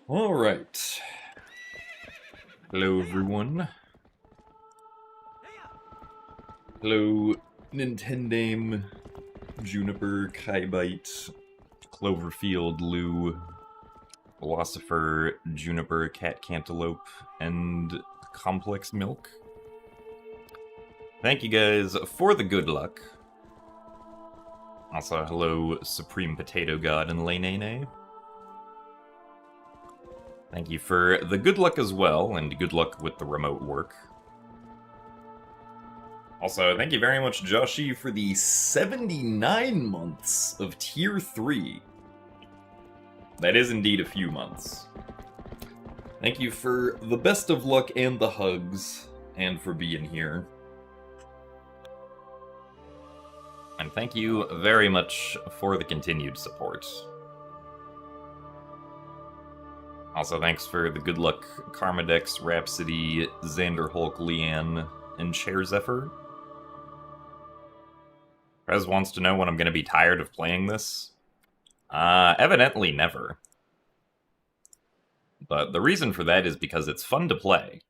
Alright. Hello, everyone. Hello, Nintendame, Juniper, Kaibite, Cloverfield, Lou, Philosopher, Juniper, Cat Cantaloupe, and Complex Milk. Thank you guys for the good luck. Also, hello, Supreme Potato God and Lene. Thank you for the good luck as well, and good luck with the remote work. Also, thank you very much, Joshi, for the 79 months of Tier 3. That is indeed a few months. Thank you for the best of luck and the hugs, and for being here. And thank you very much for the continued support. Also, thanks for the good luck, Karmadex, Rhapsody, Xander Hulk, Leanne, and Chair Zephyr. Prez wants to know when I'm going to be tired of playing this. Evidently never. But the reason for that is because it's fun to play.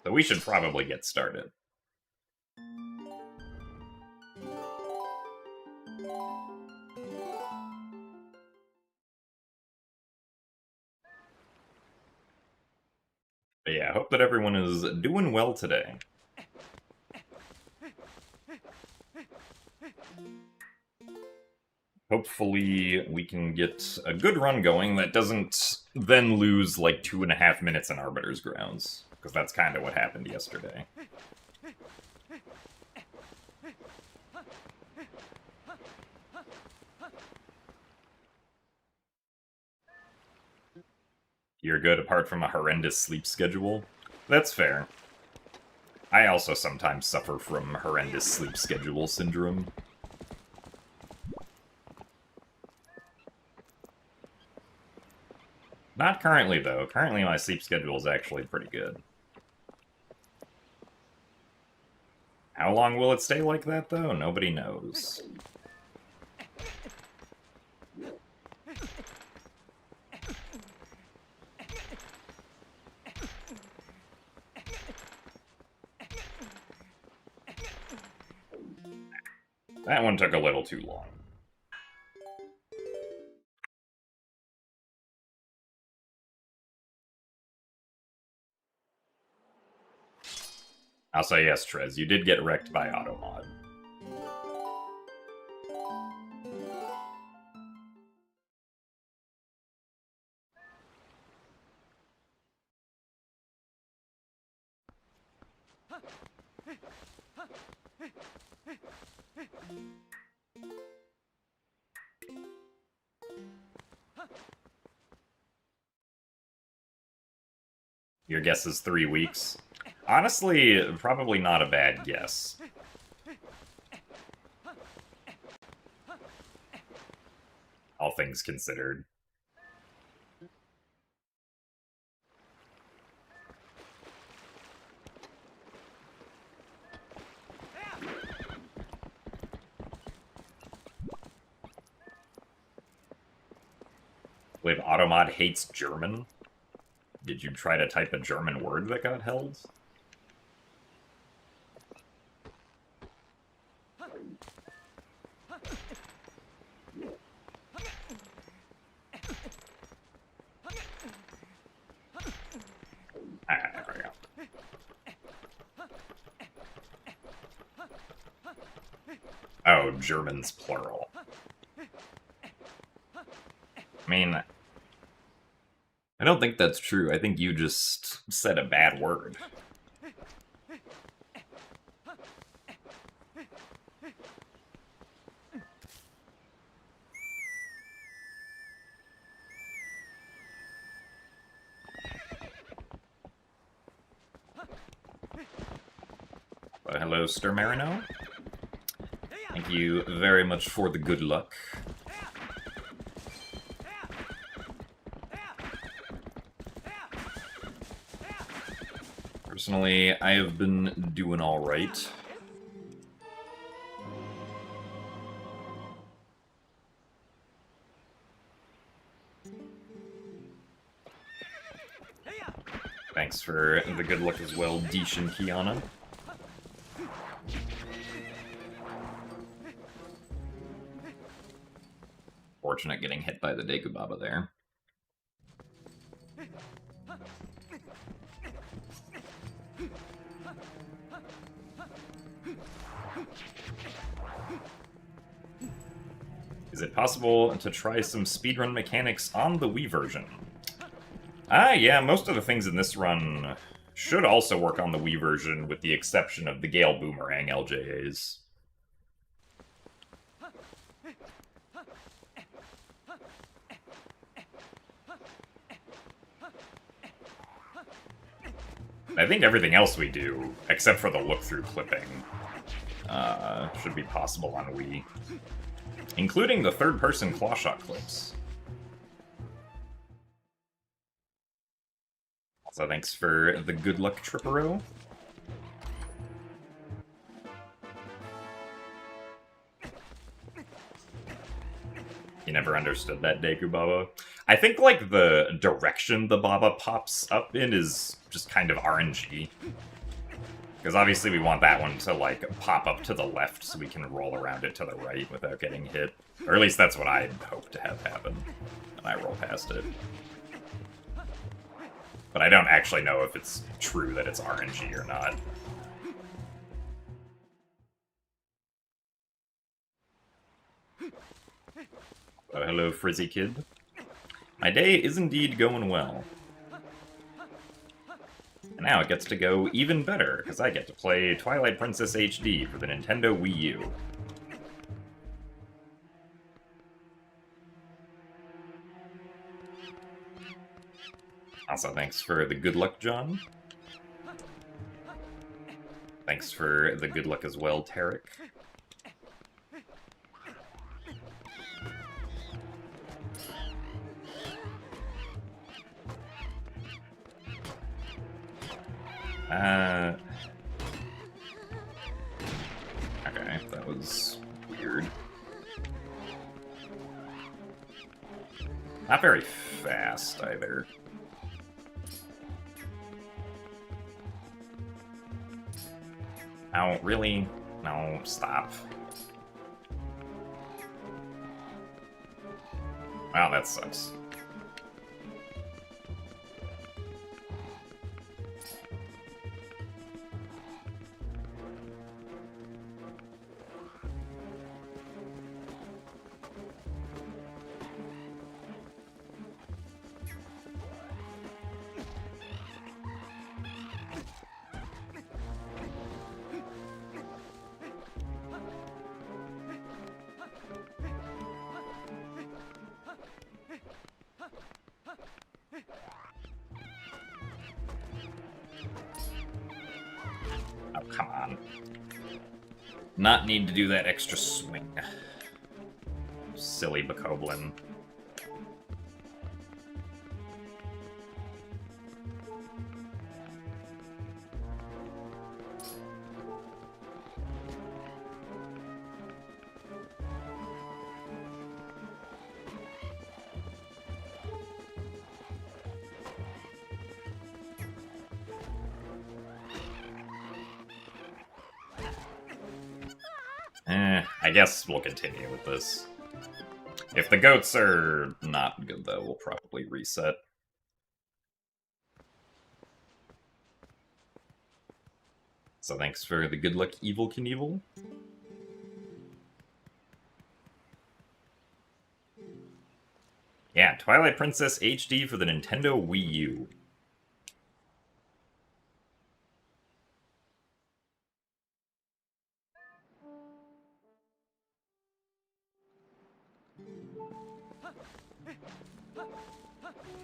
So we should probably get started. But yeah, I hope that everyone is doing well today. Hopefully we can get a good run going that doesn't then lose like 2.5 minutes in Arbiter's Grounds, because that's kind of what happened yesterday. You're good apart from a horrendous sleep schedule? That's fair. I also sometimes suffer from horrendous sleep schedule syndrome. Not currently, though. Currently, my sleep schedule is actually pretty good. How long will it stay like that, though? Nobody knows. That one took a little too long. I'll say yes, Trez, you did get wrecked by Automod. Your guess is 3 weeks. Honestly, probably not a bad guess. All things considered. Wait, Automod hates German? Did you try to type a German word that got held? There we go. Oh, German's plural. I mean, I don't think that's true. I think you just said a bad word. But hello, Sturmarino. Thank you very much for the good luck. Personally, I have been doing alright. Thanks for the good luck as well, Deesh and Kiana. Fortunate getting hit by the Deku Baba there. Is it possible to try some speedrun mechanics on the Wii version? Yeah, most of the things in this run should also work on the Wii version, with the exception of the Gale Boomerang LJAs. I think everything else we do, except for the look-through clipping, should be possible on Wii. Including the third-person clawshot clips. So thanks for the good luck, Trippero. You never understood that, Deku Baba? I think, like, the direction the Baba pops up in is just kind of RNG. Because obviously we want that one to, like, pop up to the left so we can roll around it to the right without getting hit. Or at least that's what I'd hope to have happen when I roll past it. But I don't actually know if it's true that it's RNG or not. Oh, hello, Frizzy Kid. My day is indeed going well. And now it gets to go even better, because I get to play Twilight Princess HD for the Nintendo Wii U. Also, thanks for the good luck, John. Thanks for the good luck as well, Tarek. Okay, that was weird. Not very fast, either. Oh, really? No, stop. Wow, that sucks. Oh, come on. Not need to do that extra swing. Silly Bokoblin. I guess we'll continue with this. If the goats are not good, though, we'll probably reset. So thanks for the good luck, Evil Knievel. Yeah, Twilight Princess HD for the Nintendo Wii U.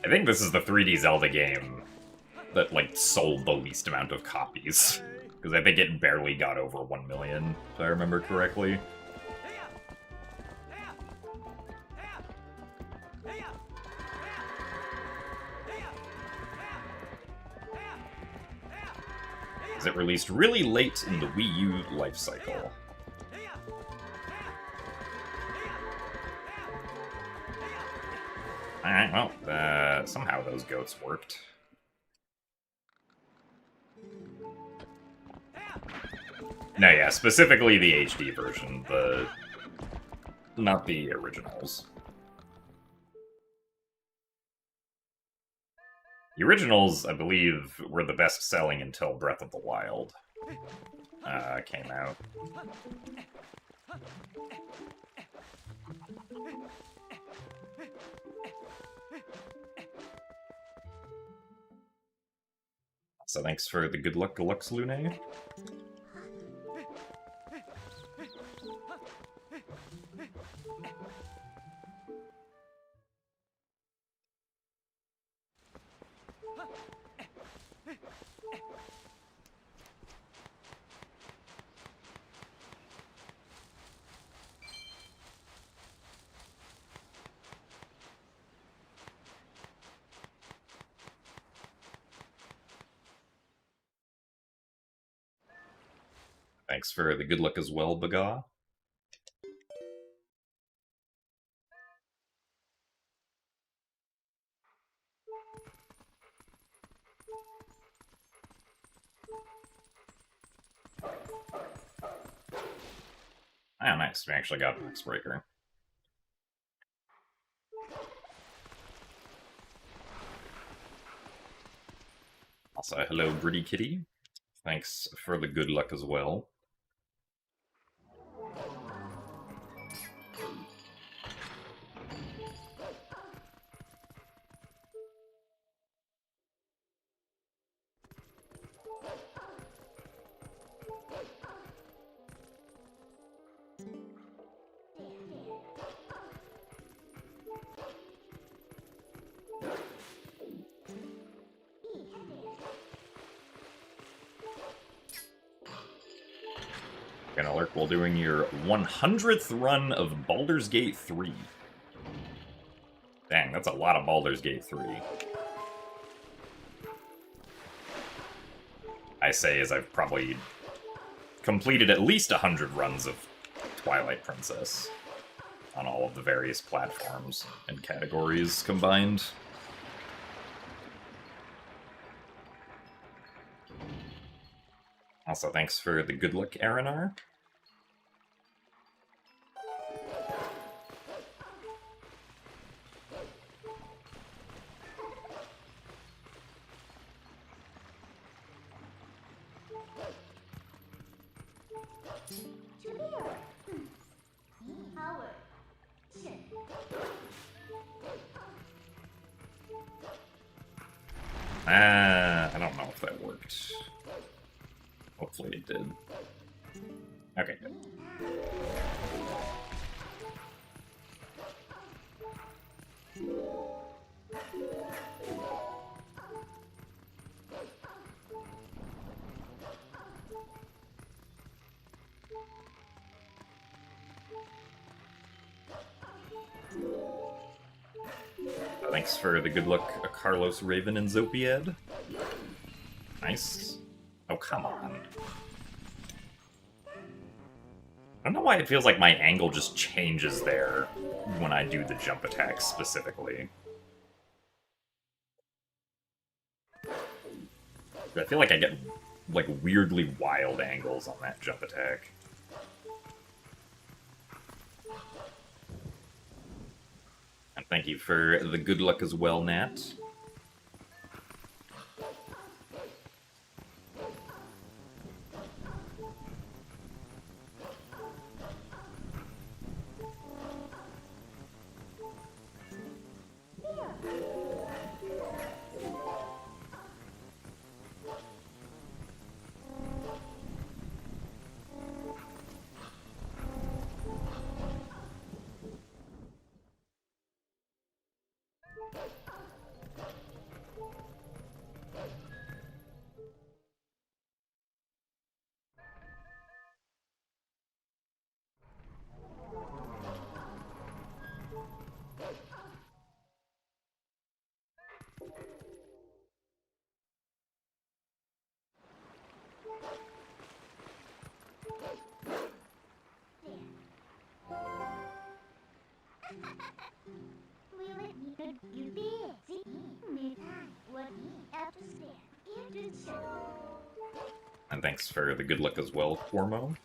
I think this is the 3D Zelda game that, like, sold the least amount of copies. Because I think it barely got over 1 million, if I remember correctly. Because it released really late in the Wii U life cycle. Alright, well, somehow those goats worked. No, yeah, specifically the HD version, not the originals. The originals, I believe, were the best selling until Breath of the Wild came out. So thanks for the good luck, Lux Lune. Thanks for the good luck as well, Baga. Oh, nice. We actually got Box Breaker. Also, hello, Gritty Kitty. Thanks for the good luck as well. Gonna lurk while doing your 100th run of Baldur's Gate 3. Dang, that's a lot of Baldur's Gate 3. I say as I've probably completed at least 100 runs of Twilight Princess on all of the various platforms and categories combined. Also, thanks for the good luck, Aranar. I don't know if that worked. Hopefully it did. Okay, good. Thanks for the good luck, Carlos Raven and Zopiad. Nice. Oh, come on. I don't know why it feels like my angle just changes there when I do the jump attack specifically. I feel like I get, like, weirdly wild angles on that jump attack. And thank you for the good luck as well, Nat. And thanks for the good luck as well, Cormo.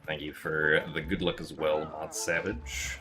Thank you for the good luck as well, Mod Savage.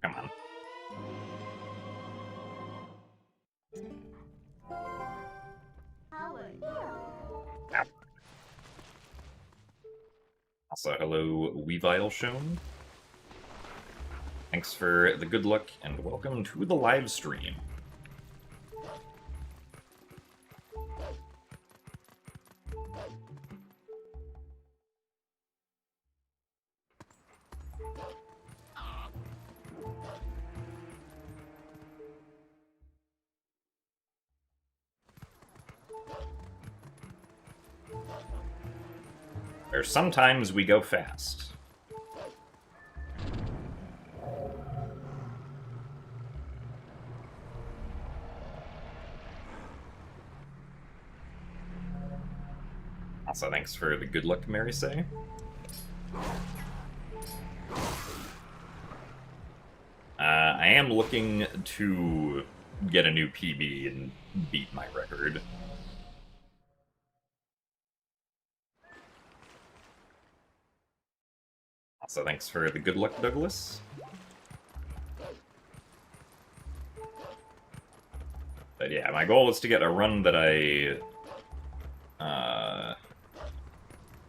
Come on. Ow. Also, hello, Weavile Shown. Thanks for the good luck, and welcome to the live stream. Where sometimes we go fast. Also, thanks for the good luck, Mary Say. I am looking to get a new PB and beat my record. Also, thanks for the good luck, Douglas. But yeah, my goal is to get a run that I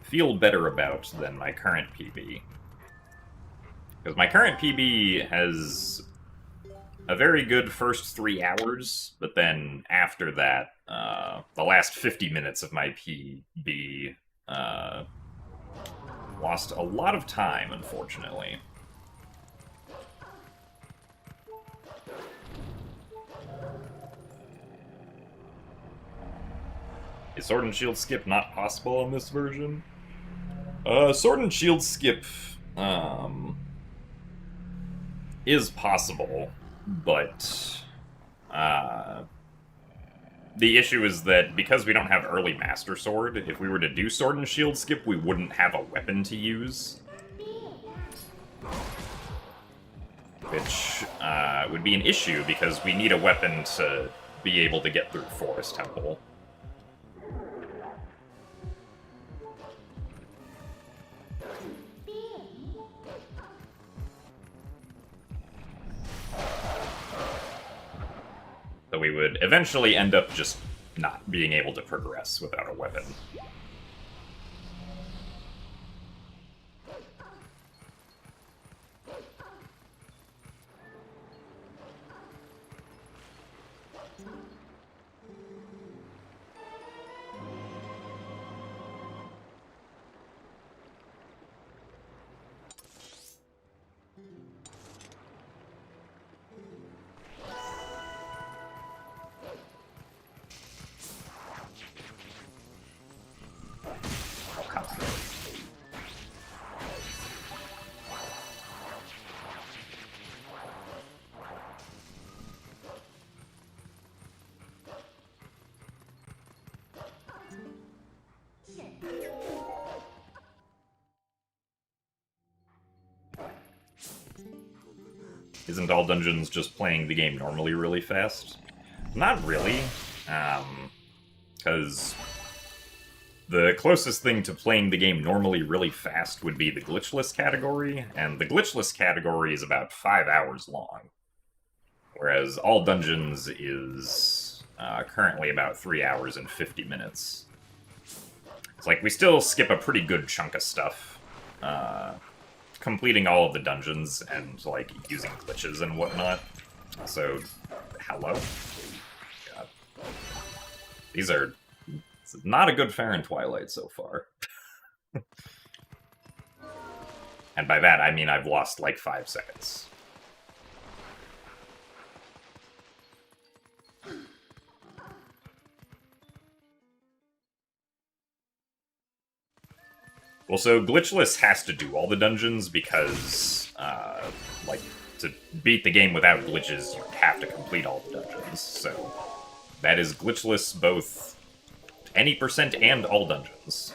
feel better about than my current PB. Because my current PB has a very good first 3 hours, but then after that, the last 50 minutes of my PB lost a lot of time, unfortunately. Is Sword and Shield skip not possible on this version? Sword and Shield skip is possible, but the issue is that because we don't have early Master Sword, if we were to do Sword and Shield skip, we wouldn't have a weapon to use. Which would be an issue because we need a weapon to be able to get through Forest Temple. So we would eventually end up just not being able to progress without a weapon. Isn't all dungeons just playing the game normally really fast? Not really, because the closest thing to playing the game normally really fast would be the glitchless category, and the glitchless category is about 5 hours long, whereas all dungeons is currently about 3 hours and 50 minutes. It's like we still skip a pretty good chunk of stuff, completing all of the dungeons and like using glitches and whatnot. So, hello? God. These are not a good fare in Twilight so far. And by that I mean I've lost like 5 seconds. Well, so glitchless has to do all the dungeons because, like, to beat the game without glitches, you have to complete all the dungeons. So that is glitchless both any percent and all dungeons.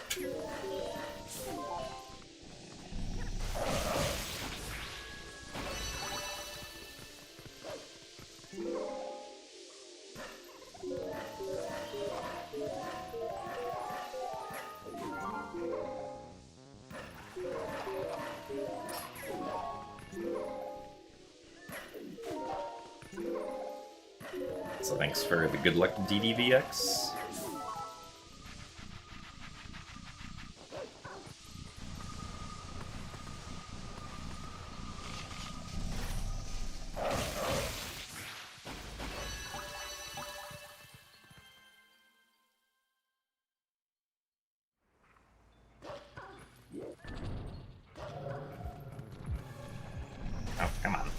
So thanks for the good luck, DDVX. Oh, come on.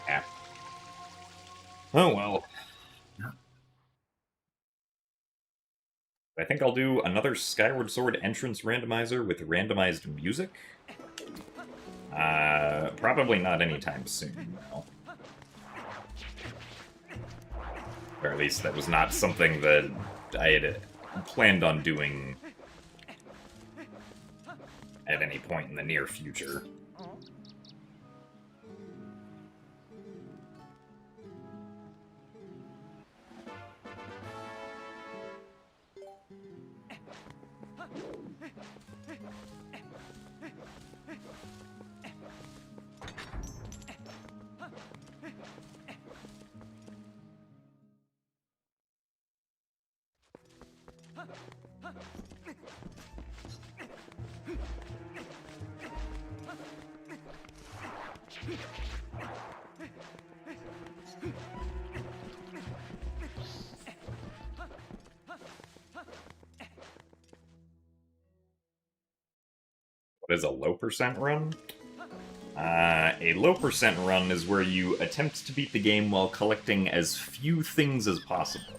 Yeah. Oh well. I think I'll do another Skyward Sword entrance randomizer with randomized music. Probably not anytime soon, though. Or at least that was not something that I had planned on doing at any point in the near future. What is a low percent run? A low percent run is where you attempt to beat the game while collecting as few things as possible.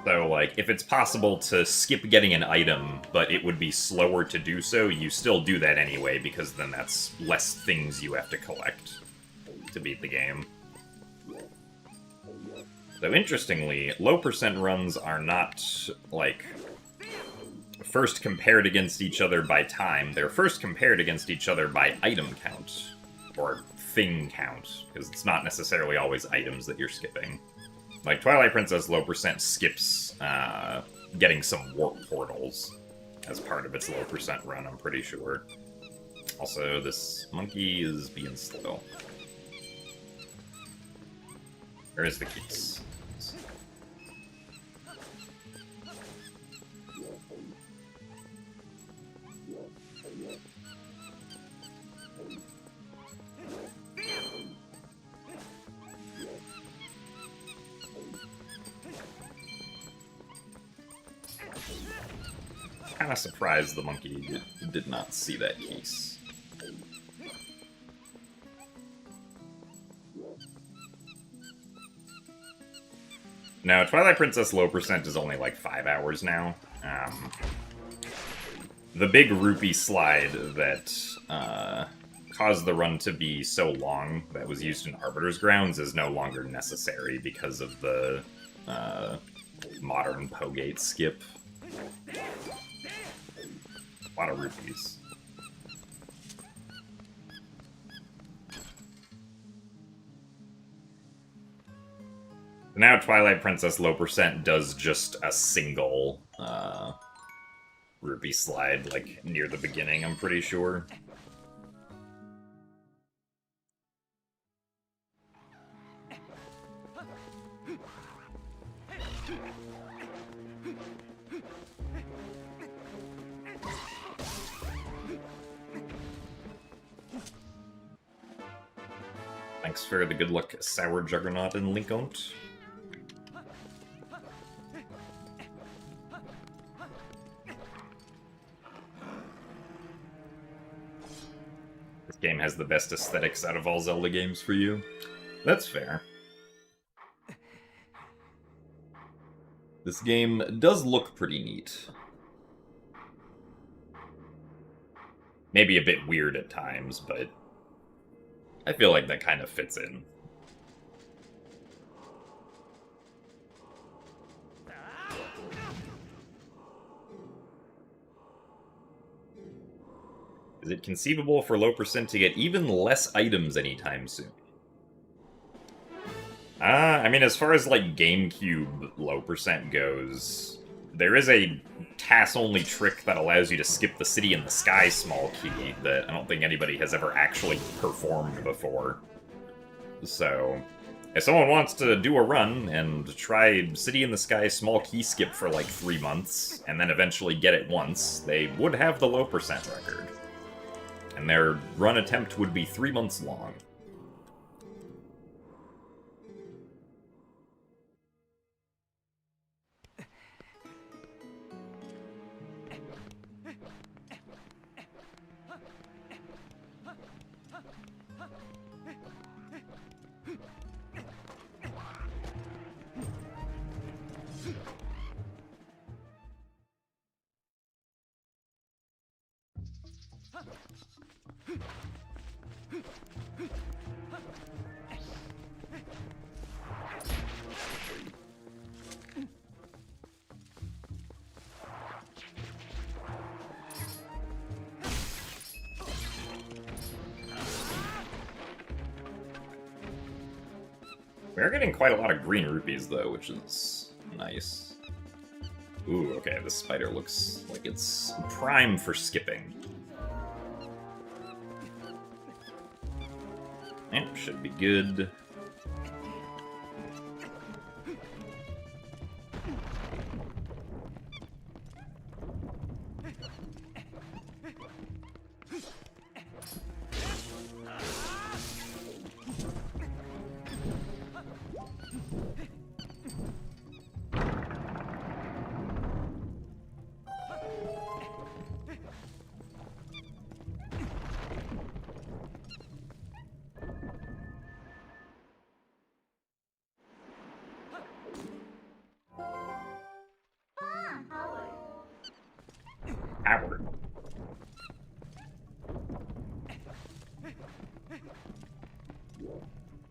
So, like, if it's possible to skip getting an item, but it would be slower to do so, you still do that anyway, because then that's less things you have to collect to beat the game. So, interestingly, low percent runs are not, like, first compared against each other by time. They're first compared against each other by item count, or thing count, because it's not necessarily always items that you're skipping. Like, Twilight Princess low percent skips getting some warp portals as part of its low percent run, I'm pretty sure. Also, this monkey is being slow. Where is the keys? kind of surprised the monkey did not see that piece. Now, Twilight Princess low percent is only like 5 hours now. The big rupee slide that caused the run to be so long that was used in Arbiter's Grounds is no longer necessary because of the modern Pogate skip. A lot of rupees. Now Twilight Princess low percent does just a single rupee slide, like, near the beginning, I'm pretty sure. Thanks for the good luck, Sour Juggernaut and Linkont. This game has the best aesthetics out of all Zelda games for you. That's fair. This game does look pretty neat. Maybe a bit weird at times, but I feel like that kind of fits in. Is it conceivable for low percent to get even less items anytime soon? I mean, as far as, like, GameCube low percent goes, there is a TAS-only trick that allows you to skip the City in the Sky small key that I don't think anybody has ever actually performed before. So, if someone wants to do a run and try City in the Sky small key skip for, like, 3 months, and then eventually get it once, they would have the low percent record. And their run attempt would be 3 months long. We're getting quite a lot of green rupees, though, which is nice. Ooh, okay, this spider looks like it's prime for skipping. Yep, should be good. Howard.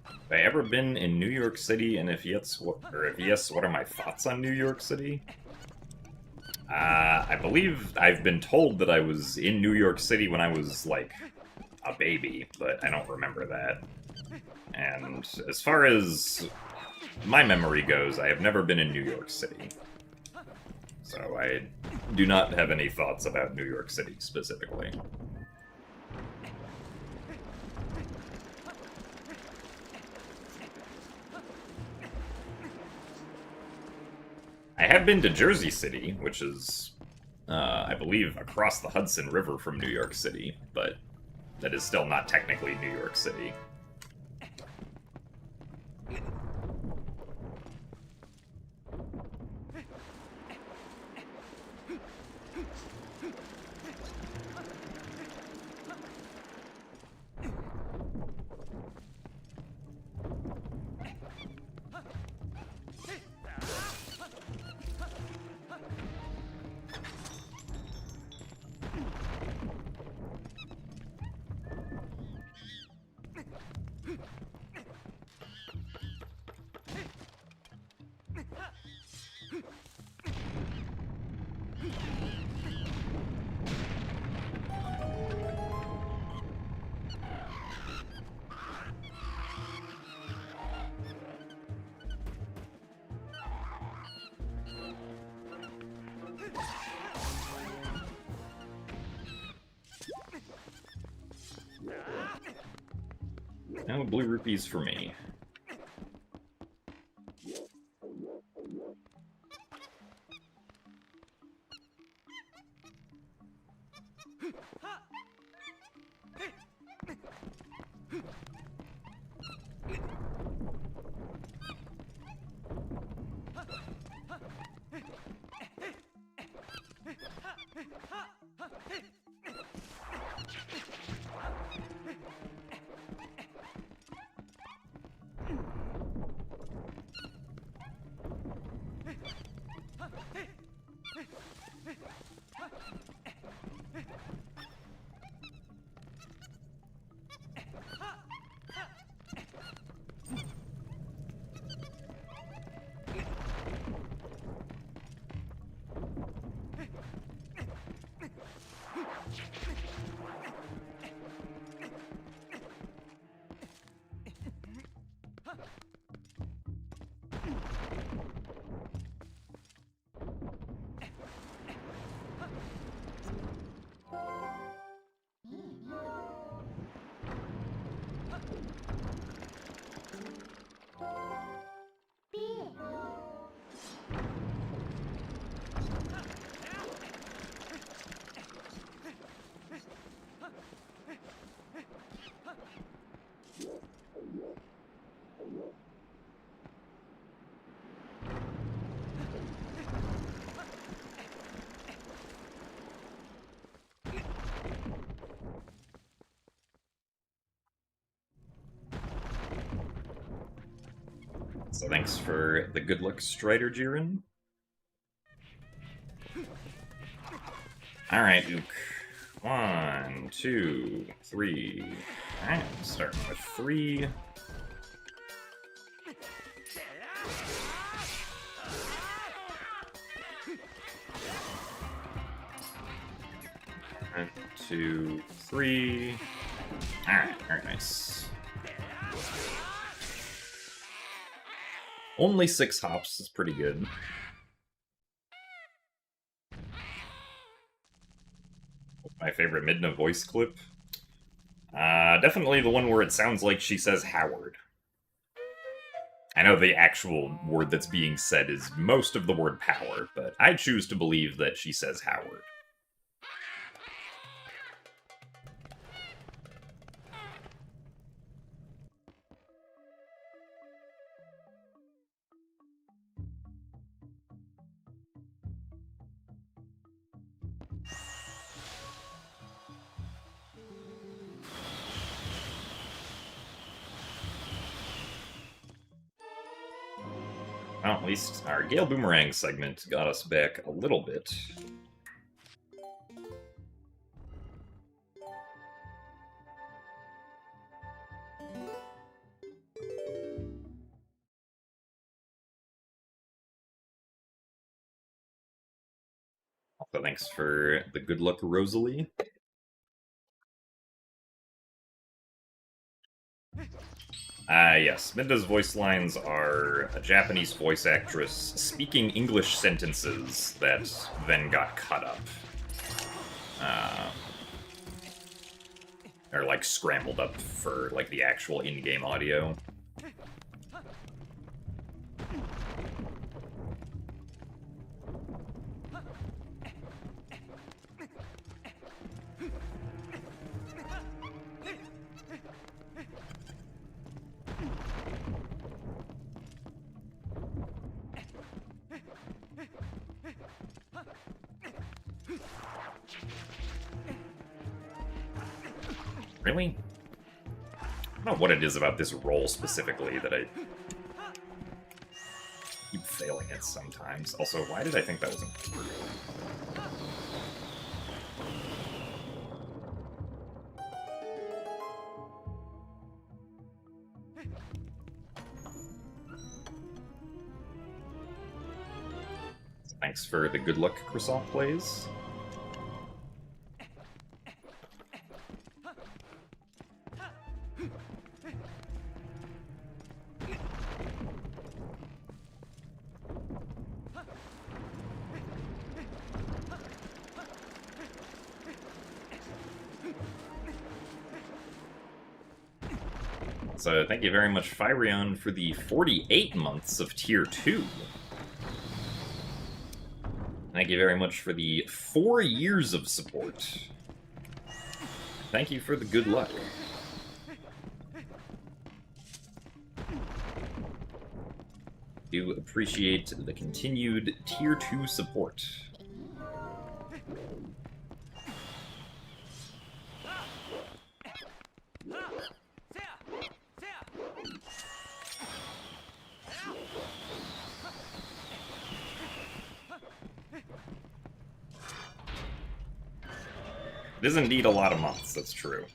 Have I ever been in New York City, and if yes, what are my thoughts on New York City? I believe I've been told that I was in New York City when I was, like, a baby, but I don't remember that. And as far as my memory goes, I have never been in New York City. So I do not have any thoughts about New York City specifically. I have been to Jersey City, which is, I believe, across the Hudson River from New York City, but that is still not technically New York City. No blue rupees for me. So thanks for the good luck, Strider Jiren. Alright, Ook. 1, 2, 3. Alright, starting with 3. One, 2, 3. Alright, very nice. Only 6 hops is pretty good. My favorite Midna voice clip? Definitely the one where it sounds like she says Howard. I know the actual word that's being said is most of the word power, but I choose to believe that she says Howard. Well, at least our Gale Boomerang segment got us back a little bit. Also, thanks for the good luck, Rosalie. Yes, Midna's voice lines are a Japanese voice actress speaking English sentences that then got cut up. Or, like, scrambled up for, like, the actual in-game audio. Really? I don't know what it is about this roll specifically that I keep failing it sometimes. Also, why did I think that was important? Thanks for the good luck, Croissant plays. So thank you very much, Firion, for the 48 months of Tier 2. Thank you very much for the 4 years of support. Thank you for the good luck. Do appreciate the continued Tier 2 support. It is indeed a lot of months, that's true.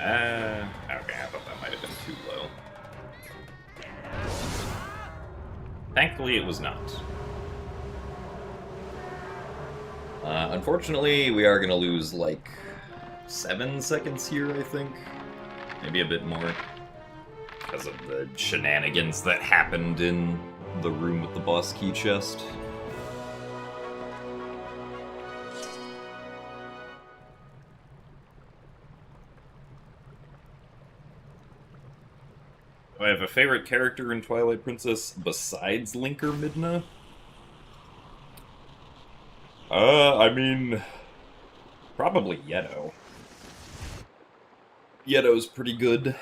Okay, I thought that might have been too low. Thankfully, it was not. Unfortunately, we are going to lose, like, 7 seconds here, I think. Maybe a bit more. Because of the shenanigans that happened in the room with the boss key chest. Do I have a favorite character in Twilight Princess besides Link or Midna? I mean... probably Yeto. Yeto's pretty good.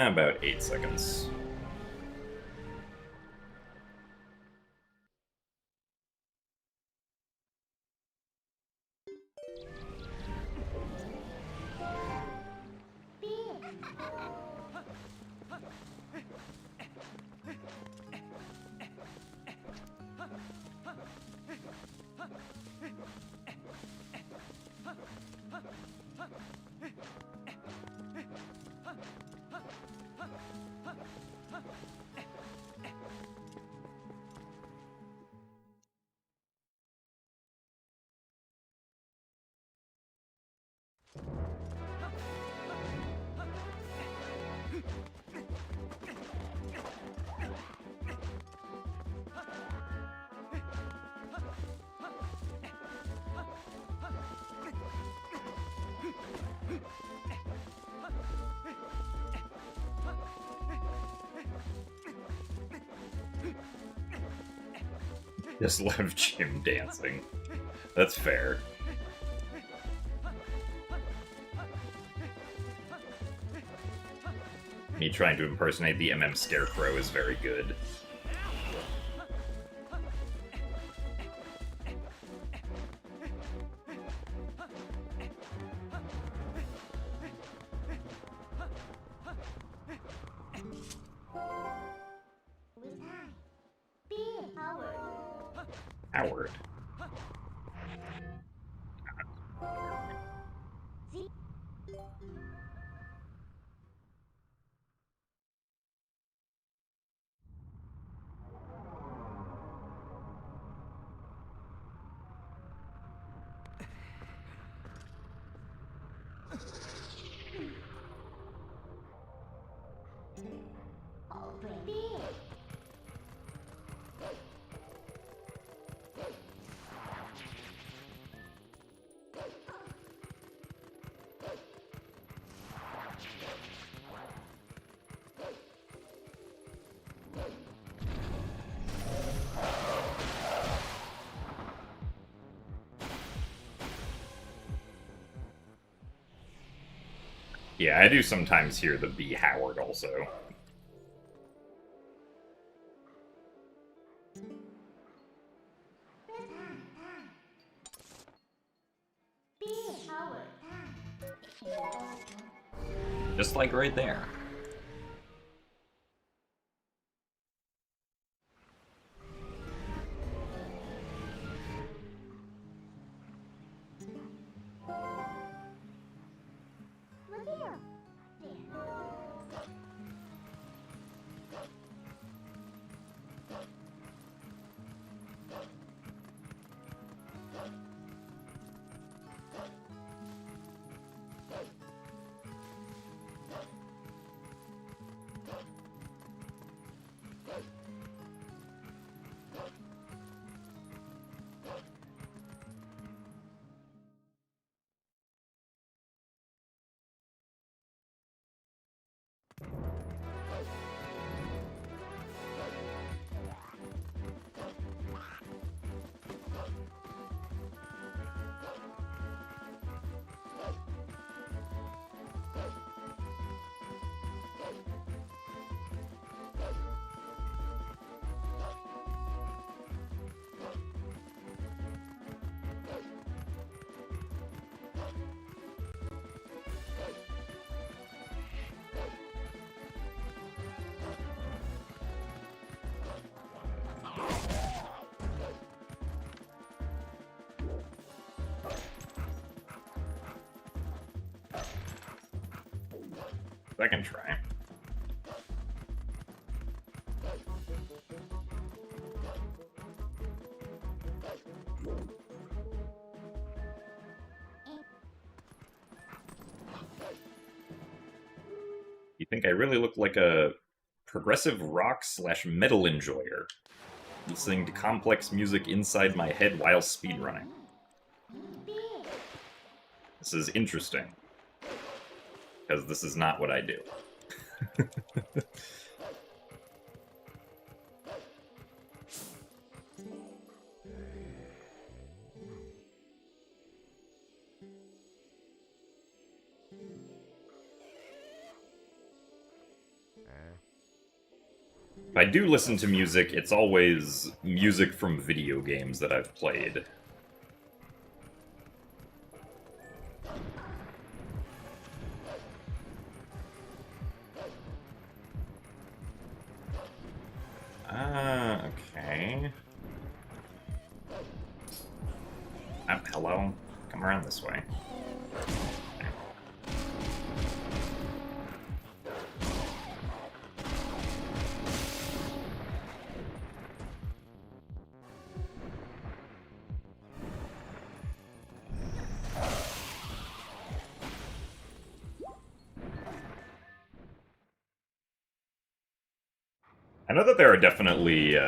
About 8 seconds. Just love Jim dancing. That's fair. Me trying to impersonate the MM Scarecrow is very good. Howard. Yeah, I do sometimes hear the B Howard also. Just like right there. Second try. You think I really look like a progressive rock / metal enjoyer, listening to complex music inside my head while speedrunning. This is interesting, because this is not what I do. If I do listen to music, it's always music from video games that I've played. Okay. Hello? Come around this way. I know that there are definitely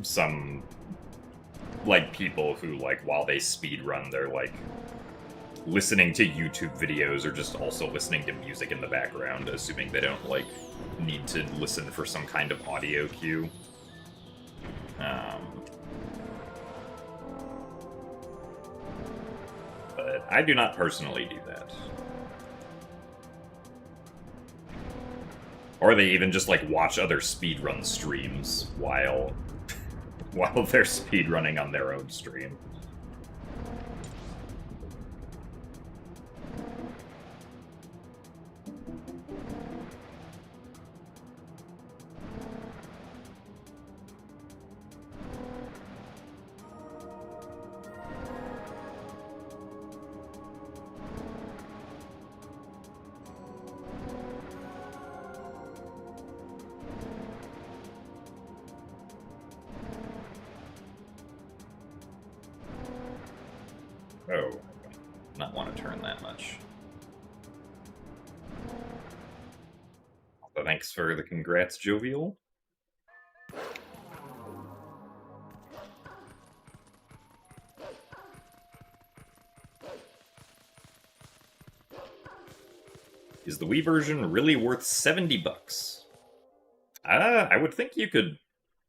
some like people who, like, while they speedrun, they're like listening to YouTube videos or just also listening to music in the background, assuming they don't like need to listen for some kind of audio cue. But I do not personally do that. Or they even just, like, watch other speedrun streams while they're speedrunning on their own stream. Oh, not want to turn that much. So thanks for the congrats, Jovial. Is the Wii version really worth $70? I would think you could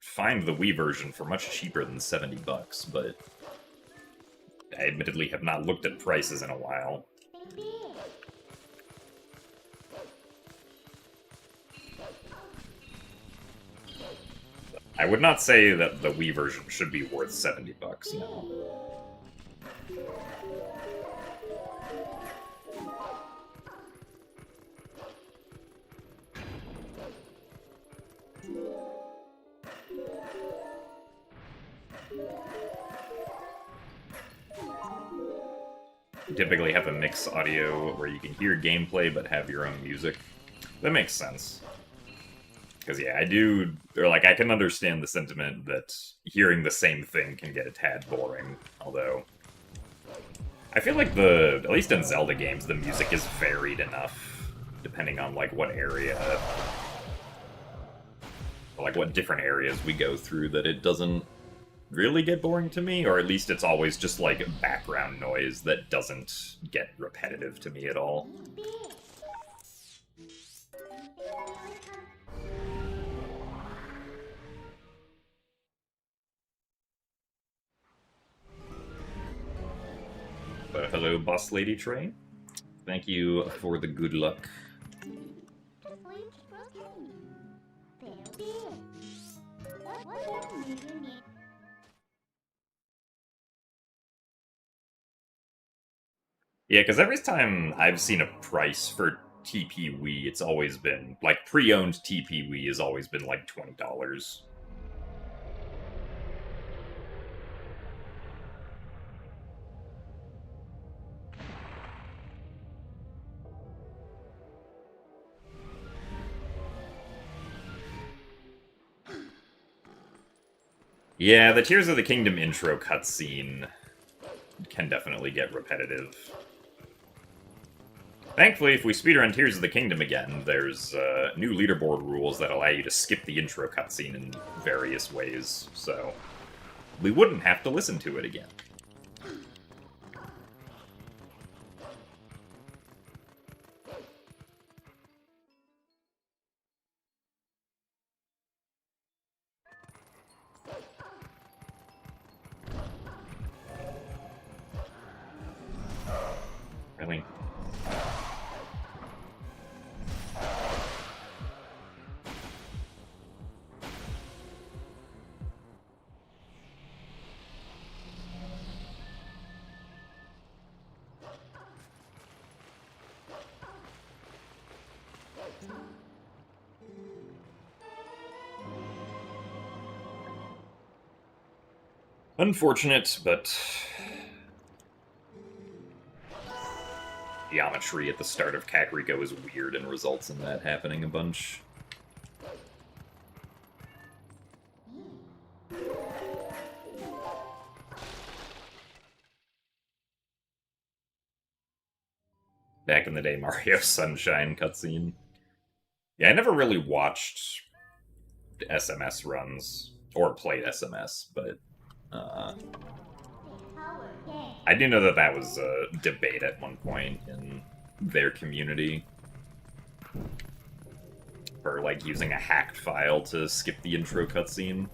find the Wii version for much cheaper than $70, but I admittedly have not looked at prices in a while. I would not say that the Wii version should be worth $70, no. You typically have a mix audio where you can hear gameplay but have your own music. That makes sense. Because, yeah, I can understand the sentiment that hearing the same thing can get a tad boring, although I feel like at least in Zelda games, the music is varied enough, depending on, like, what area, like, what different areas we go through, that it doesn't really get boring to me, or at least it's always just, like, background noise that doesn't get repetitive to me at all. Hello, Boss Lady Trey. Thank you for the good luck. Yeah, because every time I've seen a price for TP Wii, it's always been, like, pre-owned TP Wii has always been, like, $20. Yeah, the Tears of the Kingdom intro cutscene can definitely get repetitive. Thankfully, if we speedrun Tears of the Kingdom again, there's new leaderboard rules that allow you to skip the intro cutscene in various ways, so we wouldn't have to listen to it again. Really? Unfortunate, but geometry at the start of Kakariko is weird and results in that happening a bunch. Back in the day, Mario Sunshine cutscene. Yeah, I never really watched SMS runs, or played SMS, but I do know that was a debate at one point in their community for, like, using a hacked file to skip the intro cutscene.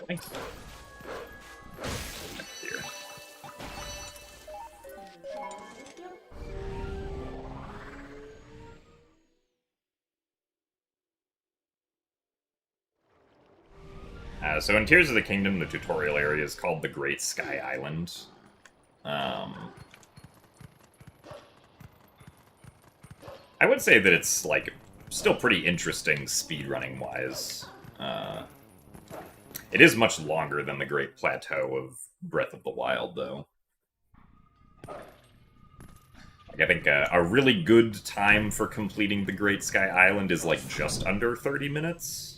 Thanks. So in Tears of the Kingdom, the tutorial area is called the Great Sky Island. I would say that it's, like, still pretty interesting speedrunning-wise. It is much longer than the Great Plateau of Breath of the Wild, though. Like, I think a really good time for completing the Great Sky Island is, like, just under 30 minutes.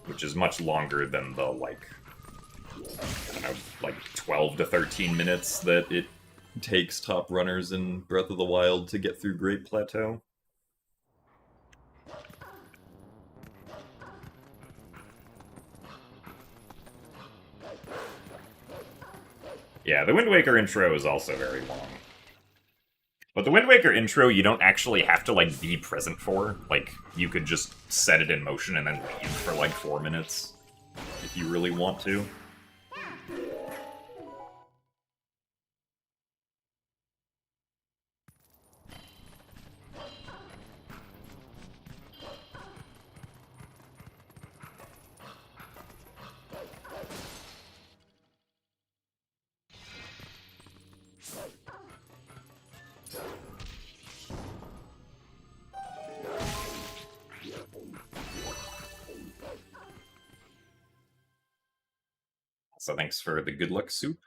Which is much longer than the, like, I don't know, like 12 to 13 minutes that it takes top runners in Breath of the Wild to get through Great Plateau. Yeah, the Wind Waker intro is also very long. But the Wind Waker intro, you don't actually have to, like, be present for. Like, you could just set it in motion and then leave for, like, 4 minutes, if you really want to. So thanks for the good luck soup.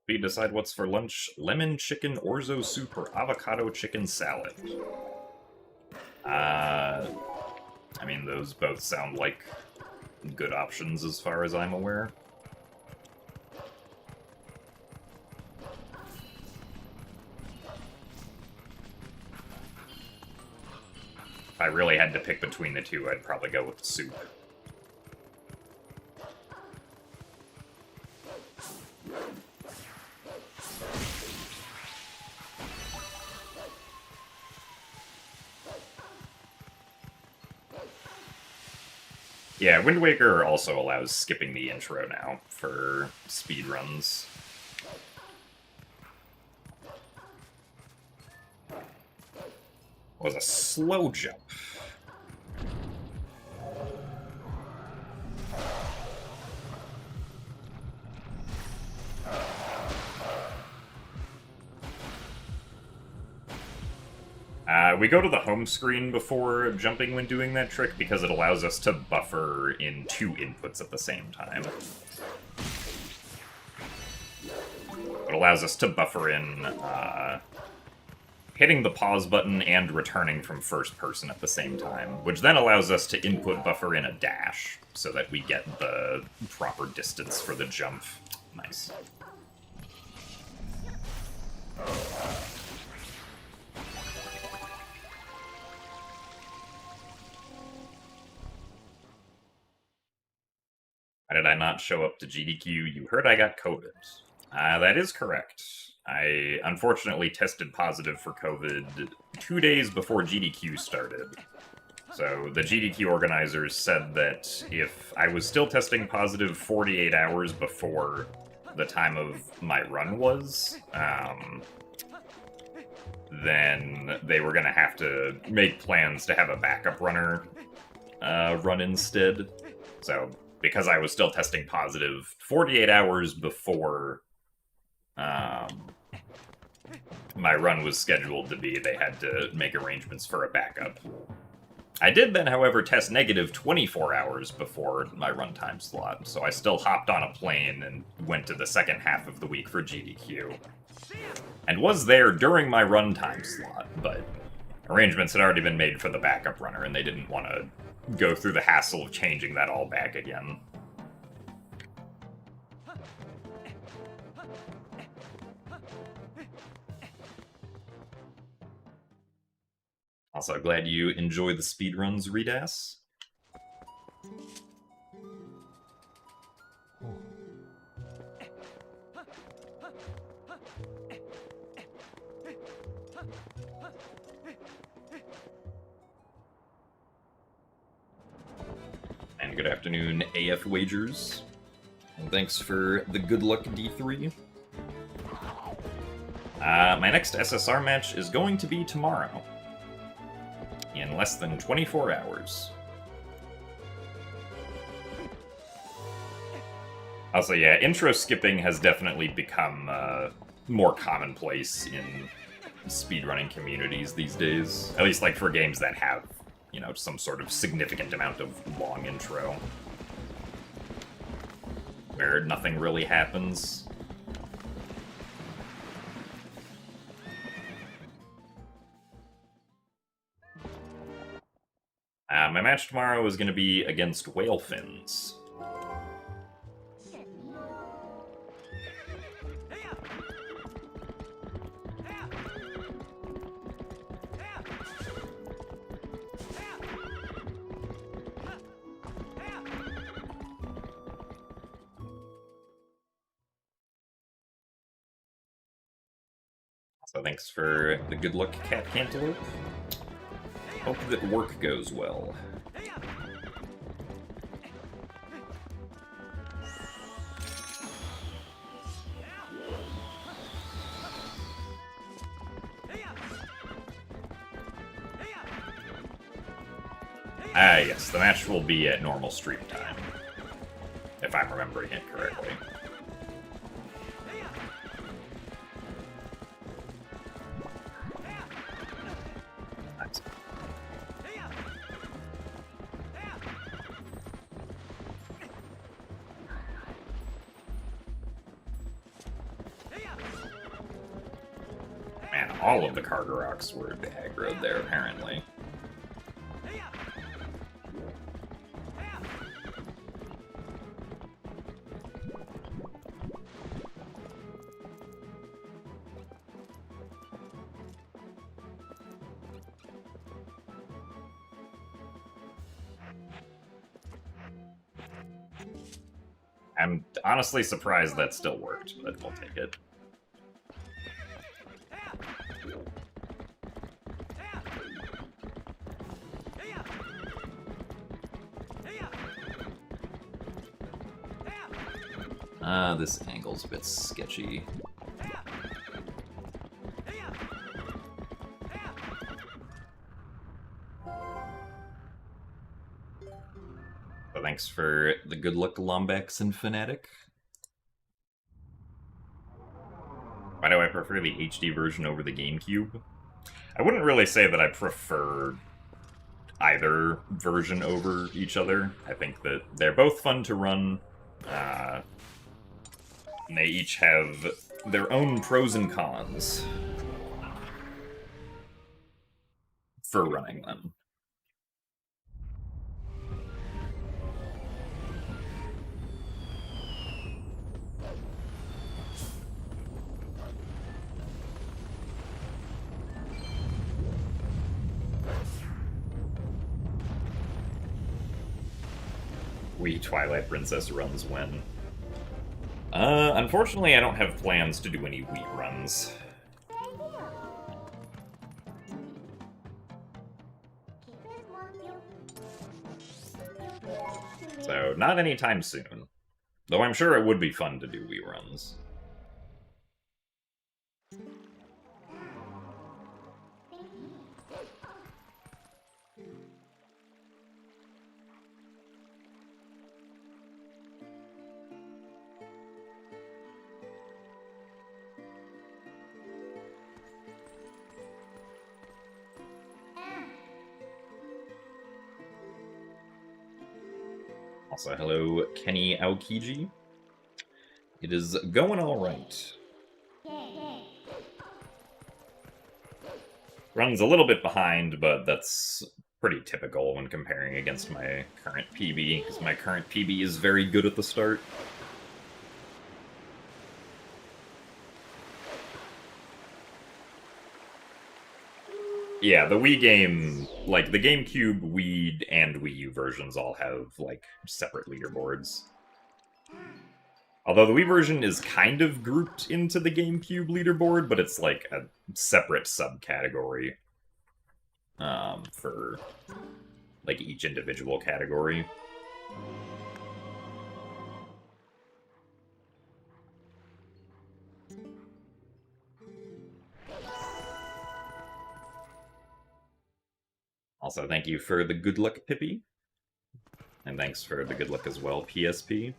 We decide what's for lunch: lemon chicken orzo soup or avocado chicken salad. I mean, those both sound like good options as far as I'm aware. If I really had to pick between the two, I'd probably go with the soup. Yeah, Wind Waker also allows skipping the intro now for speedruns. Was a slow jump. We go to the home screen before jumping when doing that trick because it allows us to buffer in 2 inputs at the same time. It allows us to buffer in hitting the pause button and returning from first person at the same time, which then allows us to input buffer in a dash so that we get the proper distance for the jump. Nice. Why did I not show up to GDQ? You heard I got COVID. That is correct. I unfortunately tested positive for COVID 2 days before GDQ started. So the GDQ organizers said that if I was still testing positive 48 hours before the time of my run was, then they were going to have to make plans to have a backup runner run instead. So because I was still testing positive 48 hours before my run was scheduled to be, they had to make arrangements for a backup. I did then, however, test negative 24 hours before my runtime slot, so I still hopped on a plane and went to the second half of the week for GDQ. And was there during my runtime slot, but arrangements had already been made for the backup runner, and they didn't want to go through the hassle of changing that all back again. Also, glad you enjoy the speedruns, Redas. And good afternoon, AF Wagers. And thanks for the good luck D3. My next SSR match is going to be tomorrow. In less than 24 hours. Also, yeah, intro skipping has definitely become more commonplace in speedrunning communities these days. At least, like, for games that have you know, some sort of significant amount of long intro. Where nothing really happens. My match tomorrow is going to be against Whale Fins. So thanks for the good luck, Cat Cantaloupe. Hope that work goes well. Ah, yes, the match will be at normal stream time. If I'm remembering it correctly. Man, all of the Cargaroks were aggroed there, apparently. I'm honestly surprised that still worked, but we'll take it. This angle's a bit sketchy. So thanks for the good luck, Lombax and Fnatic. Why do I prefer the HD version over the GameCube? I wouldn't really say that I prefer either version over each other. I think that they're both fun to run. And they each have their own pros and cons for running them. Twilight Princess runs when? Unfortunately, I don't have plans to do any Wii runs. So, not anytime soon. Though I'm sure it would be fun to do Wii runs. Also, hello, Kenny Aokiji. It is going alright. Run's a little bit behind, but that's pretty typical when comparing against my current PB, because my current PB is very good at the start. Yeah, the Wii game, like, the GameCube, Wii, and Wii U versions all have, like, separate leaderboards. Although the Wii version is kind of grouped into the GameCube leaderboard, but it's, like, a separate subcategory for, like, each individual category. Also, thank you for the good luck, Pippi. And thanks for the good luck as well, PSP.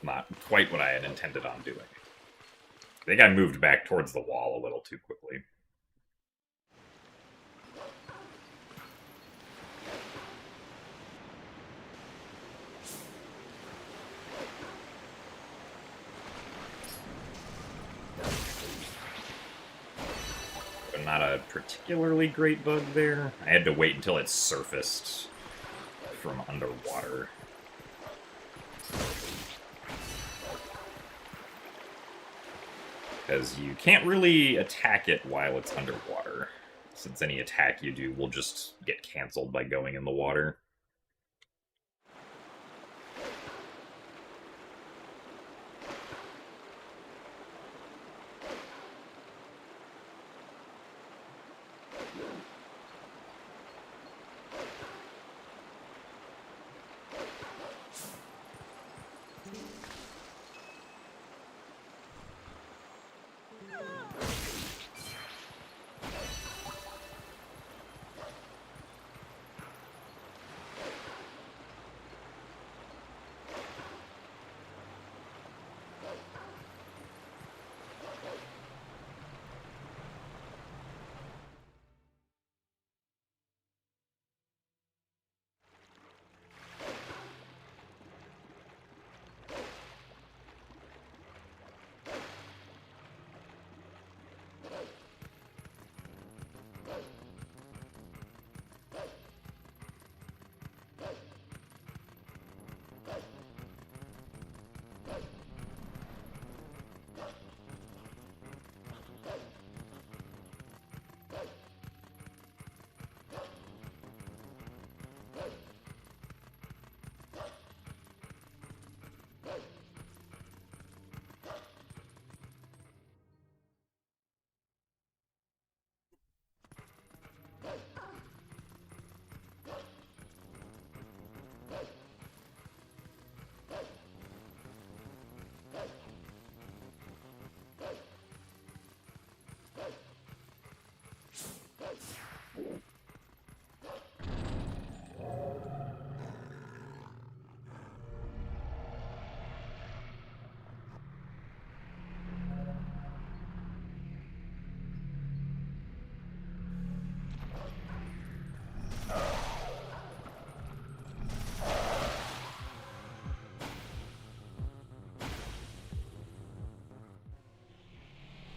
not quite what I had intended on doing. I think I moved back towards the wall a little too quickly. But not a particularly great bug there. I had to wait until it surfaced from underwater. Because you can't really attack it while it's underwater, since any attack you do will just get canceled by going in the water.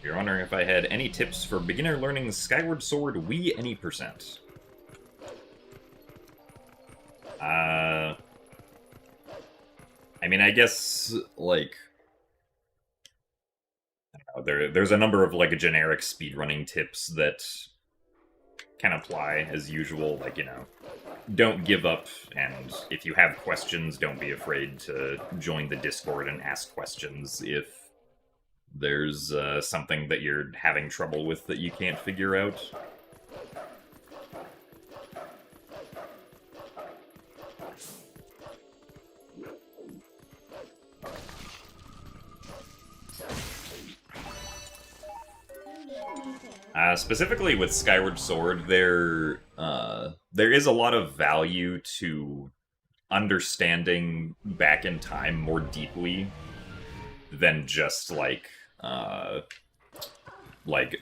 You're wondering if I had any tips for beginner learning Skyward Sword Wii any percent. I mean, I guess, like, I don't know, there's a number of, like, generic speedrunning tips that can apply as usual, like, you know, don't give up, and if you have questions, don't be afraid to join the Discord and ask questions if there's something that you're having trouble with that you can't figure out. Specifically with Skyward Sword, there is a lot of value to understanding back in time more deeply than just like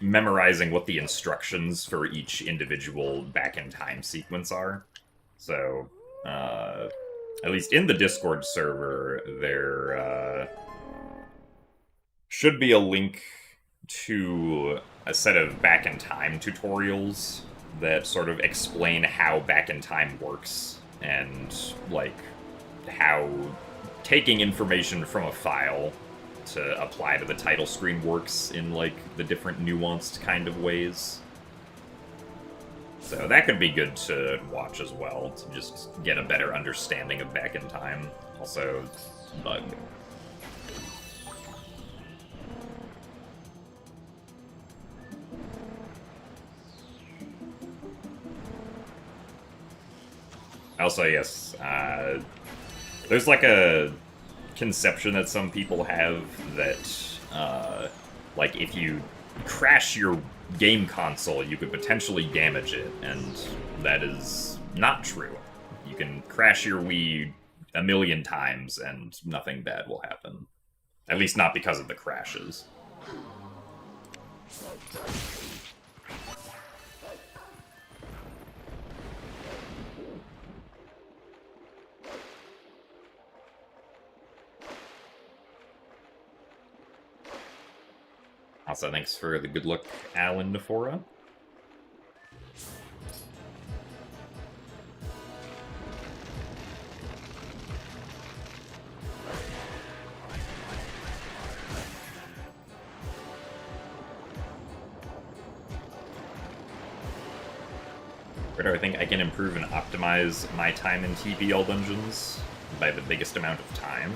memorizing what the instructions for each individual back in time sequence are. So, at least in the Discord server, there should be a link to a set of back in time tutorials that sort of explain how back in time works and like how taking information from a file to apply to the title screen works in like the different nuanced kind of ways. So that could be good to watch as well, to just get a better understanding of back in time. Also, bug. Also, yes, there's like a conception that some people have that, like, if you crash your game console, you could potentially damage it, and that is not true. You can crash your Wii a million times and nothing bad will happen. At least not because of the crashes. Also, thanks for the good luck, Alan Nefora. Where do I think I can improve and optimize my time in TBL dungeons by the biggest amount of time?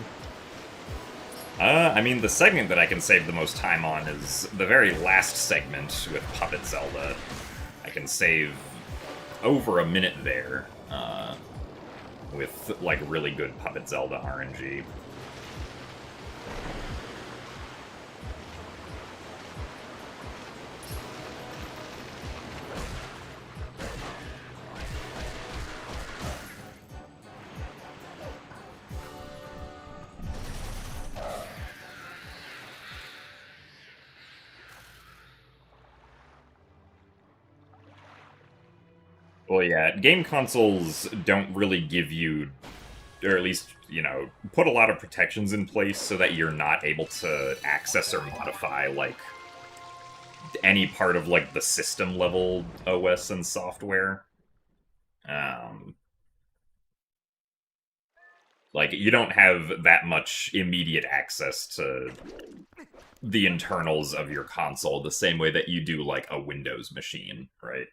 I mean, the segment that I can save the most time on is the very last segment with Puppet Zelda. I can save over a minute there, with, like, really good Puppet Zelda RNG. Well, yeah, game consoles don't really give you, or at least, you know, put a lot of protections in place so that you're not able to access or modify, like, any part of, like, the system-level OS and software. Like, you don't have that much immediate access to the internals of your console the same way that you do, like, a Windows machine, right?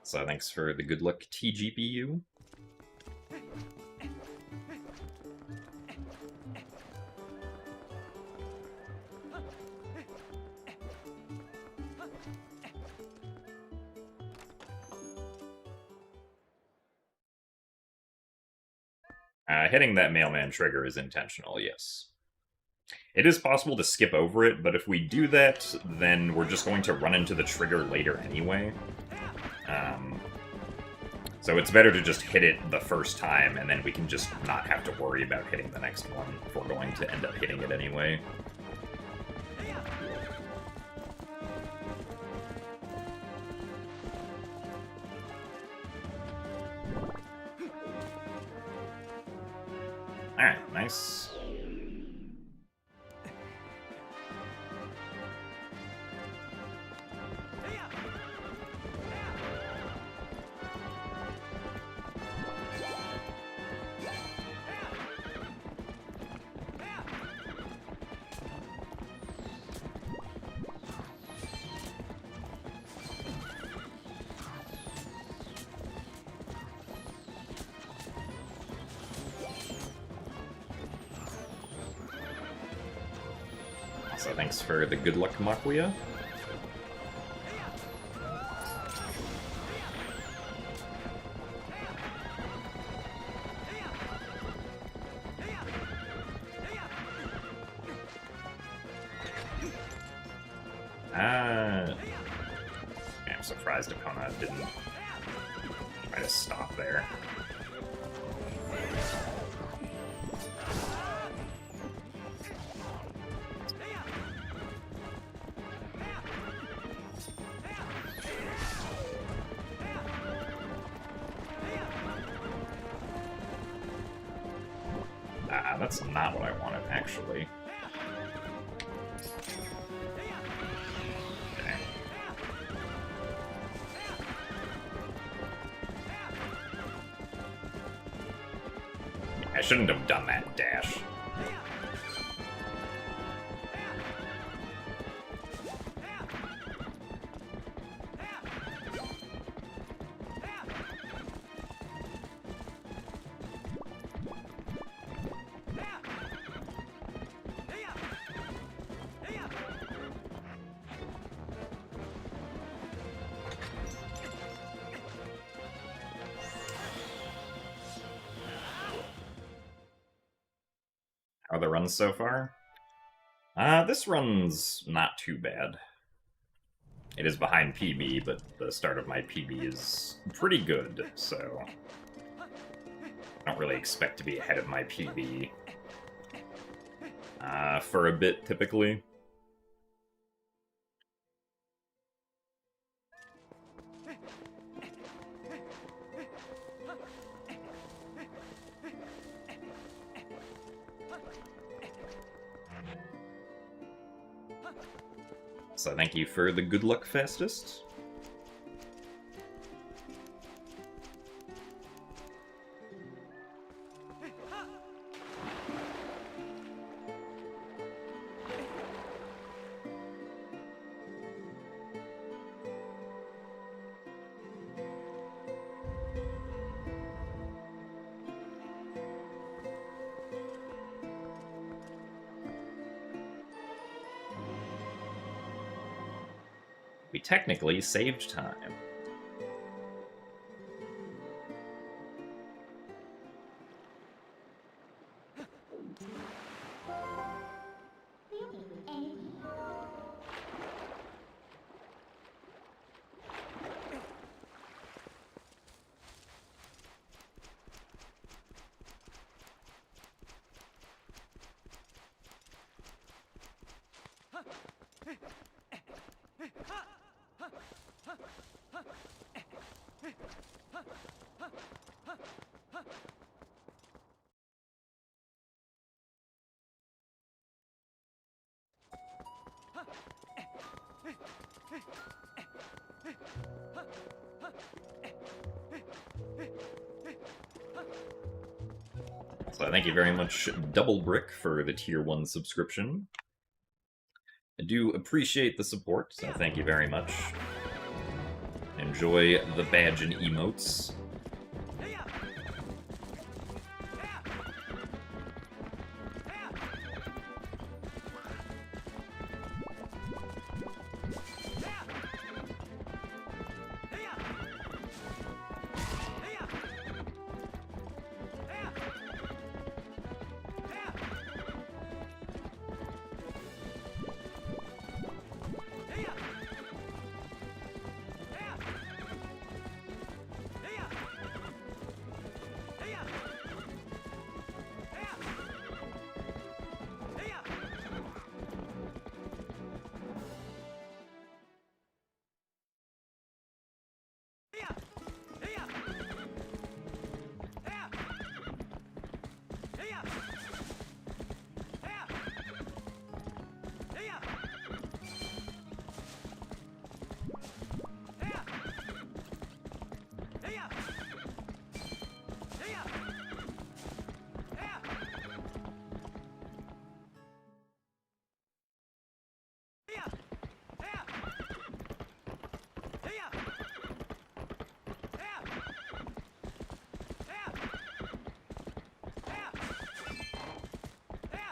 So thanks for the good luck, TGPU. Hitting that mailman trigger is intentional, yes. It is possible to skip over it, but if we do that, then we're just going to run into the trigger later anyway. So it's better to just hit it the first time, and then we can just not have to worry about hitting the next one if we're going to end up hitting it anyway. Alright, nice. So thanks for the good luck, Makuya. I'm surprised Epona didn't try to stop there. That's not what I wanted, actually. Okay. I shouldn't have done that dash. How are the runs so far? This run's not too bad. It is behind PB, but the start of my PB is pretty good, so I don't really expect to be ahead of my PB for a bit, typically. So thank you for the good luck, fastest. We technically saved time. So thank you very much, Double Brick, for the Tier 1 subscription. I do appreciate the support, so thank you very much. Enjoy the badge and emotes.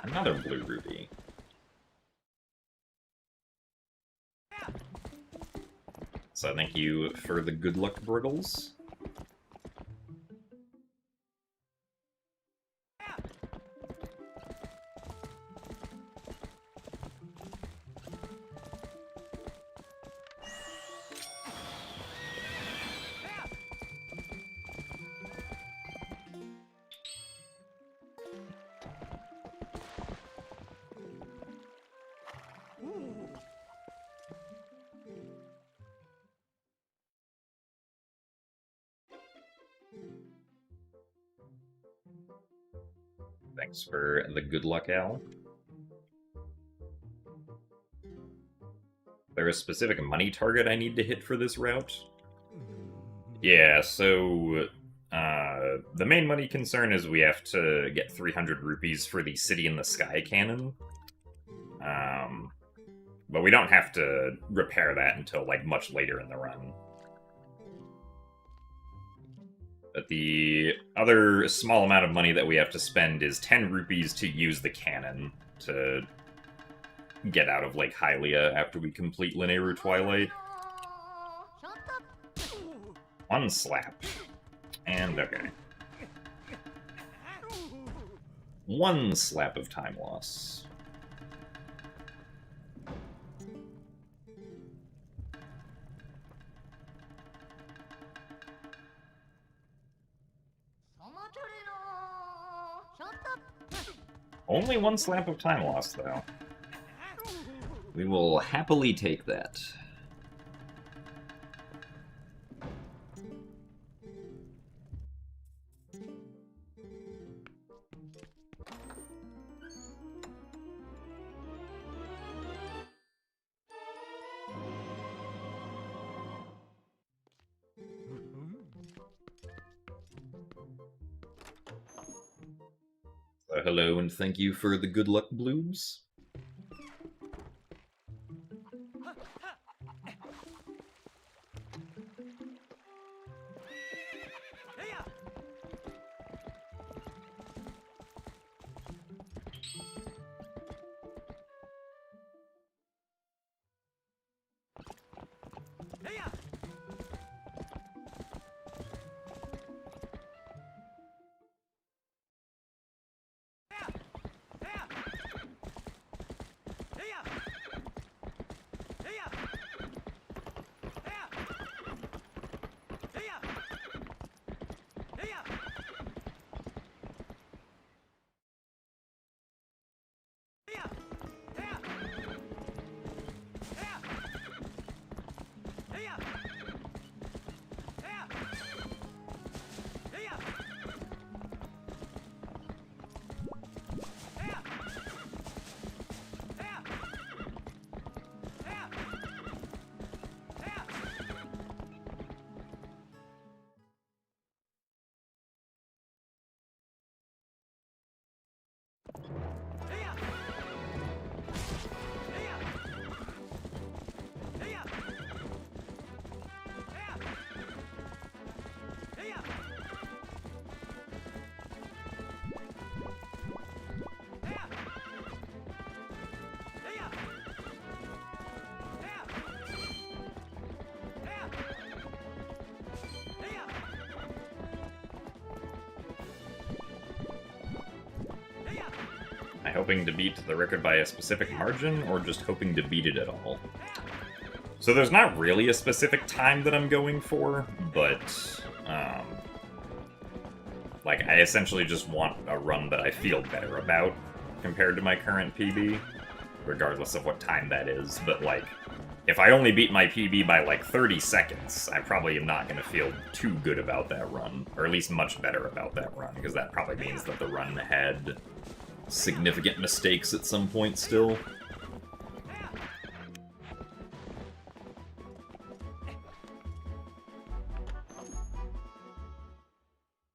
Another blue ruby. So thank you for the good luck brittles. Thanks for the good luck, Al. There a specific money target I need to hit for this route? Yeah, so the main money concern is we have to get 300 rupees for the City in the Sky cannon. But we don't have to repair that until, like, much later in the run. But the other small amount of money that we have to spend is 10 rupees to use the cannon to get out of Lake Hylia after we complete Linear Twilight. One slap. And okay. One slap of time loss. Only one slap of time loss, though. We will happily take that. Hello, and thank you for the good luck blooms. Hoping to beat the record by a specific margin, or just hoping to beat it at all? So there's not really a specific time that I'm going for, but, like, I essentially just want a run that I feel better about compared to my current PB, regardless of what time that is, but, like, if I only beat my PB by like 30 seconds, I probably am not going to feel too good about that run, or at least much better about that run, because that probably means that the run had significant mistakes at some point still.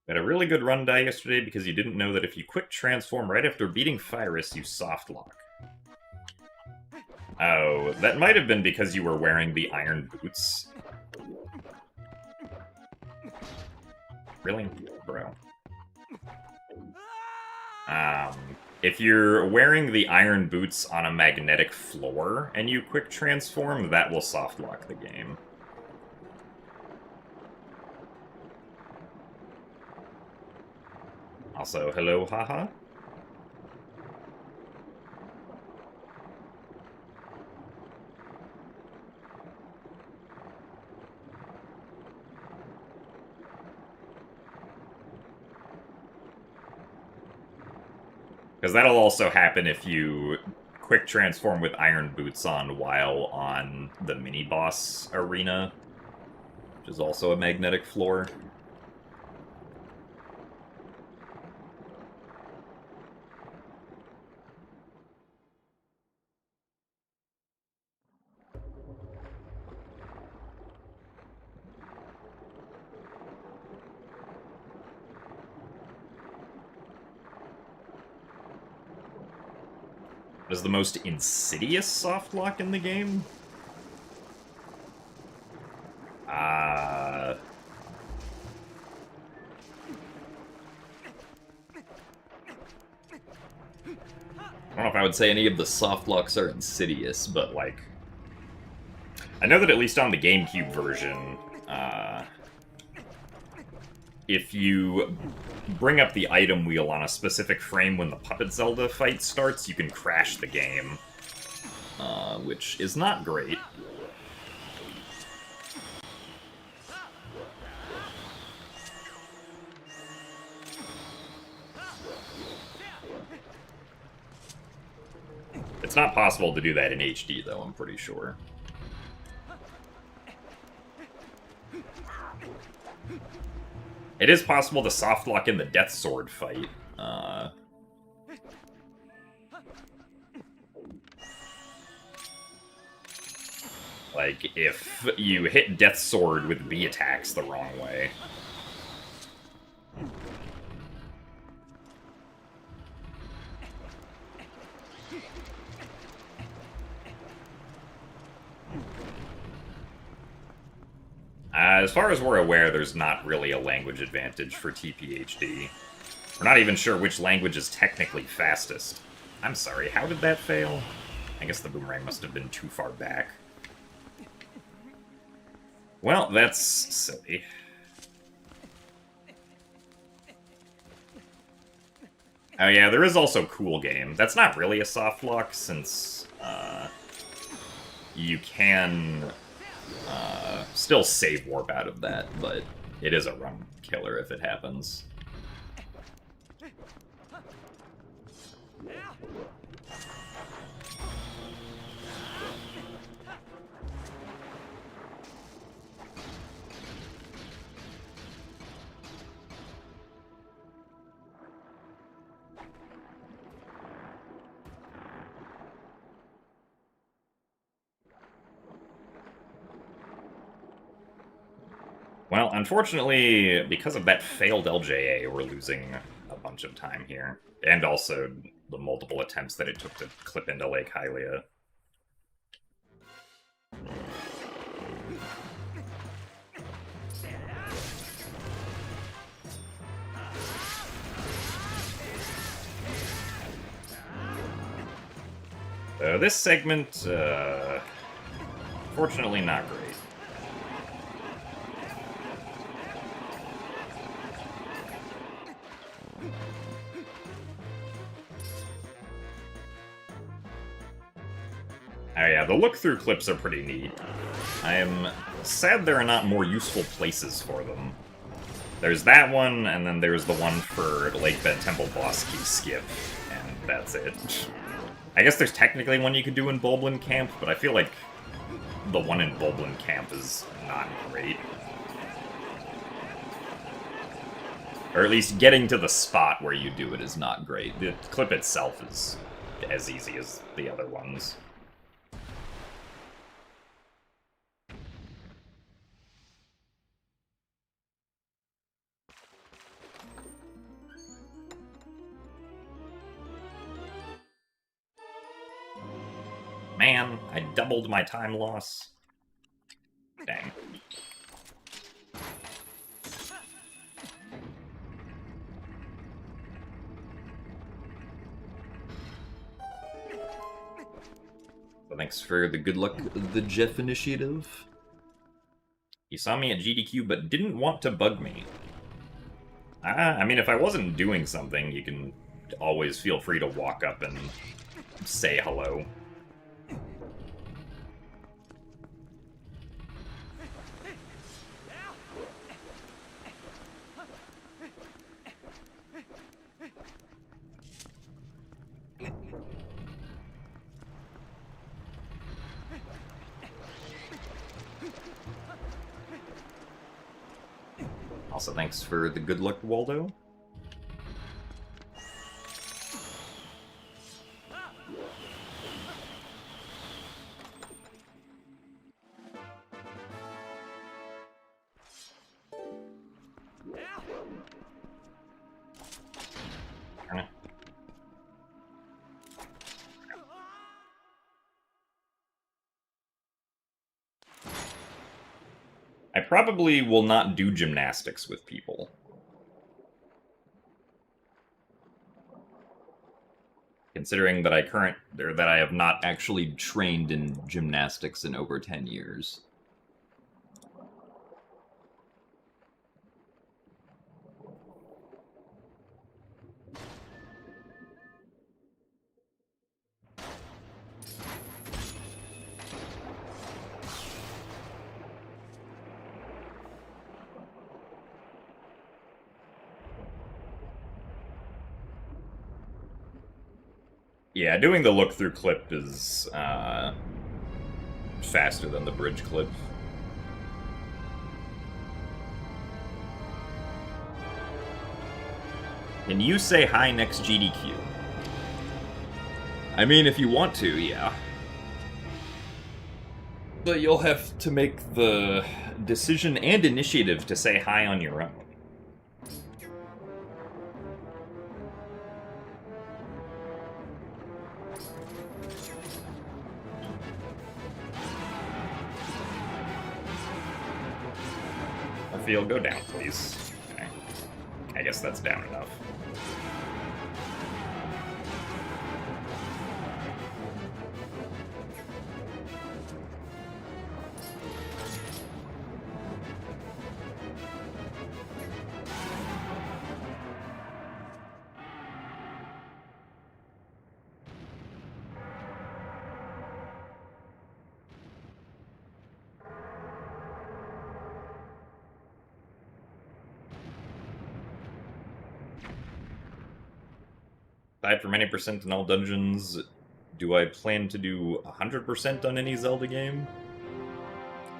We had a really good run die yesterday because you didn't know that if you quick transform right after beating Fyrus, you soft lock. Oh, that might have been because you were wearing the iron boots. Really? Bro. If you're wearing the iron boots on a magnetic floor and you quick transform, that will soft lock the game. Also, hello, haha. Because that'll also happen if you quick transform with iron boots on while on the mini-boss arena, which is also a magnetic floor. What is the most insidious soft lock in the game? I don't know if I would say any of the soft locks are insidious, but, like, I know that at least on the GameCube version, if you bring up the item wheel on a specific frame when the Puppet Zelda fight starts, you can crash the game, which is not great. It's not possible to do that in HD, though, I'm pretty sure. It is possible to soft lock in the Death Sword fight. Like, if you hit Death Sword with B attacks the wrong way. As far as we're aware, there's not really a language advantage for TPHD. We're not even sure which language is technically fastest. I'm sorry, how did that fail? I guess the boomerang must have been too far back. Well, that's silly. Oh yeah, there is also Cool Game. That's not really a soft lock, since you can still save warp out of that, but it is a run killer if it happens. Well, unfortunately, because of that failed LJA, we're losing a bunch of time here. And also the multiple attempts that it took to clip into Lake Hylia. This segment, fortunately not great. Oh yeah, the look-through clips are pretty neat. I am sad there are not more useful places for them. There's that one, and then there's the one for Lake Bed Temple Boss Key Skip, and that's it. I guess there's technically one you could do in Bulblin Camp, but I feel like the one in Bulblin Camp is not great. Or at least getting to the spot where you do it is not great. The clip itself is as easy as the other ones. Man, I doubled my time loss. Dang. So thanks for the good luck, the Jeff Initiative. You saw me at GDQ but didn't want to bug me. I mean, if I wasn't doing something, you can always feel free to walk up and say hello. Also, thanks for the good luck, Waldo. I probably will not do gymnastics with people. Considering that I have not actually trained in gymnastics in over 10 years. Yeah, doing the look-through clip is faster than the bridge clip. Can you say hi next GDQ? I mean, if you want to, yeah. But you'll have to make the decision and initiative to say hi on your own. Field, go down, please. Okay. I guess that's down enough. Aside from any percent in all dungeons, do I plan to do 100% on any Zelda game?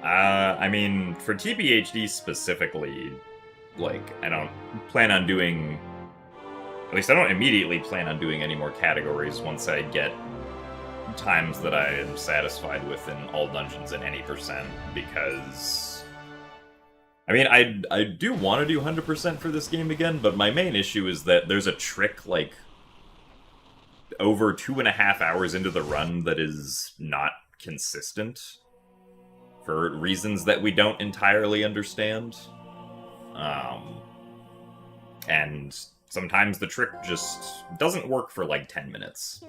I mean, for TBHD specifically, like, I don't plan on doing... At least I don't immediately plan on doing any more categories once I get times that I am satisfied with in all dungeons in any percent, because... I mean, I do want to do 100% for this game again, but my main issue is that there's a trick, like, over 2.5 hours into the run that is not consistent for reasons that we don't entirely understand. And sometimes the trick just doesn't work for like 10 minutes.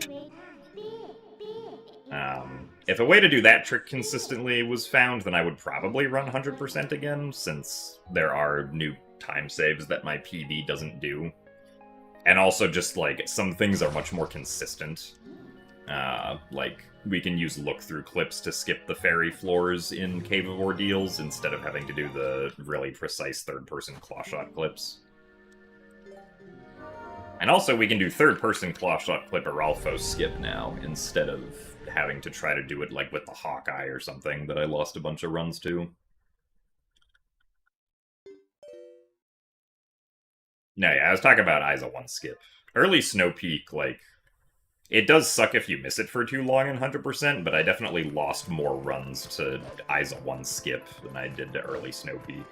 If a way to do that trick consistently was found, then I would probably run 100% again, since there are new time saves that my PB doesn't do. And also just, like, some things are much more consistent. Like, we can use look-through clips to skip the fairy floors in Cave of Ordeals instead of having to do the really precise third-person clawshot clips. And also, we can do third-person claw shot clip or Ralphos skip now, instead of having to try to do it like with the Hawkeye or something that I lost a bunch of runs to. No, yeah, I was talking about Isa 1 skip. Early Snow Peak, like, it does suck if you miss it for too long in 100%, but I definitely lost more runs to Isa 1 skip than I did to early Snow Peak.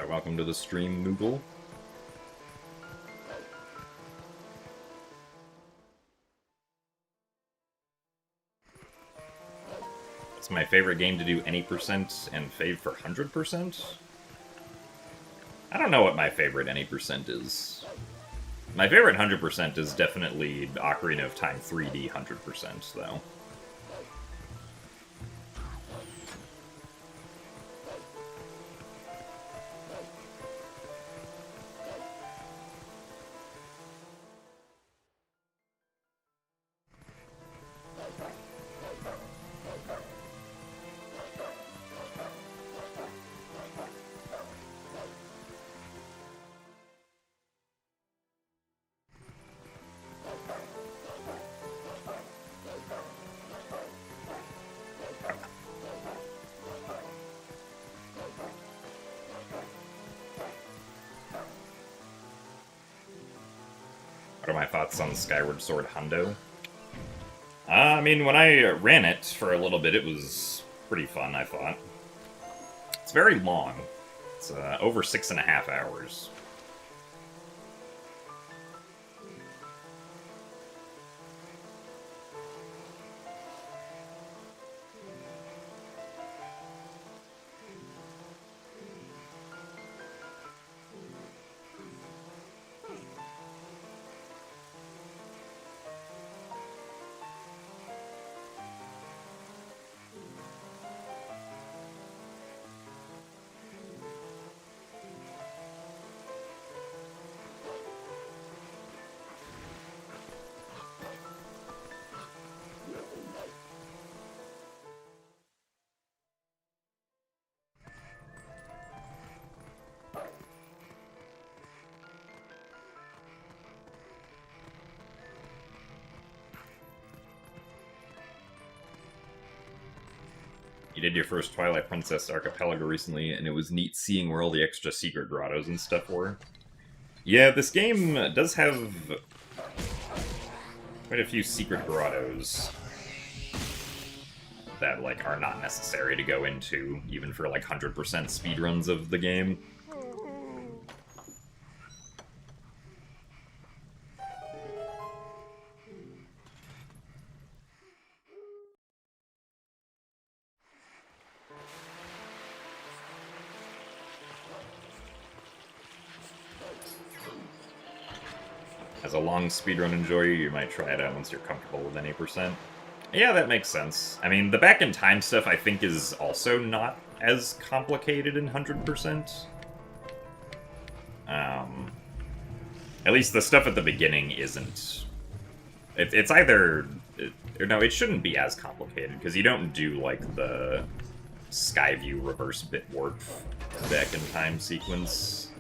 Welcome to the stream, Moogle. It's my favorite game to do any percent and fave for 100%? I don't know what my favorite any percent is. My favorite 100% is definitely Ocarina of Time 3D 100%, though. What are my thoughts on Skyward Sword Hundo? I mean, when I ran it for a little bit, it was pretty fun, I thought. It's very long. It's over 6.5 hours. You did your first Twilight Princess Archipelago recently, and it was neat seeing where all the extra secret grottos and stuff were. Yeah, this game does have quite a few secret grottos that, like, are not necessary to go into, even for, like, 100% speedruns of the game. As a long speedrun enjoyer, you might try it out once you're comfortable with any percent. Yeah, that makes sense. I mean, the back-in-time stuff, I think, is also not as complicated in 100%. At least the stuff at the beginning isn't. It's either... no, it shouldn't be as complicated, because you don't do, like, the Skyview reverse bit warp back-in-time sequence.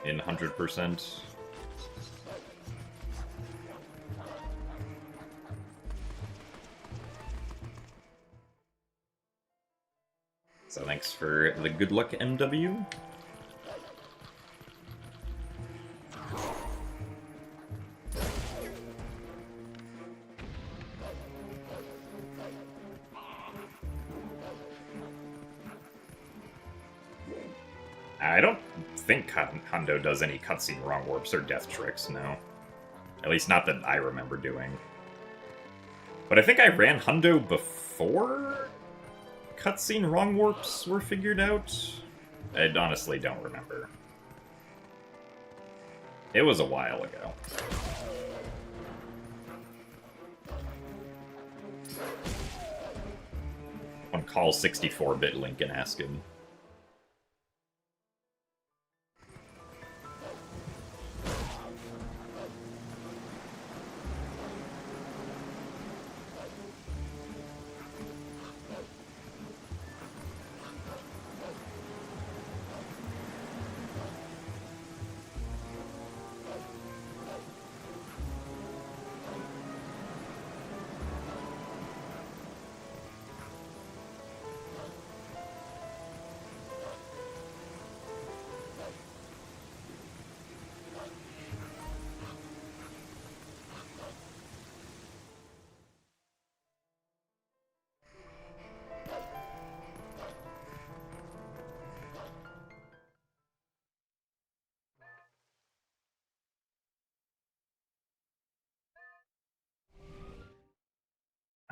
In 100%. So thanks for the good luck, MW. I don't think Hundo does any cutscene wrong warps or death tricks, no. At least not that I remember doing. But I think I ran Hundo before cutscene wrong warps were figured out. I honestly don't remember. It was a while ago. I'll call 64-bit Link and ask him.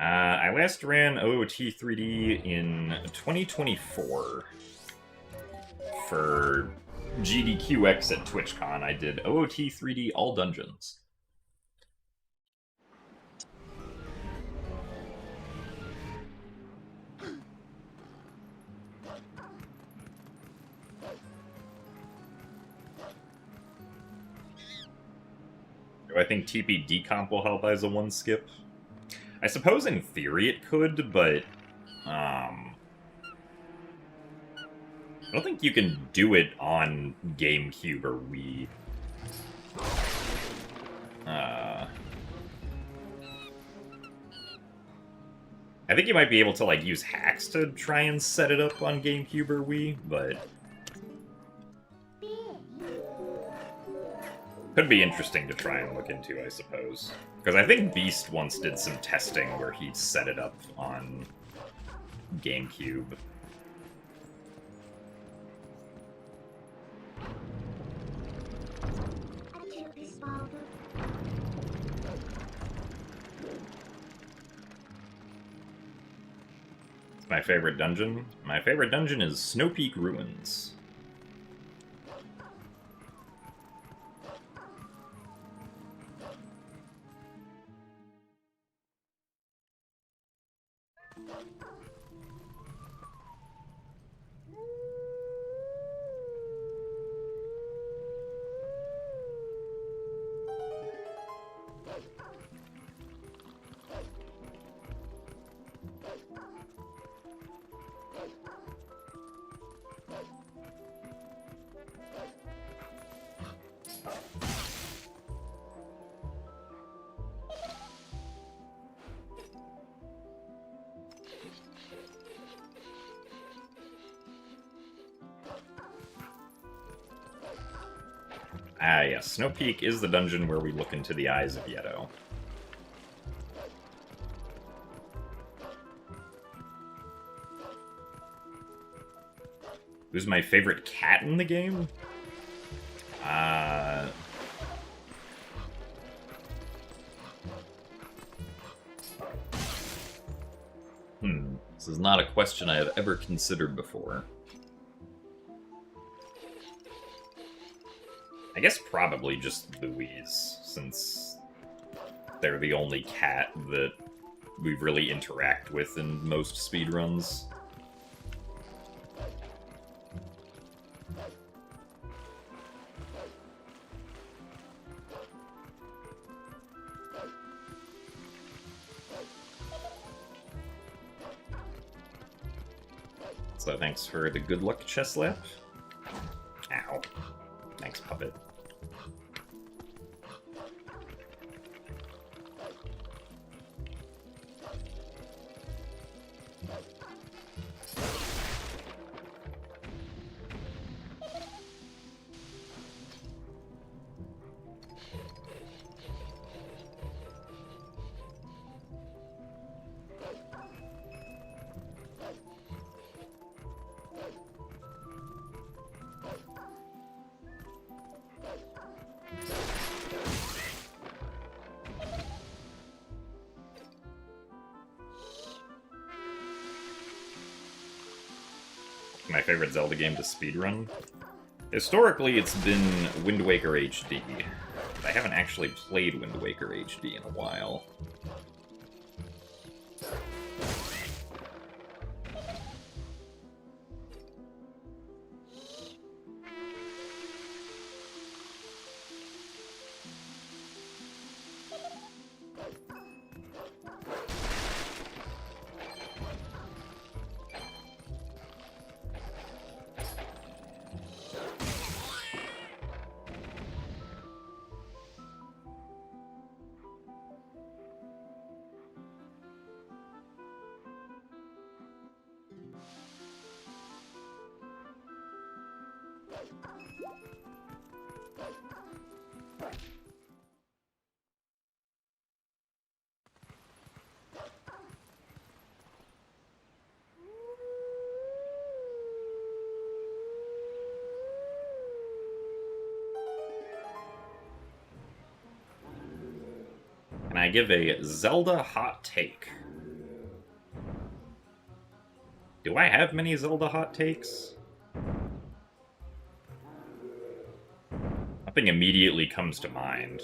I last ran OOT 3D in 2024 for GDQX at TwitchCon. I did OOT 3D all dungeons. Do I think TP decomp will help as a one skip? I suppose in theory it could, but I don't think you can do it on GameCube or Wii. I think you might be able to like use hacks to try and set it up on GameCube or Wii, but could be interesting to try and look into, I suppose. Because I think Beast once did some testing where he set it up on GameCube. It's my favorite dungeon. My favorite dungeon is Snow Peak Ruins. Ah, yes. Snow Peak is the dungeon where we look into the eyes of Yeto. Who's my favorite cat in the game? This is not a question I have ever considered before. I guess probably just Louise, since they're the only cat that we really interact with in most speedruns. So thanks for the good luck chest slap. Ow. Thanks, puppet. My favorite Zelda game to speedrun? Historically, it's been Wind Waker HD. But I haven't actually played Wind Waker HD in a while. Can I give a Zelda hot take? Do I have many Zelda hot takes? Nothing immediately comes to mind.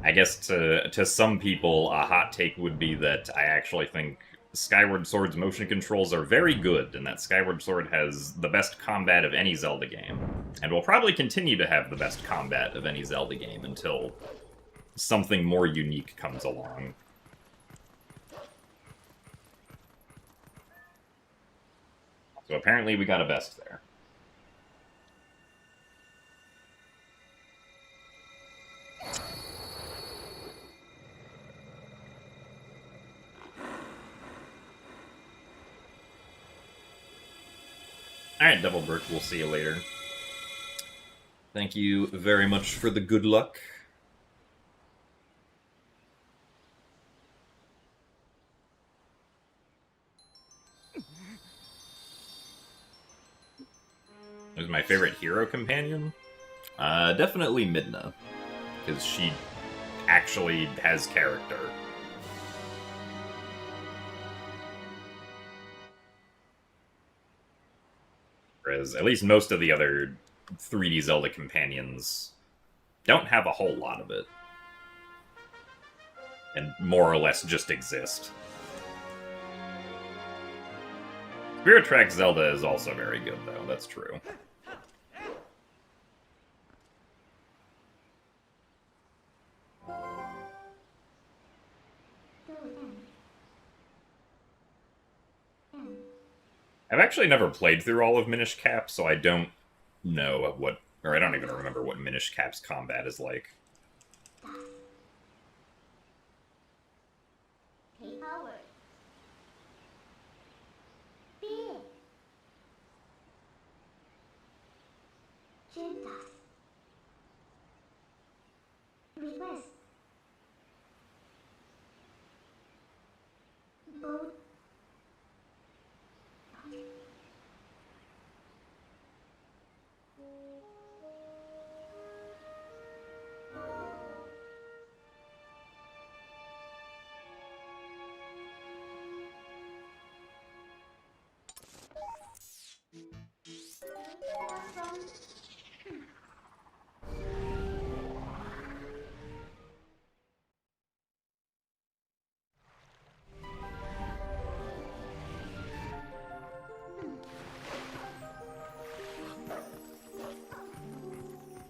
I guess to some people, a hot take would be that I actually think Skyward Sword's motion controls are very good, and that Skyward Sword has the best combat of any Zelda game, and will probably continue to have the best combat of any Zelda game until something more unique comes along. So apparently we got a best there. Alright, Double Brick, we'll see you later. Thank you very much for the good luck. Who's my favorite hero companion? Definitely Midna, because she actually has character. Whereas at least most of the other 3D Zelda companions don't have a whole lot of it. And more or less just exist. Spirit Tracks Zelda is also very good, though, that's true. I've actually never played through all of Minish Cap, so I don't know what, or I don't even remember what Minish Cap's combat is like. Request. Boat.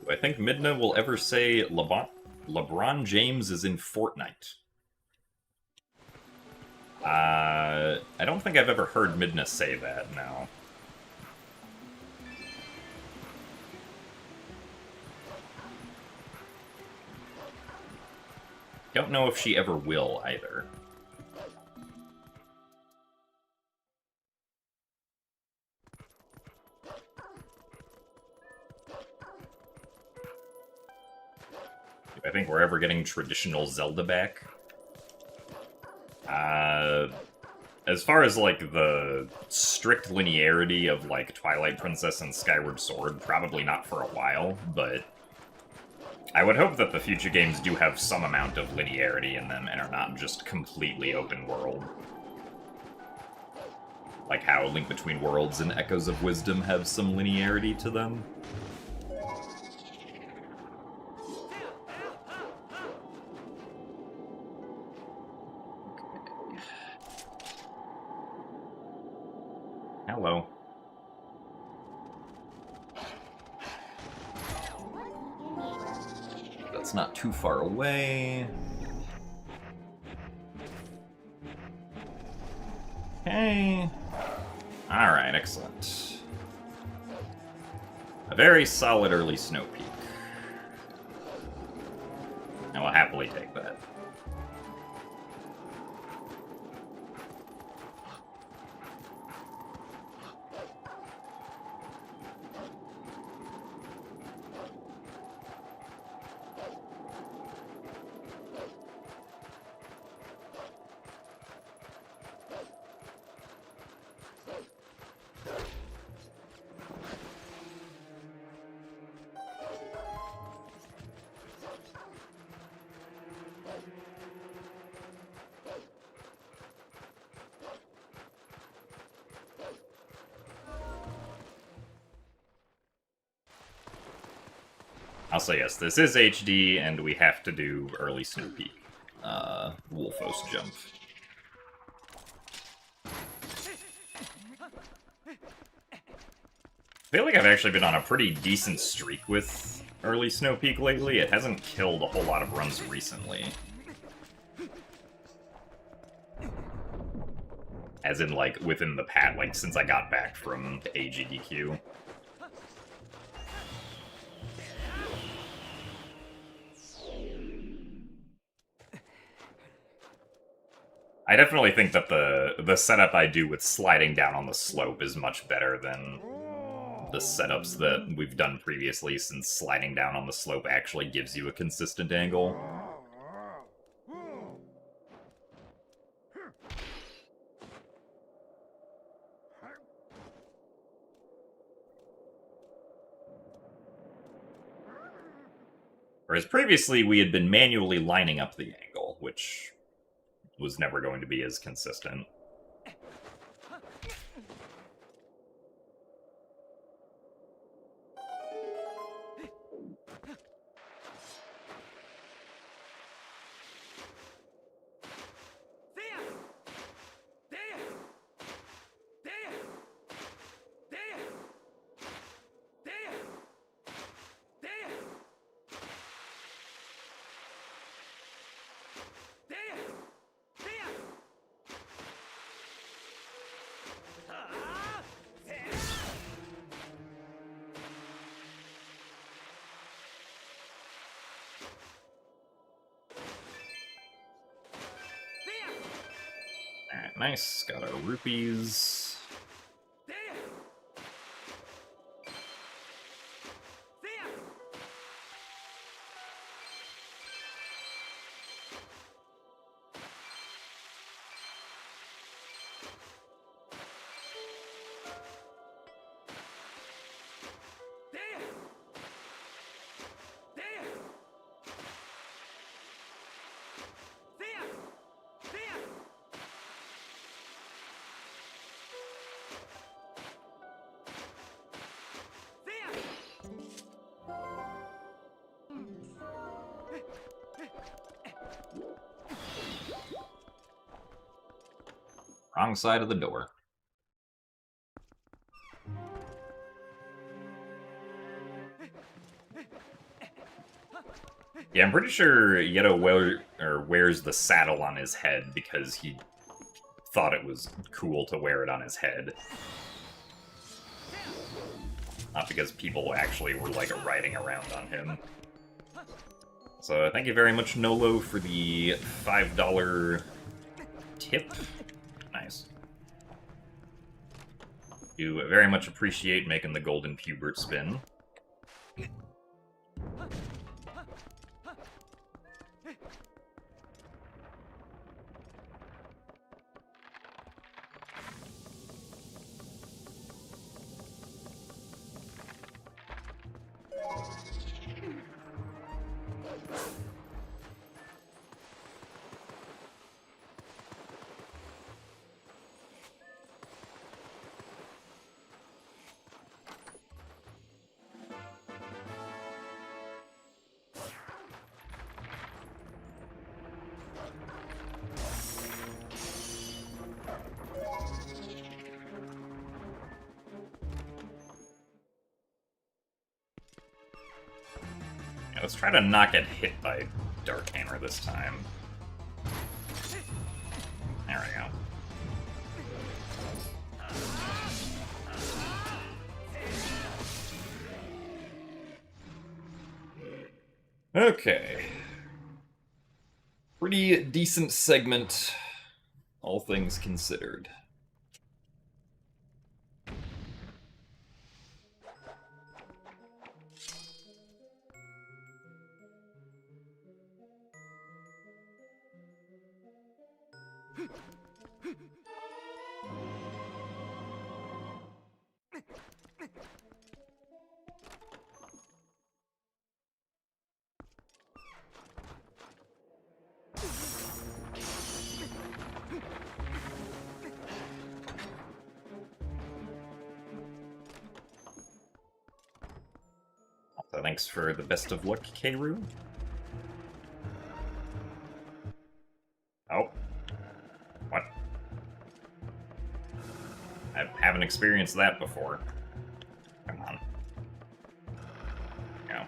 Do I think Midna will ever say LeBron James is in Fortnite? I don't think I've ever heard Midna say that, no. Don't know if she ever will, either. I think we're ever getting traditional Zelda back. As far as, like, the strict linearity of, like, Twilight Princess and Skyward Sword, probably not for a while, but I would hope that the future games do have some amount of linearity in them and are not just completely open world. Like how Link Between Worlds and Echoes of Wisdom have some linearity to them. Hello. That's not too far away. Okay. Alright, excellent. A very solid early snow peak. I will happily take that. Also, yes, this is HD, and we have to do early Snow Peak. Wolfos jump. I feel like I've actually been on a pretty decent streak with early Snow Peak lately. It hasn't killed a whole lot of runs recently. As in, like, within the pat, like, since I got back from AGDQ. I definitely think that the setup I do with sliding down on the slope is much better than the setups that we've done previously, since sliding down on the slope actually gives you a consistent angle. Whereas previously we had been manually lining up the angle, which was never going to be as consistent. Alright, nice. Got our rupees. Wrong side of the door. Yeah, I'm pretty sure Yeto wears the saddle on his head because he thought it was cool to wear it on his head. Not because people actually were, like, riding around on him. So thank you very much, Nolo, for the $5 tip. Nice. You very much appreciate making the golden pubert spin. Yeah, let's try to not get hit by Dark Hammer this time. There we go. Okay. Pretty decent segment, all things considered. So thanks for the best of luck, Keiru. Oh. What? I haven't experienced that before. Come on. No.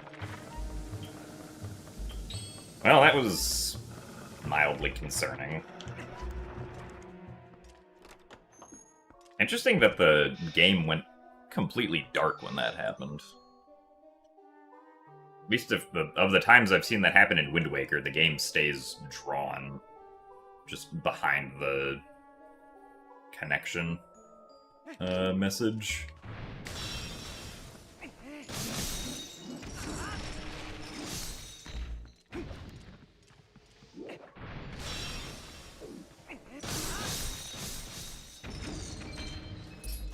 Well, that was mildly concerning. Interesting that the game went completely dark when that happened. At least of the times I've seen that happen in Wind Waker, the game stays drawn just behind the connection message.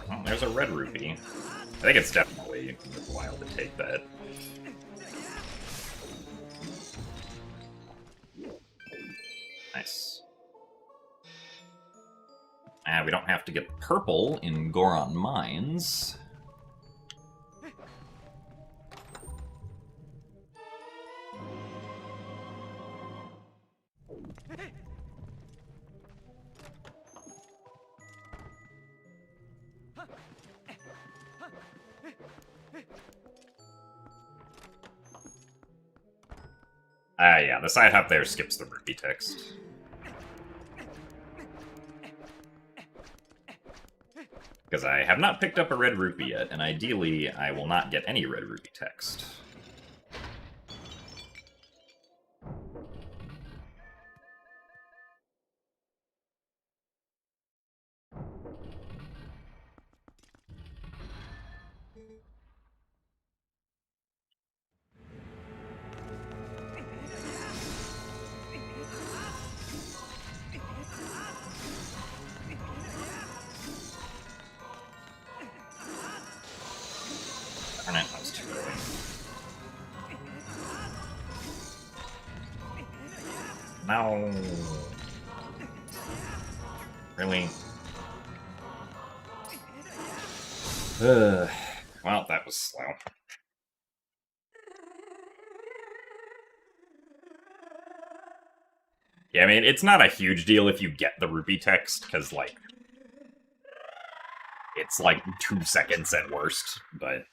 Oh, there's a red rupee. I think it's definitely worthwhile to take that. Nice. We don't have to get purple in Goron Mines. Yeah, the side hop there skips the rupee text. Because I have not picked up a red rupee yet, and ideally I will not get any red rupee text. Darn it, that was too early. No. Really? Well, that was slow. Yeah, I mean, it's not a huge deal if you get the rupee text, because, like, it's like 2 seconds at worst, but...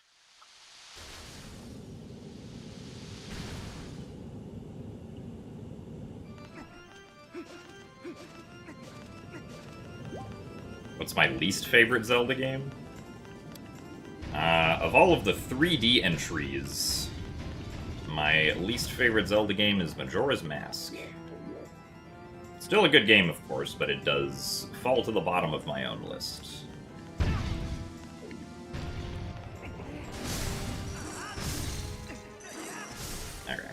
What's my least favorite Zelda game? Of all of the 3D entries, my least favorite Zelda game is Majora's Mask. Still a good game, of course, but it does fall to the bottom of my own list. Okay.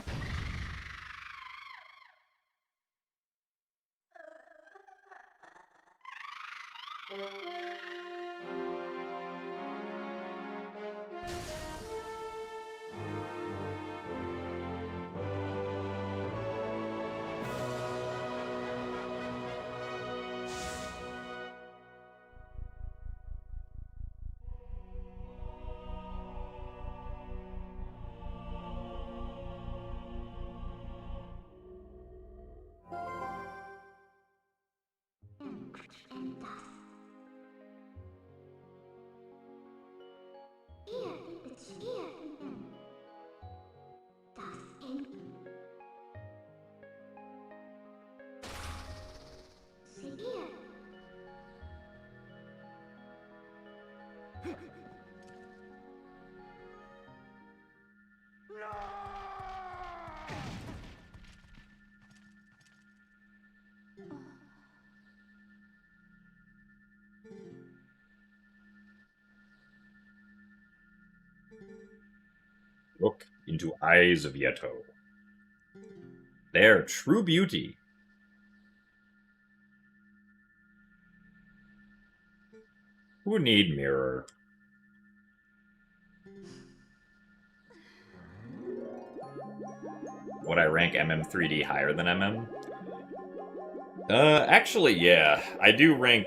Look into eyes of Yeto. Their true beauty. Who need mirror? Would I rank MM3D higher than MM? Actually, yeah. I do rank,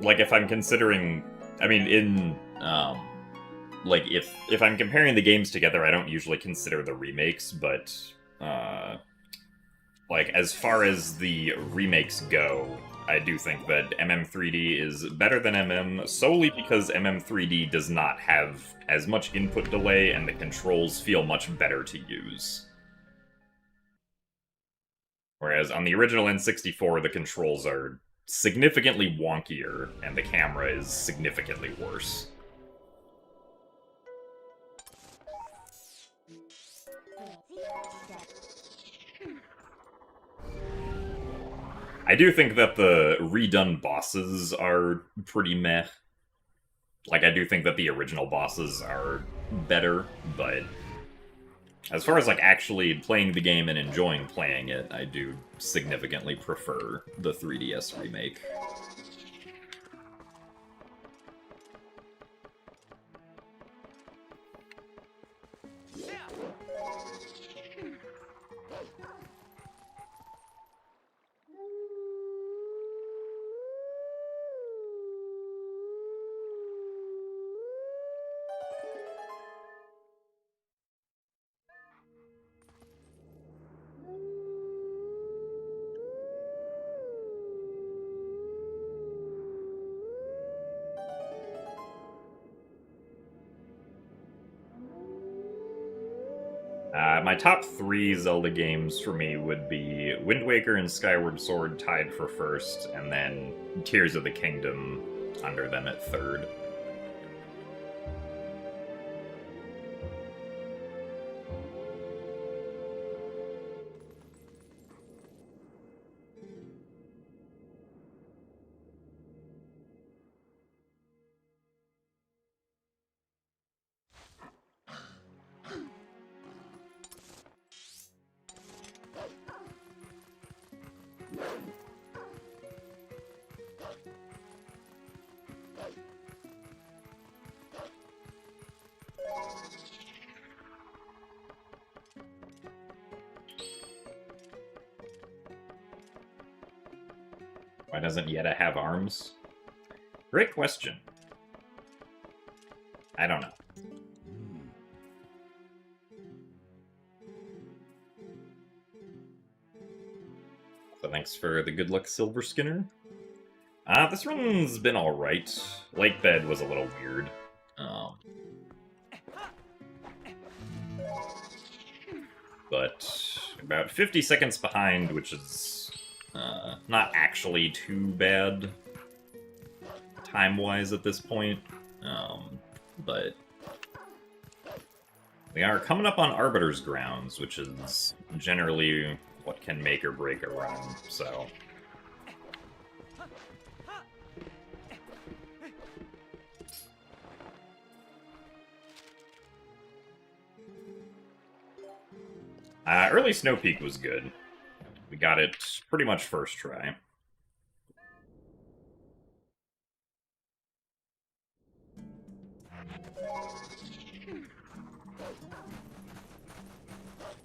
like, if I'm considering... I mean, in, like, if I'm comparing the games together, I don't usually consider the remakes, but, like, as far as the remakes go, I do think that MM3D is better than MM, solely because MM3D does not have as much input delay, and the controls feel much better to use. Whereas on the original N64, the controls are significantly wonkier, and the camera is significantly worse. I do think that the redone bosses are pretty meh. Like, I do think that the original bosses are better, but as far as, like, actually playing the game and enjoying playing it, I do significantly prefer the 3DS remake. My top 3 Zelda games for me would be Wind Waker and Skyward Sword tied for first, and then Tears of the Kingdom under them at third. Why doesn't Yetta have arms? Great question. I don't know. So thanks for the good luck, Silver Skinner. This run's been alright. Lake Bed was a little weird. But about 50 seconds behind, which is not actually too bad time-wise at this point. But we are coming up on Arbiter's Grounds, which is generally what can make or break a run, so... Early Snow Peak was good. We got it pretty much first try.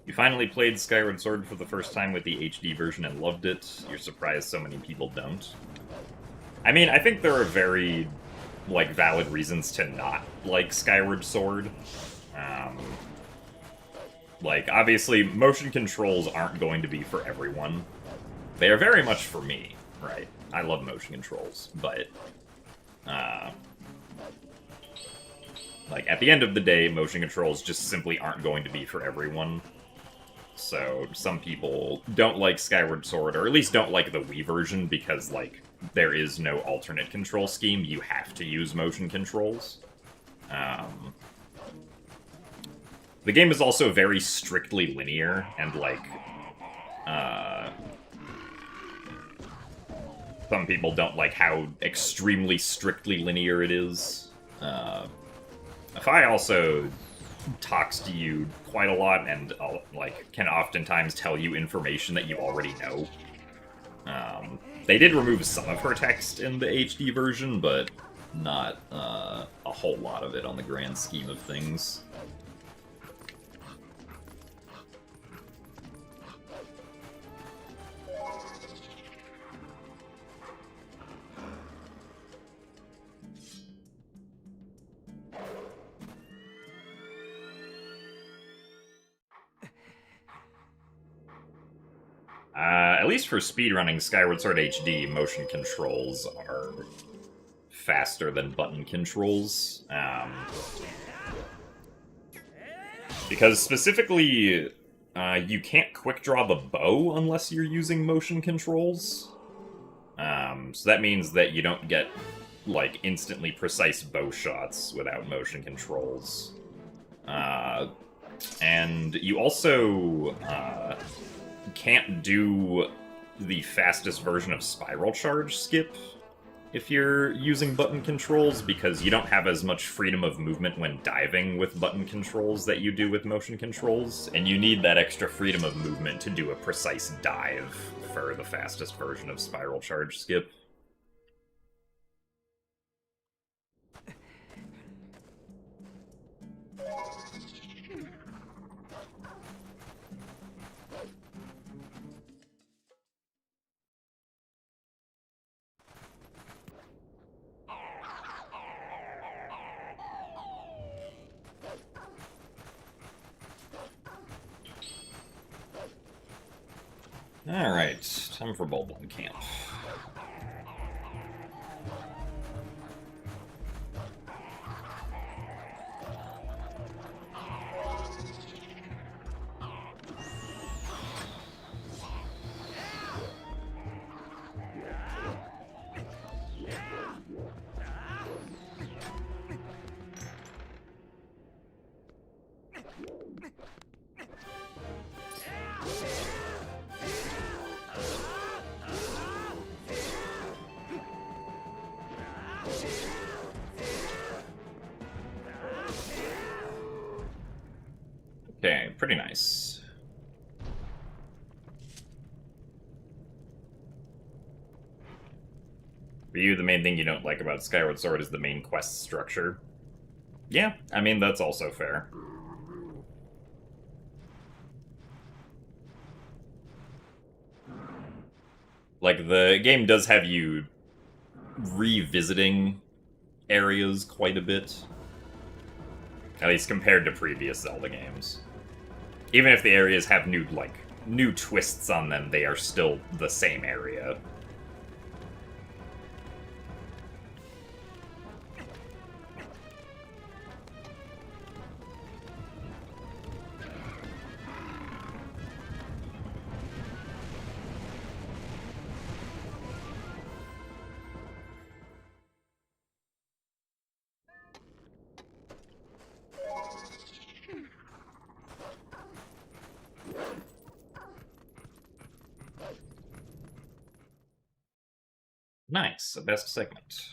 You finally played Skyward Sword for the first time with the HD version and loved it. You're surprised so many people don't. I mean, I think there are very, like, valid reasons to not like Skyward Sword. Like, obviously, motion controls aren't going to be for everyone. They are very much for me, right? I love motion controls, but... like, at the end of the day, motion controls just simply aren't going to be for everyone. So, some people don't like Skyward Sword, or at least don't like the Wii version, because, like, there is no alternate control scheme. You have to use motion controls. The game is also very strictly linear, and, like, some people don't like how extremely strictly linear it is. Fi also talks to you quite a lot, and, like, can oftentimes tell you information that you already know. They did remove some of her text in the HD version, but not a whole lot of it on the grand scheme of things. At least for speedrunning Skyward Sword HD, motion controls are faster than button controls. Because specifically, you can't quick draw the bow unless you're using motion controls. So that means that you don't get, like, instantly precise bow shots without motion controls. And you also can't do the fastest version of Spiral Charge skip if you're using button controls, because you don't have as much freedom of movement when diving with button controls that you do with motion controls, and you need that extra freedom of movement to do a precise dive for the fastest version of Spiral Charge skip. Alright, time for Bulblin Camp. Okay, pretty nice. For you, the main thing you don't like about Skyward Sword is the main quest structure. Yeah, I mean, that's also fair. Like, the game does have you revisiting areas quite a bit. At least compared to previous Zelda games. Even if the areas have new twists on them, they are still the same area. Nice, a best segment.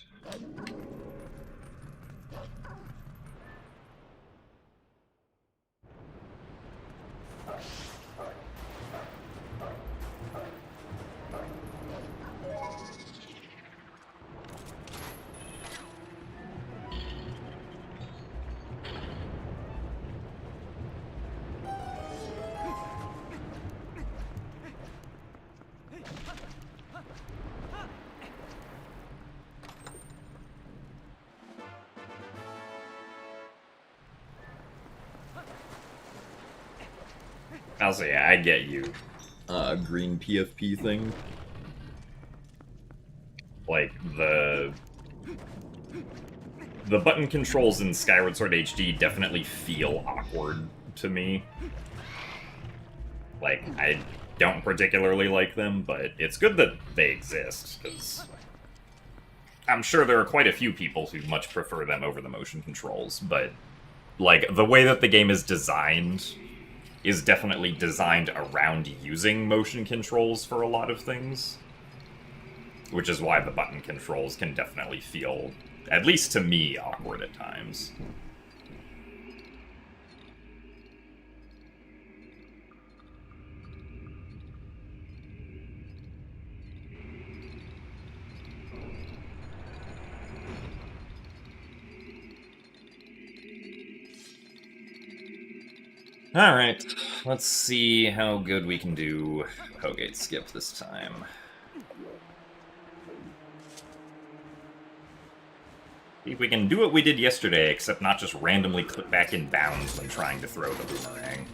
Also, yeah, I get you. Green PFP thing. Like, the button controls in Skyward Sword HD definitely feel awkward to me. Like, I don't particularly like them, but it's good that they exist, because I'm sure there are quite a few people who much prefer them over the motion controls, but, like, the way that the game is designed is definitely designed around using motion controls for a lot of things. Which is why the button controls can definitely feel, at least to me, awkward at times. Alright, let's see how good we can do Hogate Skip this time. See if we can do what we did yesterday, except not just randomly click back in bounds when trying to throw the boomerang.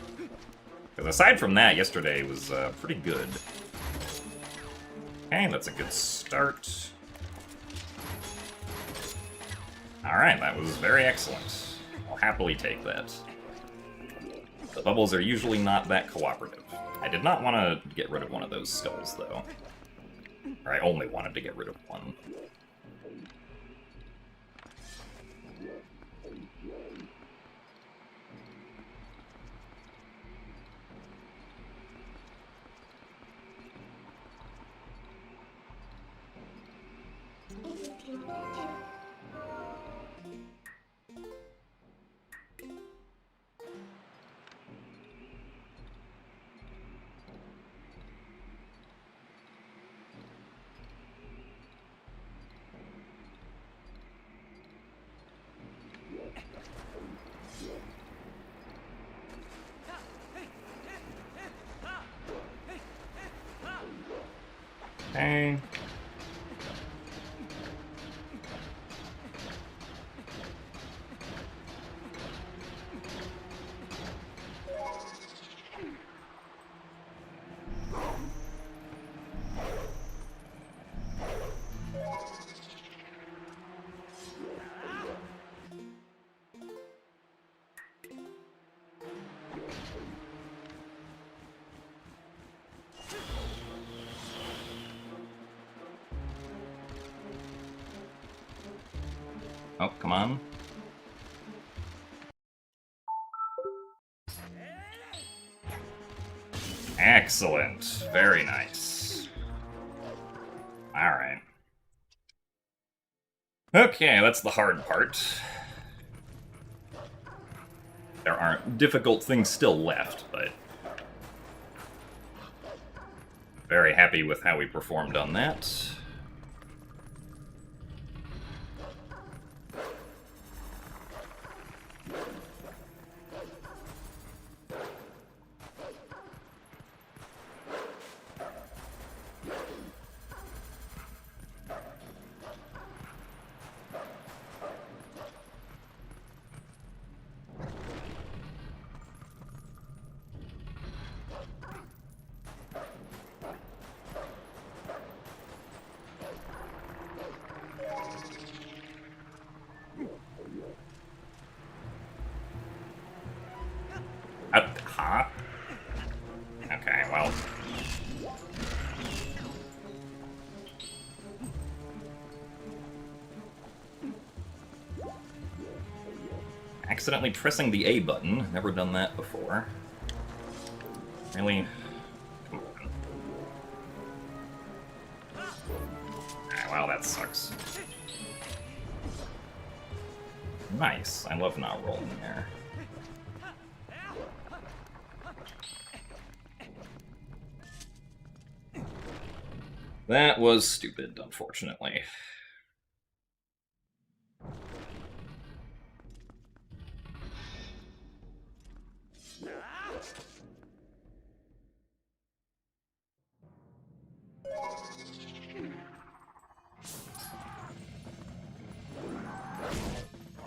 Because aside from that, yesterday was pretty good. Okay, that's a good start. Alright, that was very excellent. I'll happily take that. The bubbles are usually not that cooperative. I did not want to get rid of one of those skulls, though. Or I only wanted to get rid of one. Okay. Oh, come on. Excellent. Very nice. Alright. Okay, that's the hard part. There aren't difficult things still left, but... very happy with how we performed on that. Huh? Okay, well... accidentally pressing the A button. Never done that before. Really? Come on. Alright, well, that sucks. Nice. I love not rolling there. That was stupid, unfortunately.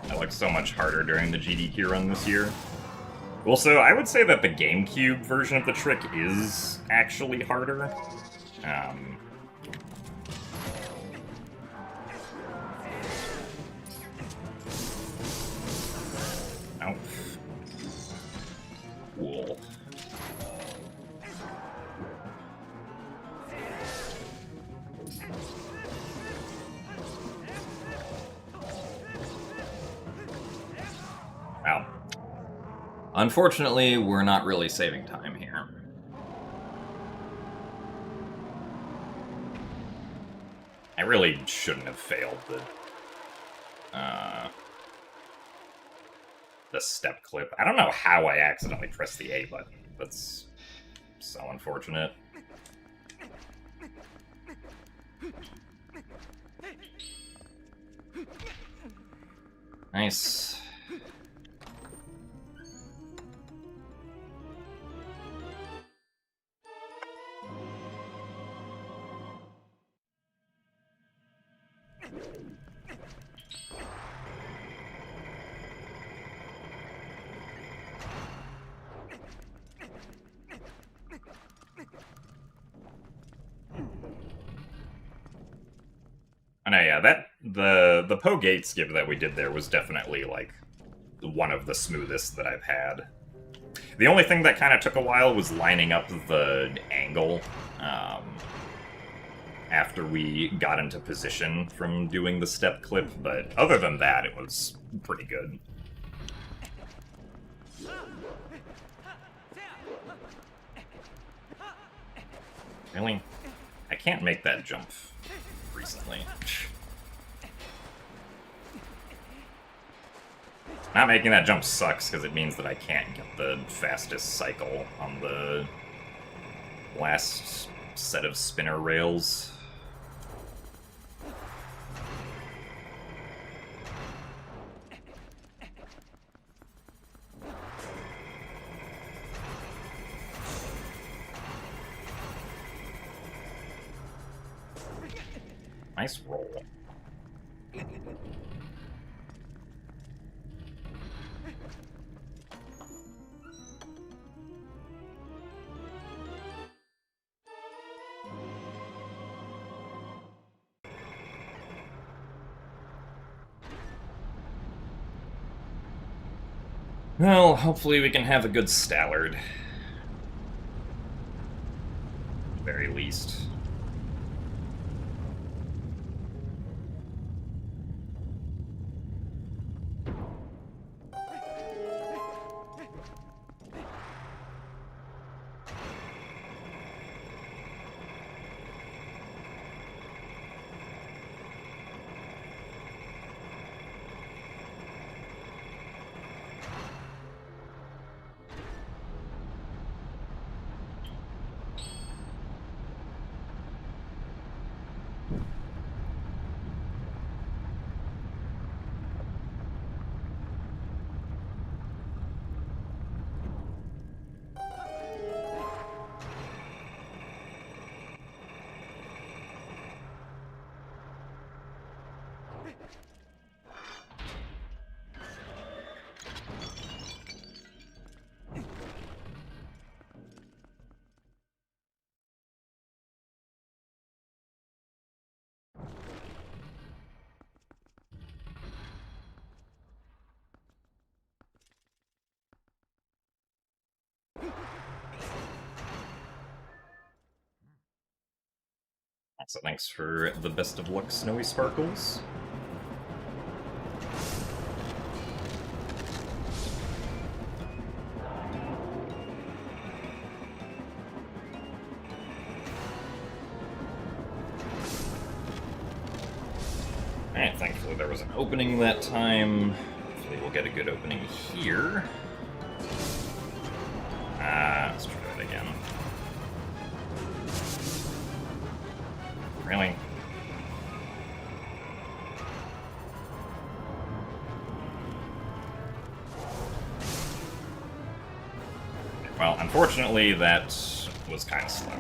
That looked so much harder during the GDQ run this year. Also, I would say that the GameCube version of the trick is actually harder. Oh. Cool. Wow. Unfortunately, we're not really saving time here. I really shouldn't have failed the step clip. I don't know how I accidentally pressed the A button. That's so unfortunate. Nice. the Poe Gate skip that we did there was definitely, like, one of the smoothest that I've had. The only thing that kind of took a while was lining up the angle after we got into position from doing the step clip, but other than that, it was pretty good. Really? I can't make that jump recently. Not making that jump sucks, because it means that I can't get the fastest cycle on the last set of spinner rails. Nice roll. Well, hopefully we can have a good Stallard. At the very least. So thanks for the best of luck, Snowy Sparkles. Alright, thankfully there was an opening that time. Hopefully we'll get a good opening here. Let's try that again. Really? Well, unfortunately, that was kind of slow.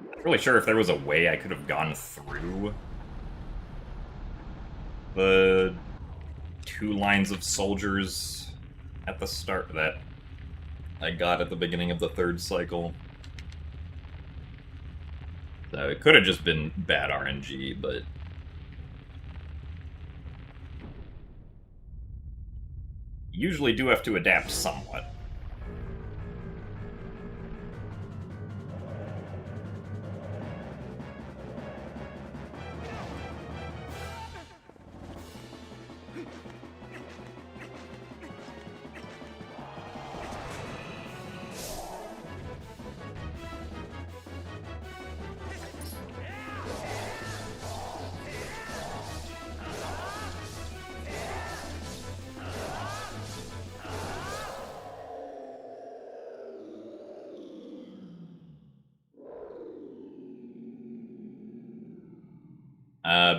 I'm not really sure if there was a way I could have gone through the two lines of soldiers at the start that I got at the beginning of the third cycle. So it could have just been bad RNG, but you usually do have to adapt somewhat.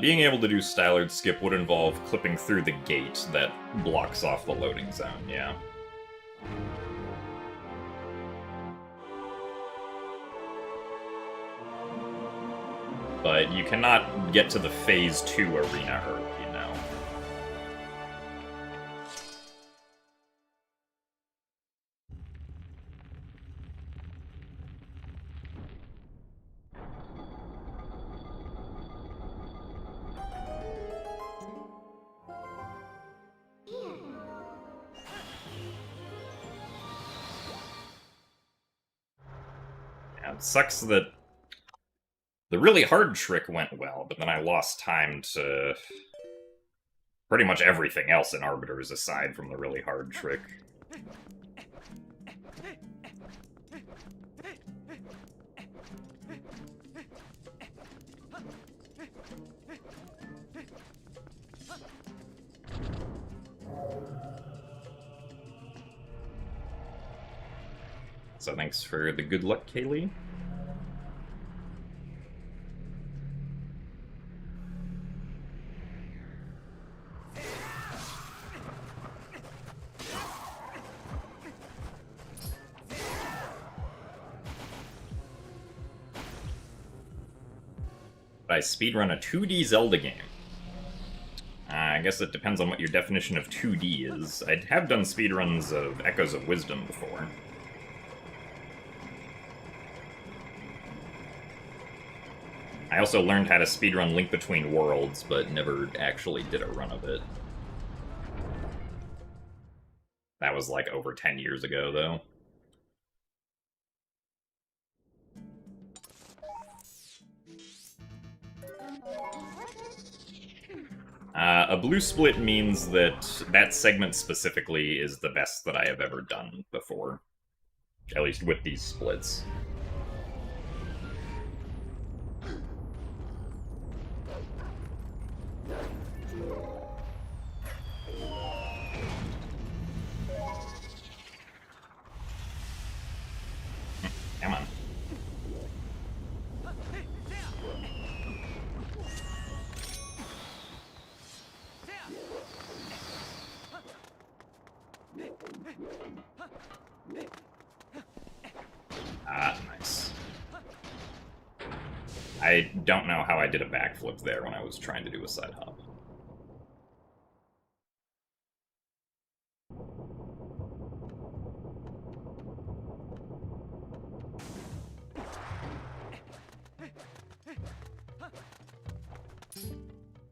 Being able to do stylard skip would involve clipping through the gate that blocks off the loading zone, yeah. But you cannot get to the Phase 2 arena early, you know. Yeah, it sucks that the really hard trick went well, but then I lost time to pretty much everything else in Arbiters aside from the really hard trick. So thanks for the good luck, Kaylee. I speedrun a 2D Zelda game. I guess it depends on what your definition of 2D is. I have done speedruns of Echoes of Wisdom before. I also learned how to speedrun Link Between Worlds, but never actually did a run of it. That was like over 10 years ago, though. A blue split means that that segment specifically is the best that I have ever done before. At least with these splits. Come on. Nice. I don't know how I did a backflip there when I was trying to do a side hop.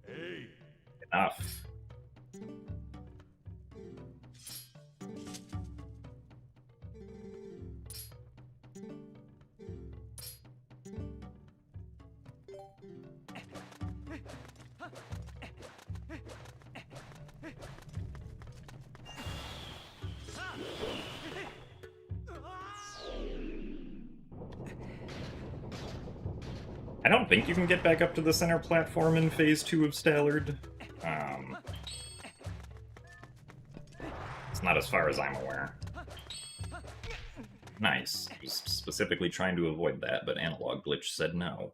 Hey. Enough. I don't think you can get back up to the center platform in Phase 2 of Stallard. It's not as far as I'm aware. Nice. I was specifically trying to avoid that, but Analog Glitch said no.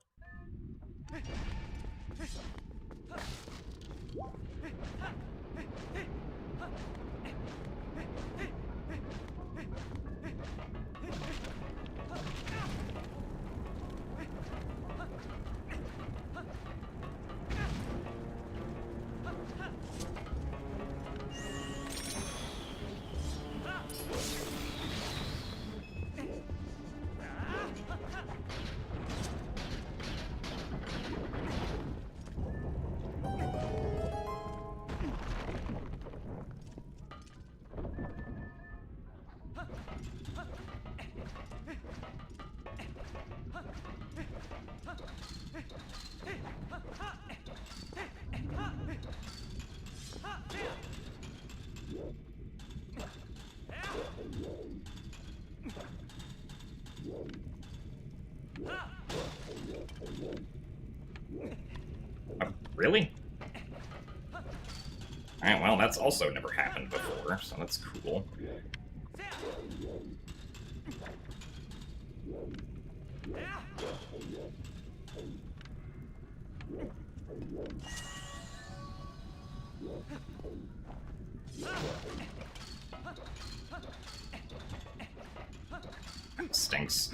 Really? Alright, well, that's also never happened before, so that's cool. stinks.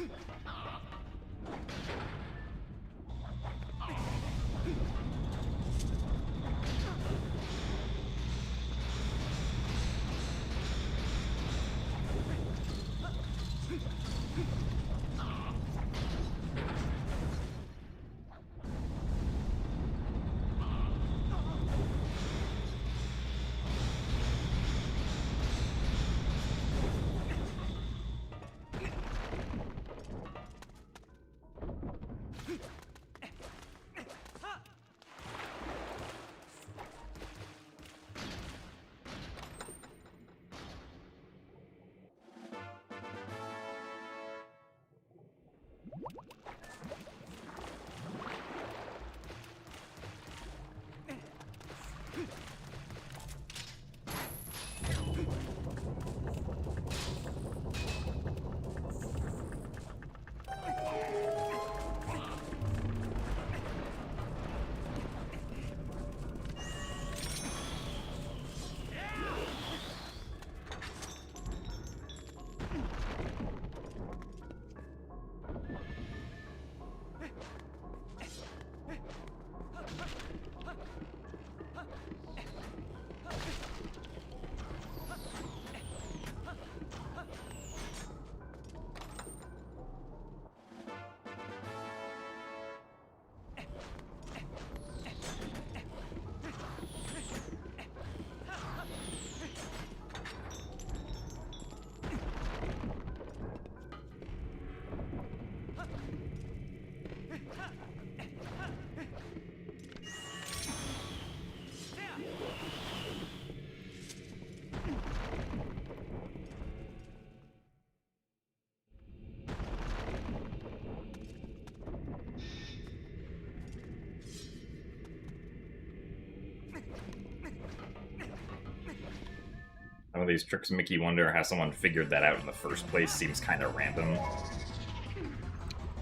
Some of these tricks make you wonder how someone figured that out in the first place. Seems kind of random.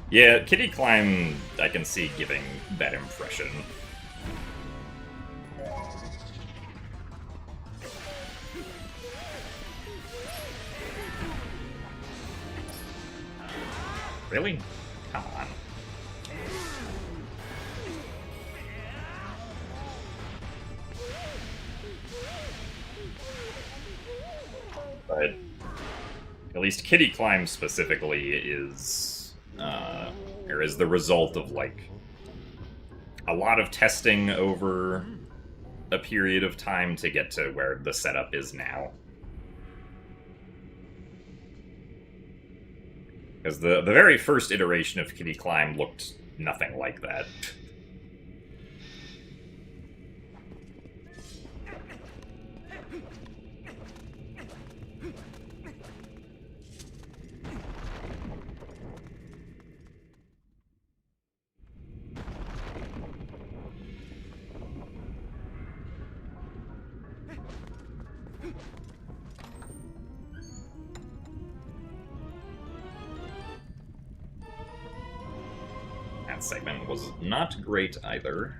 Yeah, Kitty Climb, I can see giving that impression. Really? Come on. But at least Kitty Climb specifically is, or is the result of, like, a lot of testing over a period of time to get to where the setup is now. Because the very first iteration of Kitty Climb looked nothing like that. That segment was not great either.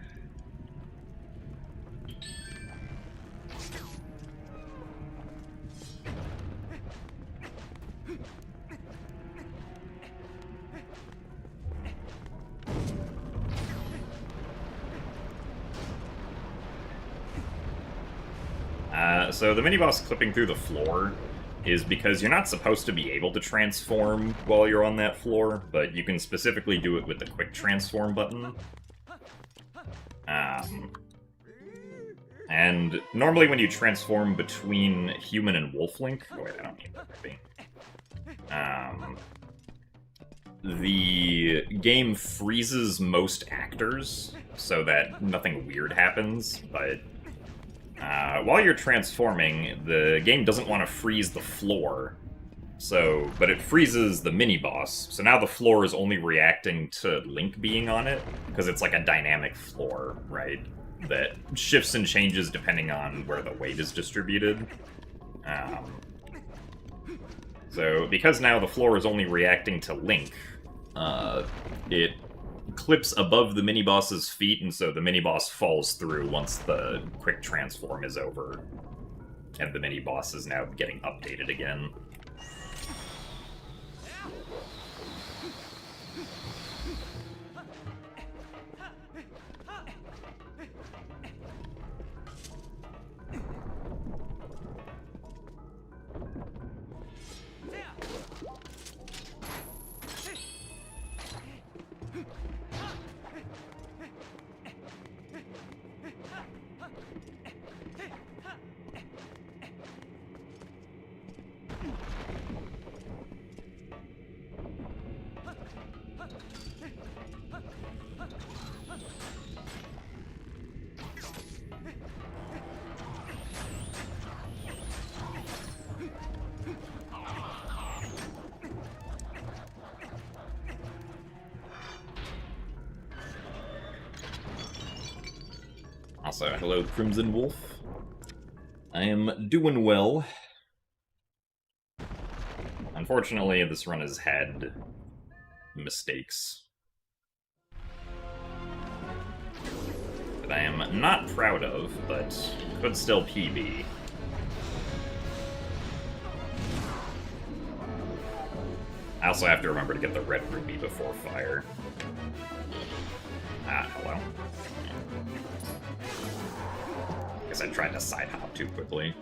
So the mini-boss clipping through the floor is because you're not supposed to be able to transform while you're on that floor, but you can specifically do it with the quick transform button. And normally when you transform between human and wolf link... Oh wait, I don't need that, maybe. The game freezes most actors so that nothing weird happens, but... while you're transforming, the game doesn't want to freeze the floor, but it freezes the mini-boss, so now the floor is only reacting to Link being on it, because it's like a dynamic floor, right, that shifts and changes depending on where the weight is distributed. So because now the floor is only reacting to Link, it clips above the mini-boss's feet, and so the mini-boss falls through once the quick transform is over. And the mini-boss is now getting updated again. Also, hello, Crimson Wolf. I am doing well. Unfortunately, this run has had mistakes that I am not proud of, but could still PB. I also have to remember to get the red ruby before fire. Ah, hello. Guess I tried to side hop too quickly.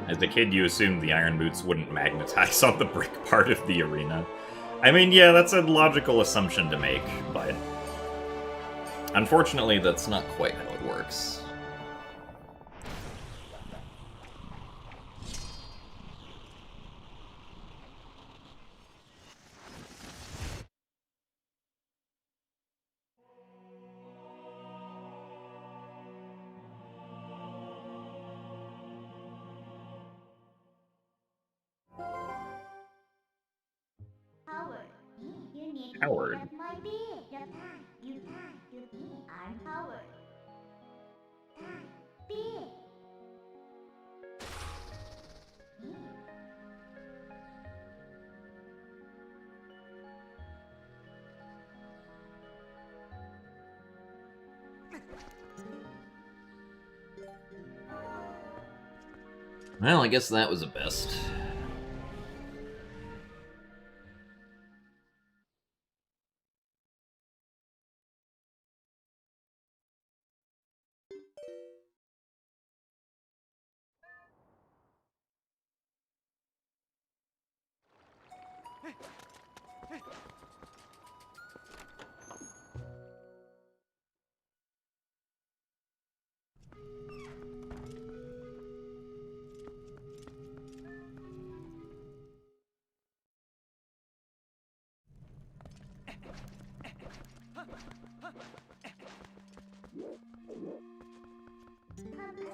As a kid, you assumed the iron boots wouldn't magnetize on the brick part of the arena. I mean, yeah, that's a logical assumption to make, but unfortunately, that's not quite how it works. Howard. Well, I guess that was a best.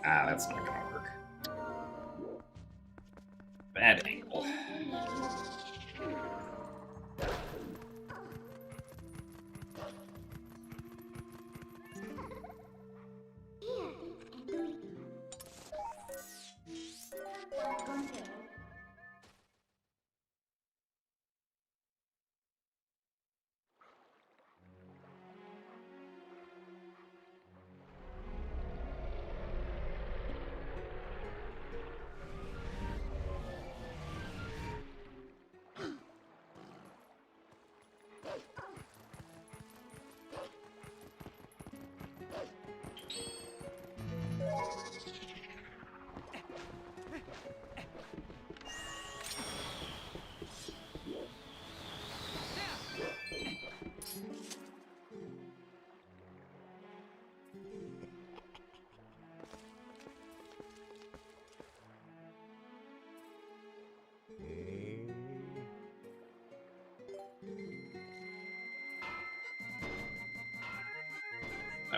Ah, that's not gonna work. Bad angle.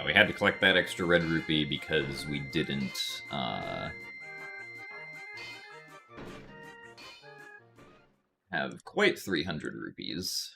We had to collect that extra red rupee because we didn't have quite 300 rupees.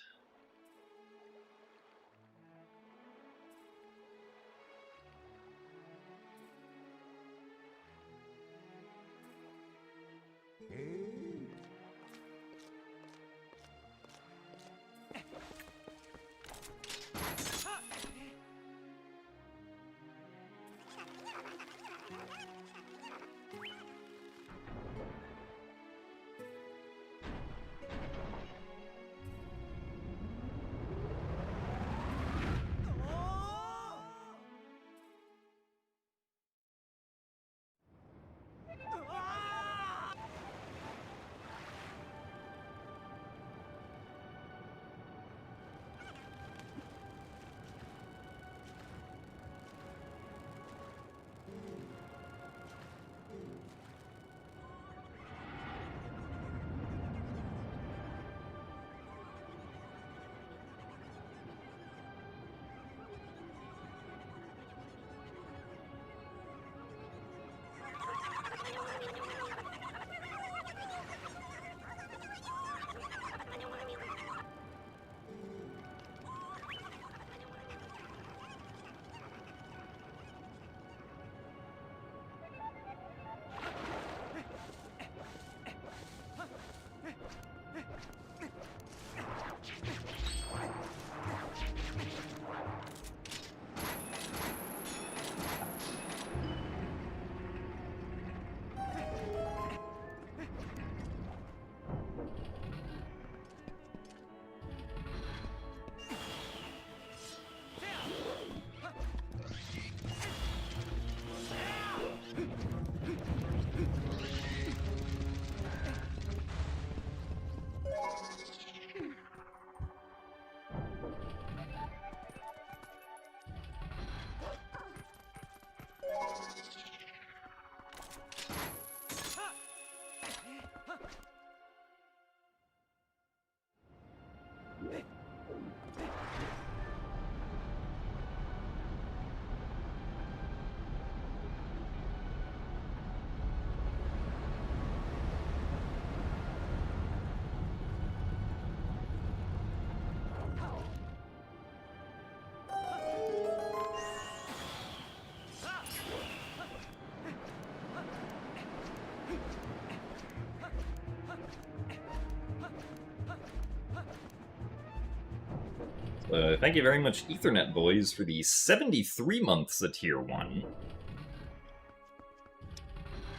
Thank you very much, Ethernet Boys, for the 73 months at Tier 1.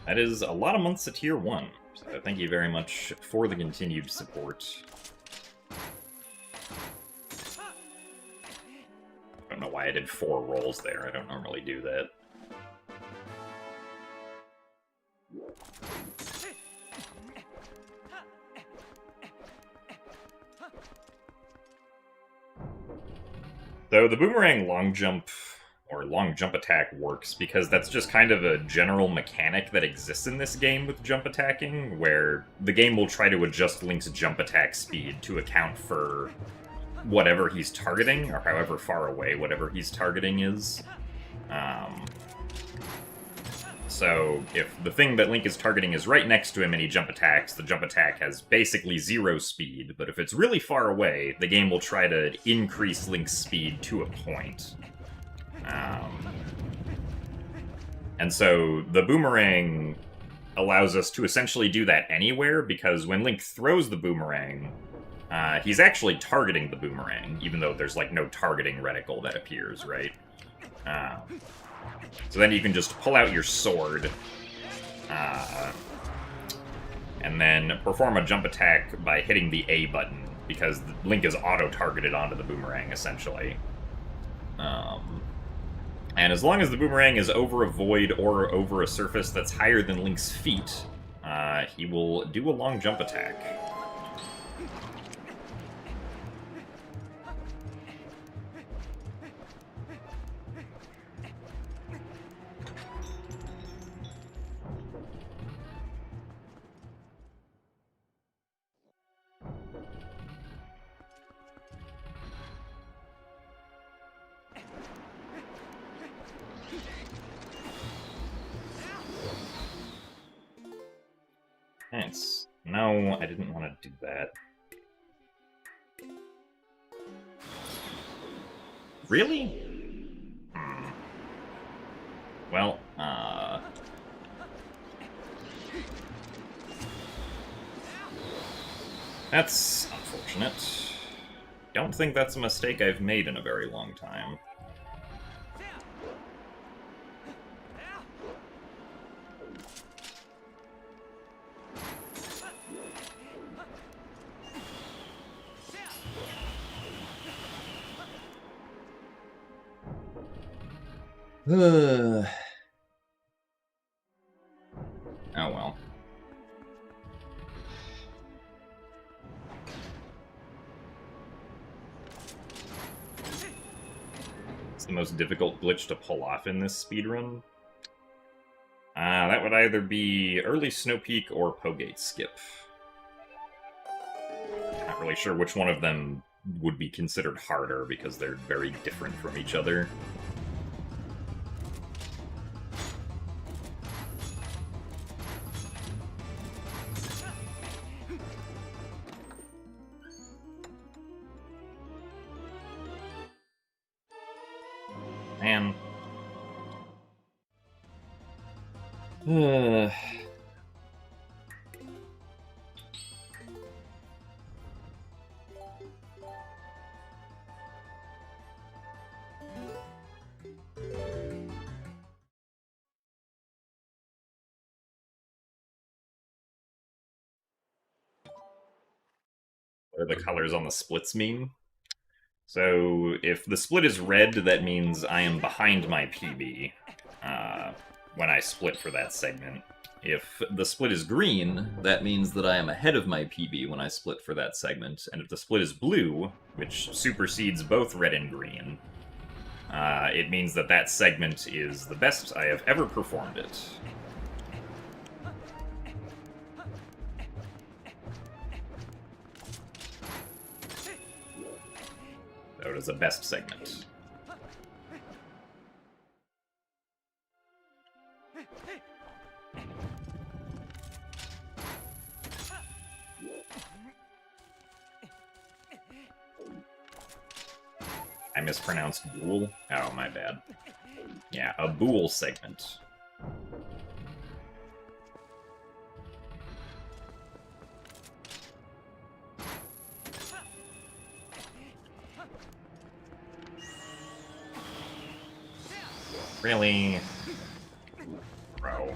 That is a lot of months at Tier 1, so thank you very much for the continued support. I don't know why I did 4 rolls there, I don't normally do that. So the boomerang long jump, or long jump attack, works because that's just kind of a general mechanic that exists in this game with jump attacking, where the game will try to adjust Link's jump attack speed to account for whatever he's targeting, or however far away whatever he's targeting is. So if the thing that Link is targeting is right next to him and he jump attacks, the jump attack has basically 0 speed, but if it's really far away, the game will try to increase Link's speed to a point. And so the boomerang allows us to essentially do that anywhere, because when Link throws the boomerang, he's actually targeting the boomerang, even though there's like no targeting reticle that appears, right? So then you can just pull out your sword, and then perform a jump attack by hitting the A button, because Link is auto-targeted onto the boomerang, essentially. And as long as the boomerang is over a void or over a surface that's higher than Link's feet, he will do a long jump attack. Thanks. No, I didn't want to do that. Really? Well, that's unfortunate. Don't think that's a mistake I've made in a very long time. Oh well. It's the most difficult glitch to pull off in this speedrun. That would either be early Snow Peak or Pogate Skip. Not really sure which one of them would be considered harder, because they're very different from each other. Man. What do the colors on the splits mean? So, if the split is red, that means I am behind my PB when I split for that segment. If the split is green, that means that I am ahead of my PB when I split for that segment. And if the split is blue, which supersedes both red and green, it means that that segment is the best I have ever performed it. So it is a best segment. I mispronounced bool? Oh, my bad. Yeah, a bool segment. Really? Bro.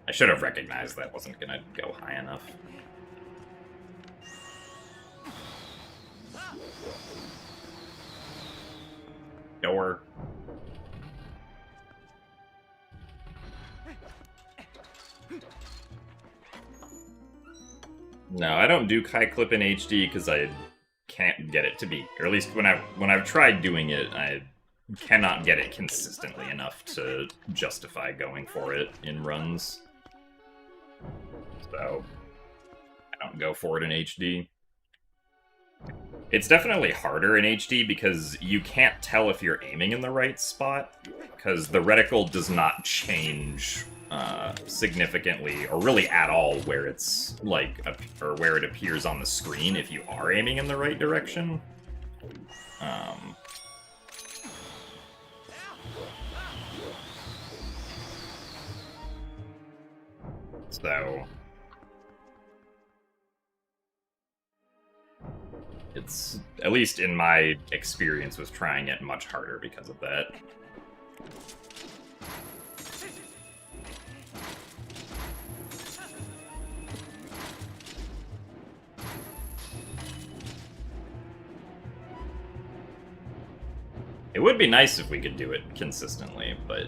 I should have recognized that wasn't gonna go high enough. Door. No, I don't do high clip in HD because I can't get it to be, or at least when I've tried doing it, I cannot get it consistently enough to justify going for it in runs. So I don't go for it in HD. It's definitely harder in HD because you can't tell if you're aiming in the right spot, because the reticle does not change significantly, or really at all, where it's like, or where it appears on the screen if you are aiming in the right direction. So it's, at least in my experience with trying it, much harder because of that. It would be nice if we could do it consistently, but...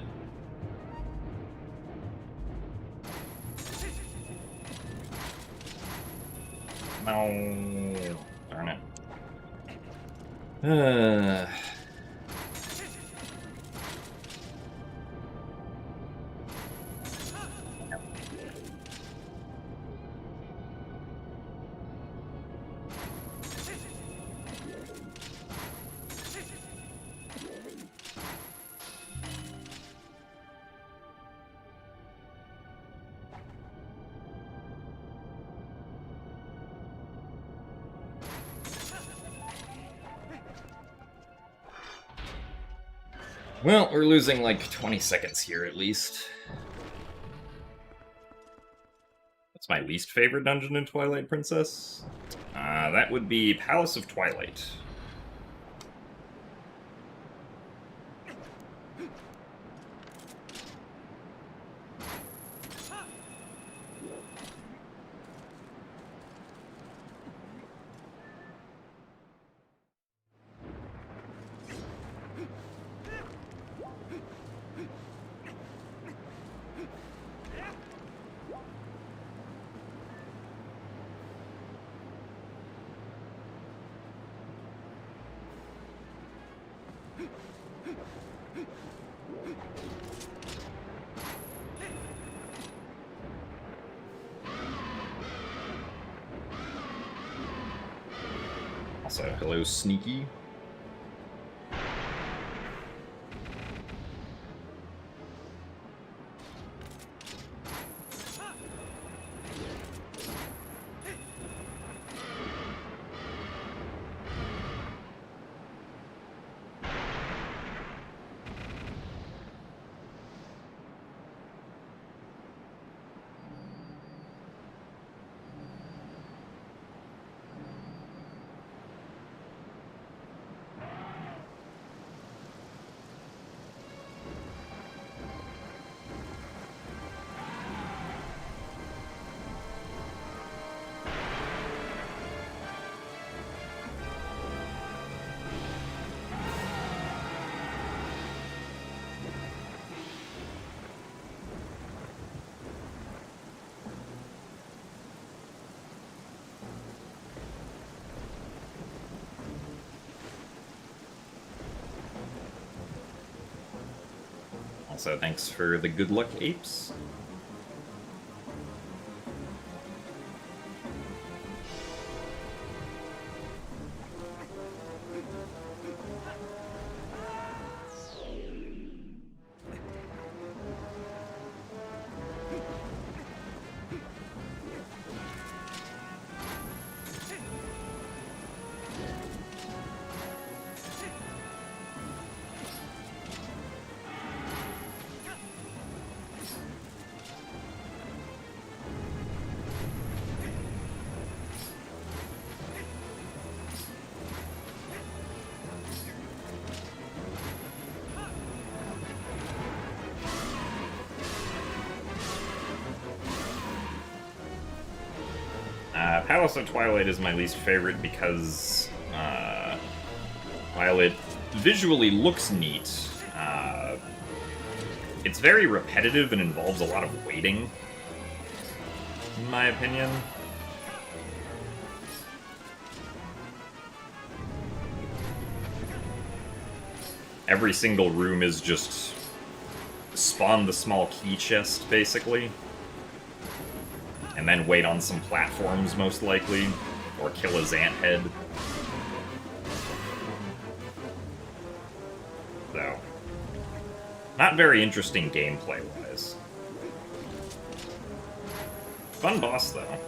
No... Darn it. Well, we're losing like 20 seconds here at least. What's my least favorite dungeon in Twilight Princess? That would be Palace of Twilight. Also, hello, Sneaky. Also, thanks for the good luck, apes. Palace of Twilight is my least favorite because, while it visually looks neat, it's very repetitive and involves a lot of waiting, in my opinion. Every single room is just spawn the small key chest, basically. And then wait on some platforms, most likely. Or kill a Zant head. So, not very interesting gameplay-wise. Fun boss, though.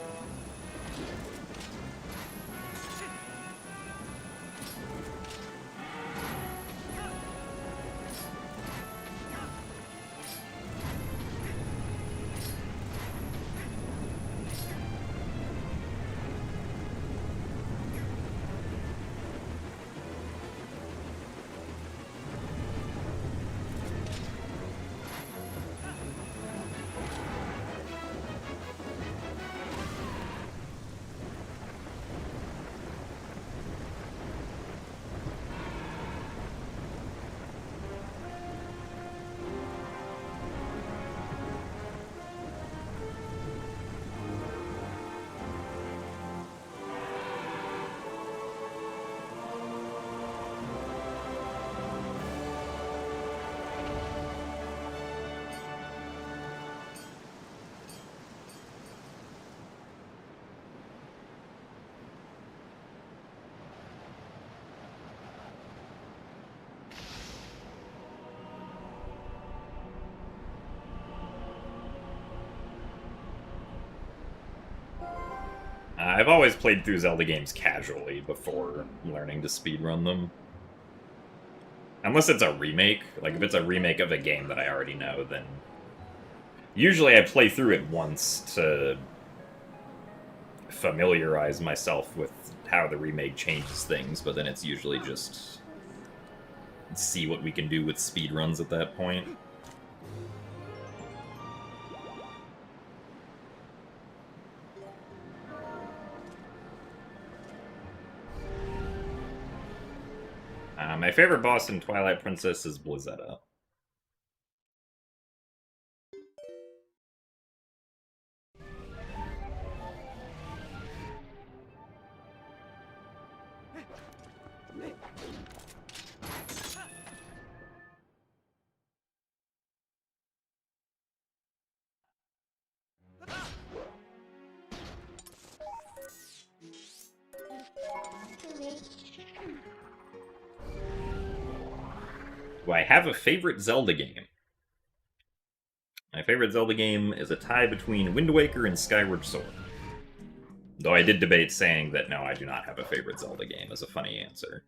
I've always played through Zelda games casually before learning to speedrun them. Unless it's a remake. Like, if it's a remake of a game that I already know, then... Usually I play through it once to familiarize myself with how the remake changes things, but then it's usually just... see what we can do with speedruns at that point. My favorite boss in Twilight Princess is Blizzetta. Do I have a favorite Zelda game? My favorite Zelda game is a tie between Wind Waker and Skyward Sword. Though I did debate saying that no, I do not have a favorite Zelda game as a funny answer.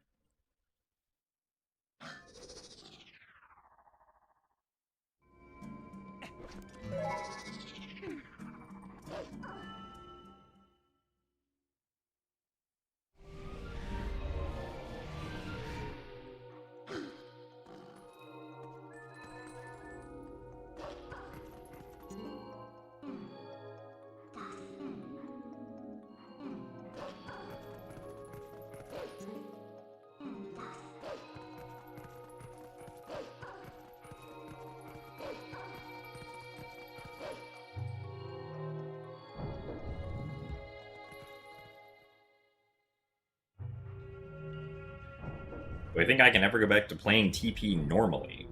Do I think I can ever go back to playing TP normally?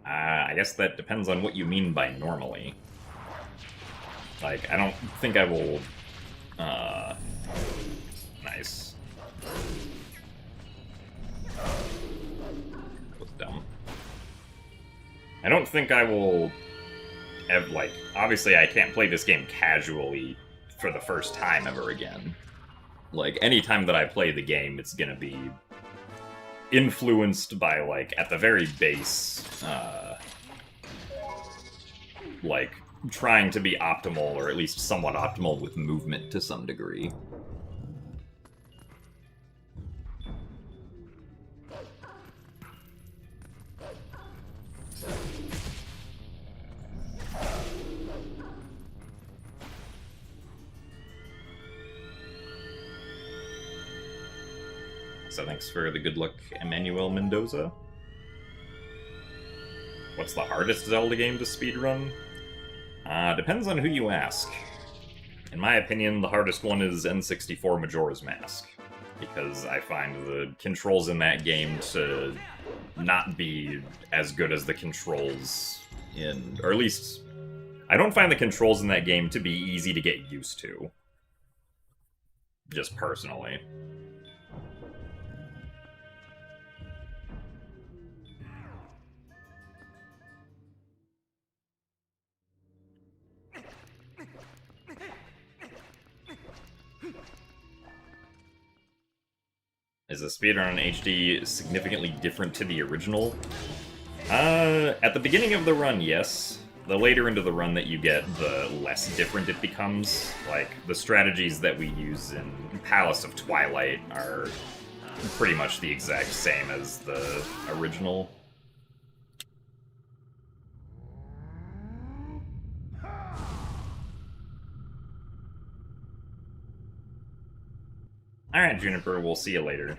I guess that depends on what you mean by normally. Like, I don't think I will... Nice. That was dumb. I don't think I will... have, like, obviously I can't play this game casually for the first time ever again. Like, any time that I play the game, it's gonna be influenced by, like, at the very base, like, trying to be optimal, or at least somewhat optimal with movement to some degree. So thanks for the good luck, Emmanuel Mendoza. What's the hardest Zelda game to speedrun? Depends on who you ask. In my opinion, the hardest one is N64 Majora's Mask, because I find the controls in that game to not be as good as the controls in... or at least, I don't find the controls in that game to be easy to get used to. Just personally. Is the speedrun in HD significantly different to the original? At the beginning of the run, yes. The later into the run that you get, the less different it becomes. Like, the strategies that we use in Palace of Twilight are pretty much the exact same as the original. Alright, Juniper, we'll see you later.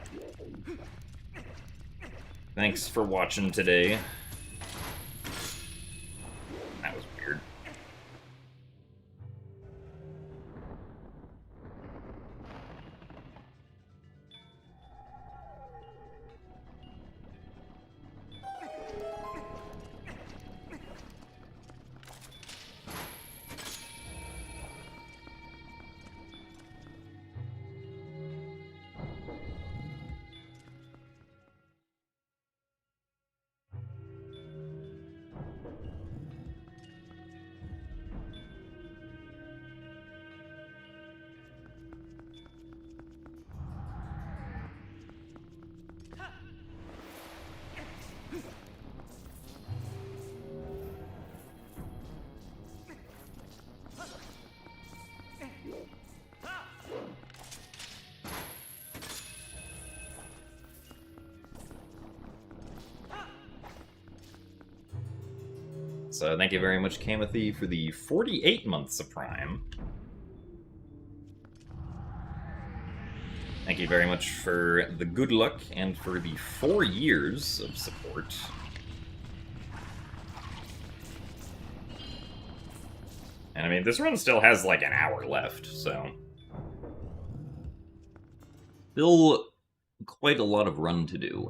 Thanks for watching today. That was weird. So thank you very much, Kamathy, for the 48 months of Prime. Thank you very much for the good luck and for the 4 years of support. And I mean, this run still has like an hour left, so... still quite a lot of run to do.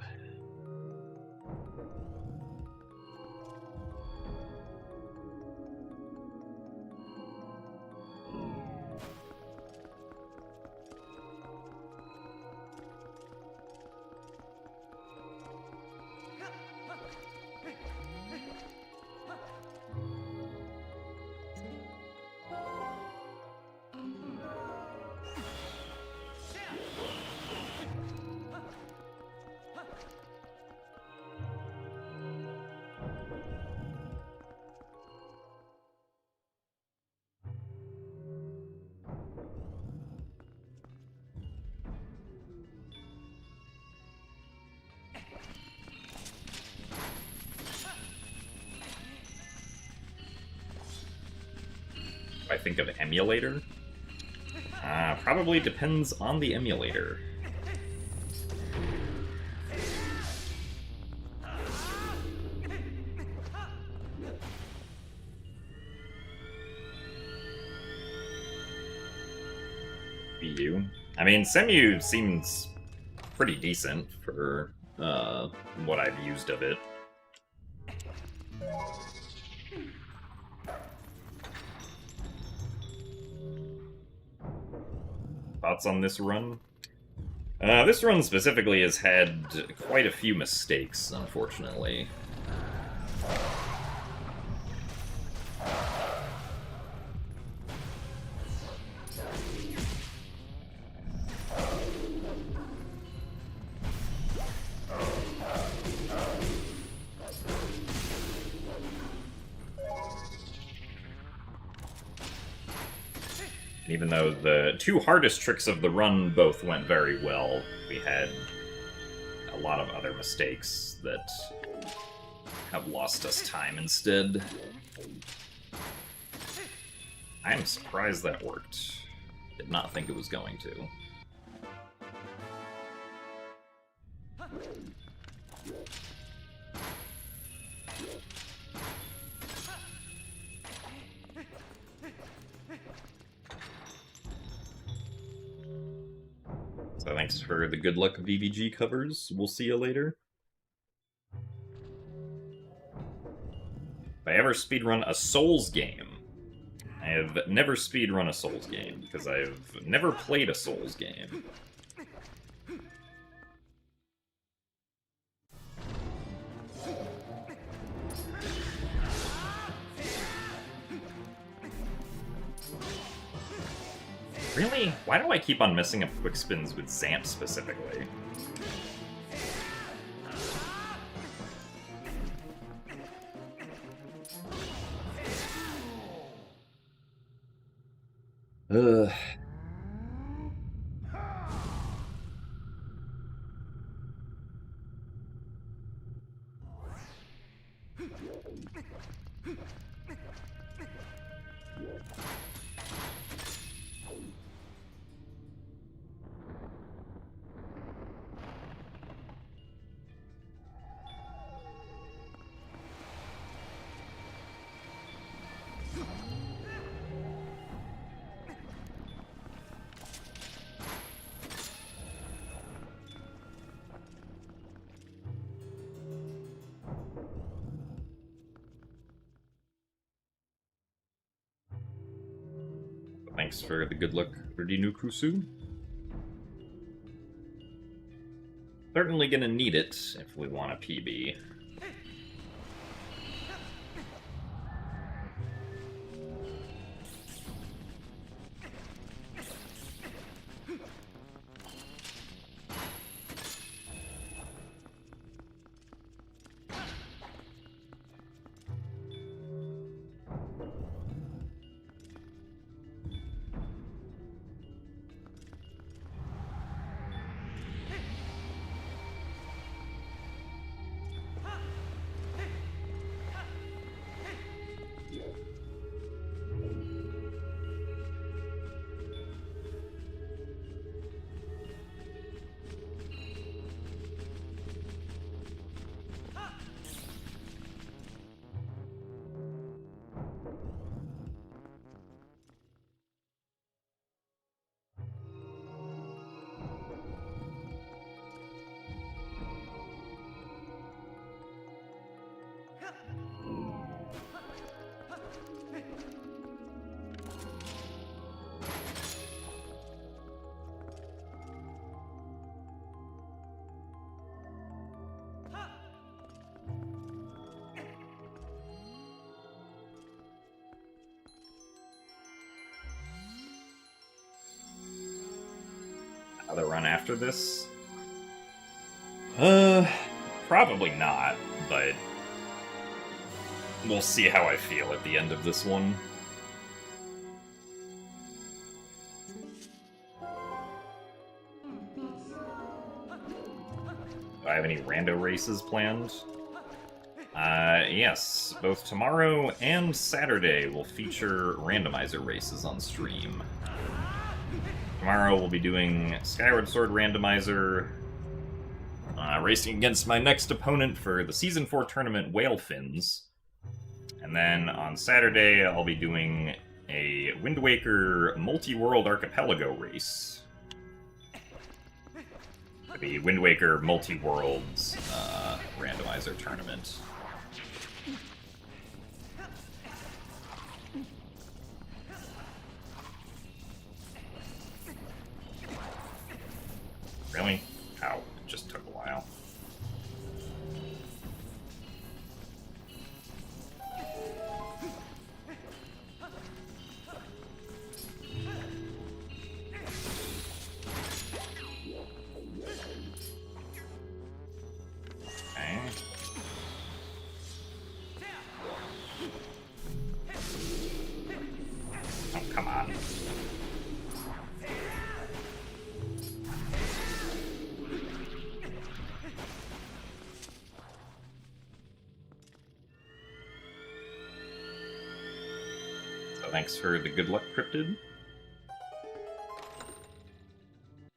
I think of emulator? Probably depends on the emulator. BU. I mean, Semu seems pretty decent for what I've used of it. Thoughts on this run? This run specifically has had quite a few mistakes, unfortunately. Even though the 2 hardest tricks of the run both went very well, we had a lot of other mistakes that have lost us time instead. I am surprised that worked. Did not think it was going to. So thanks for the good luck VBG covers. We'll see you later. If I ever speedrun a Souls game, I have never speedrun a Souls game, because I've never played a Souls game. Really? Why do I keep on messing up quick spins with Zamp specifically? Ugh. Thanks for the good luck, Rudinu Kusu. Certainly gonna need it if we want a PB. Another run after this? Probably not, but we'll see how I feel at the end of this one. Do I have any rando races planned? Yes, both tomorrow and Saturday will feature randomizer races on stream. Tomorrow we'll be doing Skyward Sword Randomizer, racing against my next opponent for the Season 4 tournament, Whale Fins. And then on Saturday I'll be doing a Wind Waker Multi-World Archipelago race. The Wind Waker Multi-Worlds Randomizer tournament. Really? Ow, it just took a while. Okay. Oh, come on. Thanks for the good luck, Cryptid.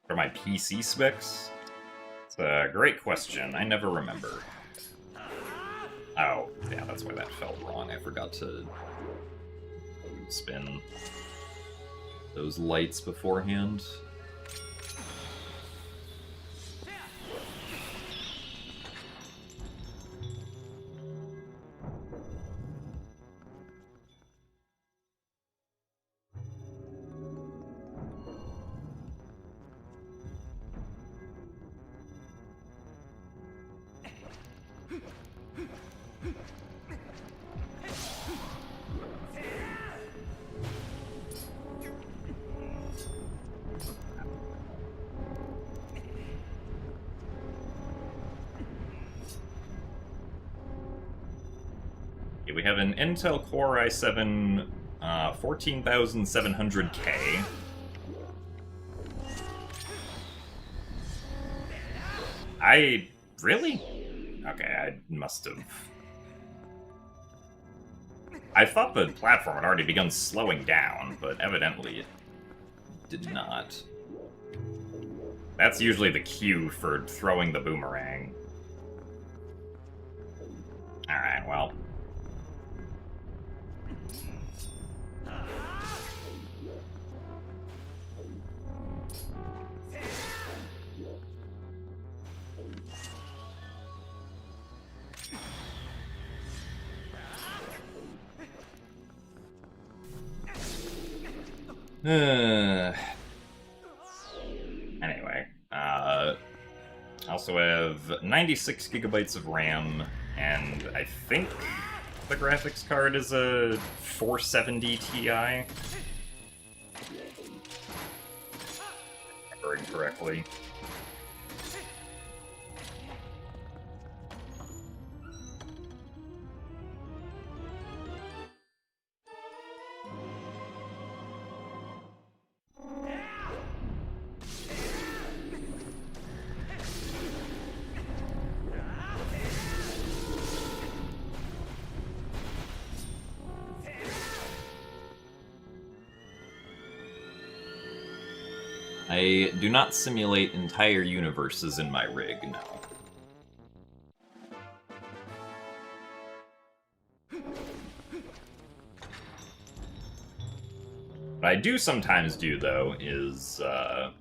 For my PC specs, It's a great question. I never remember. Oh, yeah, that's why that felt wrong. I forgot to spin those lights beforehand. We have an Intel Core i7 14700K. Really? Okay, I must have... I thought the platform had already begun slowing down, but evidently it did not. That's usually the cue for throwing the boomerang. Alright, well... Anyway, I also have 96 gigabytes of RAM, and I think the graphics card is a 470 Ti. Remembering correctly. I do not simulate entire universes in my rig, no. What I do sometimes do, though, is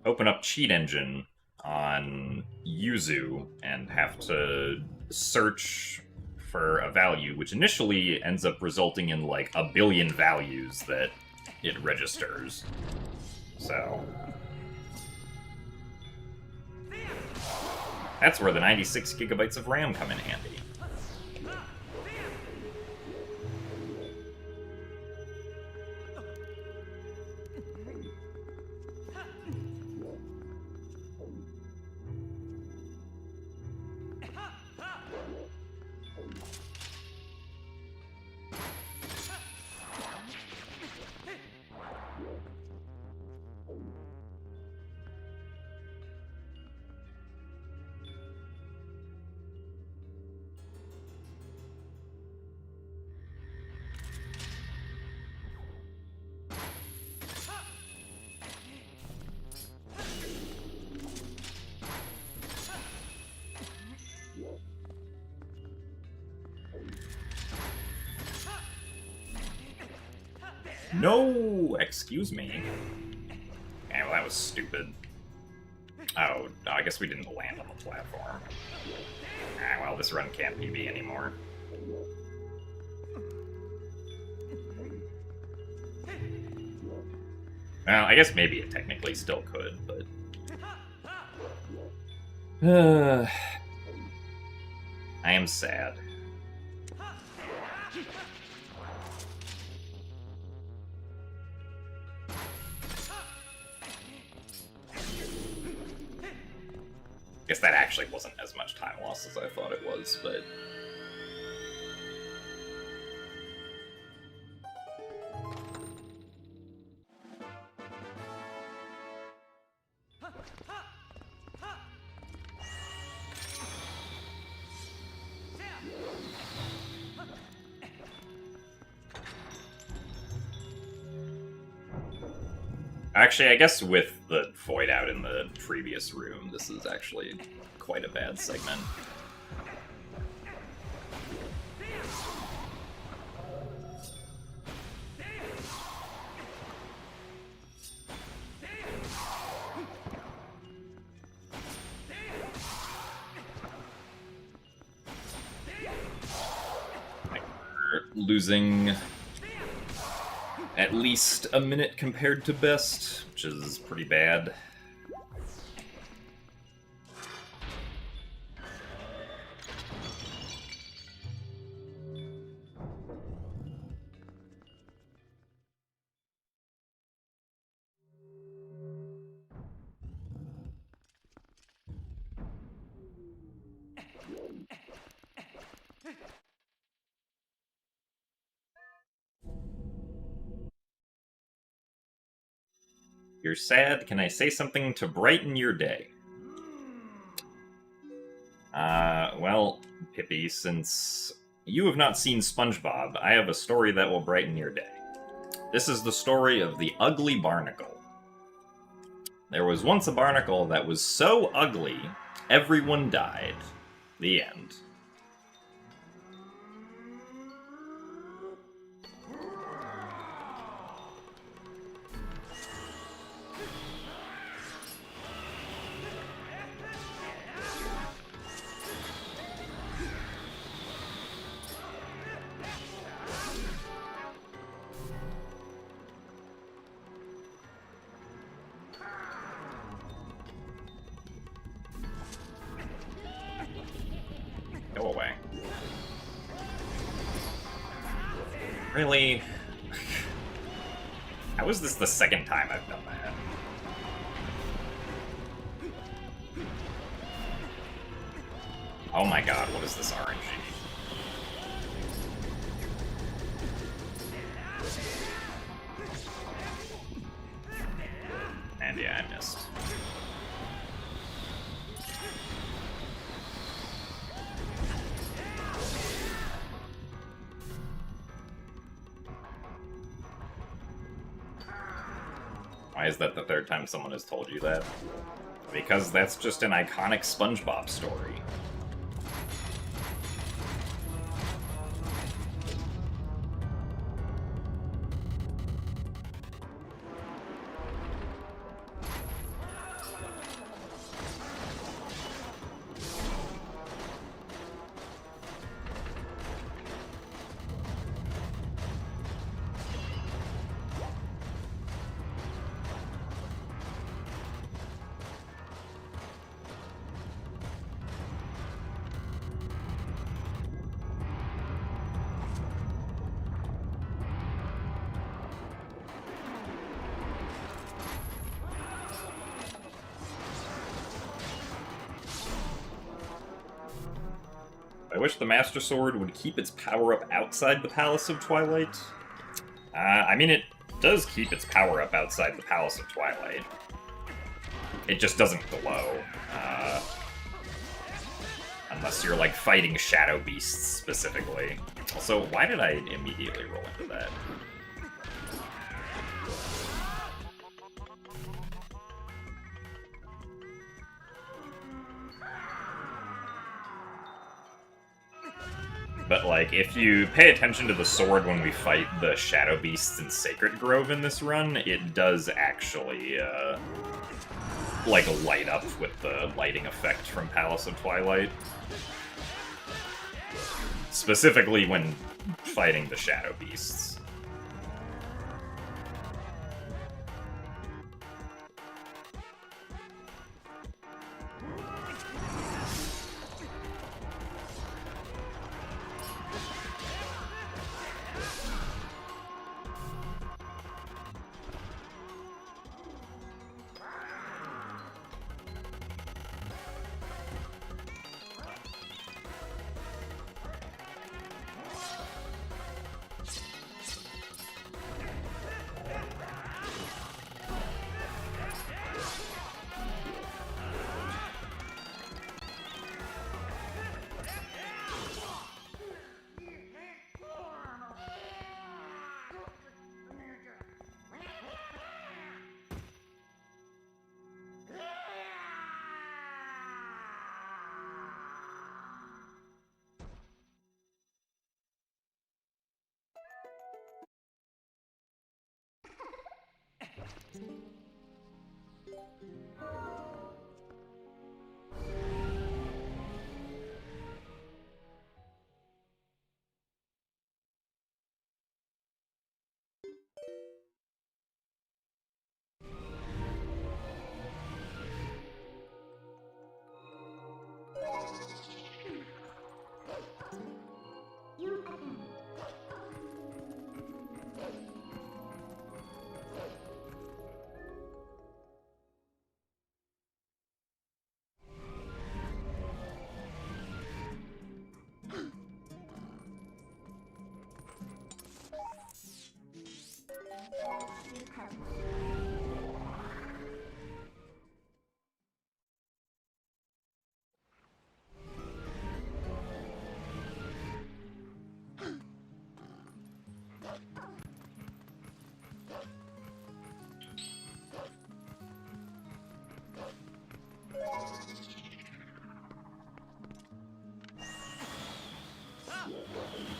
open up Cheat Engine on Yuzu and have to search for a value, which initially ends up resulting in, like, a billion values that it registers. So... that's where the 96 gigabytes of RAM come in handy. No! Excuse me. Yeah, well, that was stupid. Oh, I guess we didn't land on the platform. Ah, well, this run can't PB anymore. Well, I guess maybe it technically still could, but... I am sad. Guess that actually wasn't as much time loss as I thought it was, but... Actually, I guess with the void out in the previous room, this is actually quite a bad segment. Losing at least a minute compared to best, which is pretty bad. You're sad. Can I say something to brighten your day? Well, Pippi, since you have not seen SpongeBob, I have a story that will brighten your day. This is the story of the ugly barnacle. There was once a barnacle that was so ugly, everyone died. The end. Go away. Really? How is this the second time I've done that? Oh my god, what is this RNG? And yeah, I missed. Why is that the third time someone has told you that? Because that's just an iconic SpongeBob story. I wish the Master Sword would keep its power-up outside the Palace of Twilight. I mean, it does keep its power-up outside the Palace of Twilight. It just doesn't glow. Unless you're, like, fighting Shadow Beasts specifically. Also, why did I immediately roll into that? But, like, if you pay attention to the sword when we fight the Shadow Beasts in Sacred Grove in this run, it does actually, like, light up with the lighting effect from Palace of Twilight. Specifically when fighting the Shadow Beasts.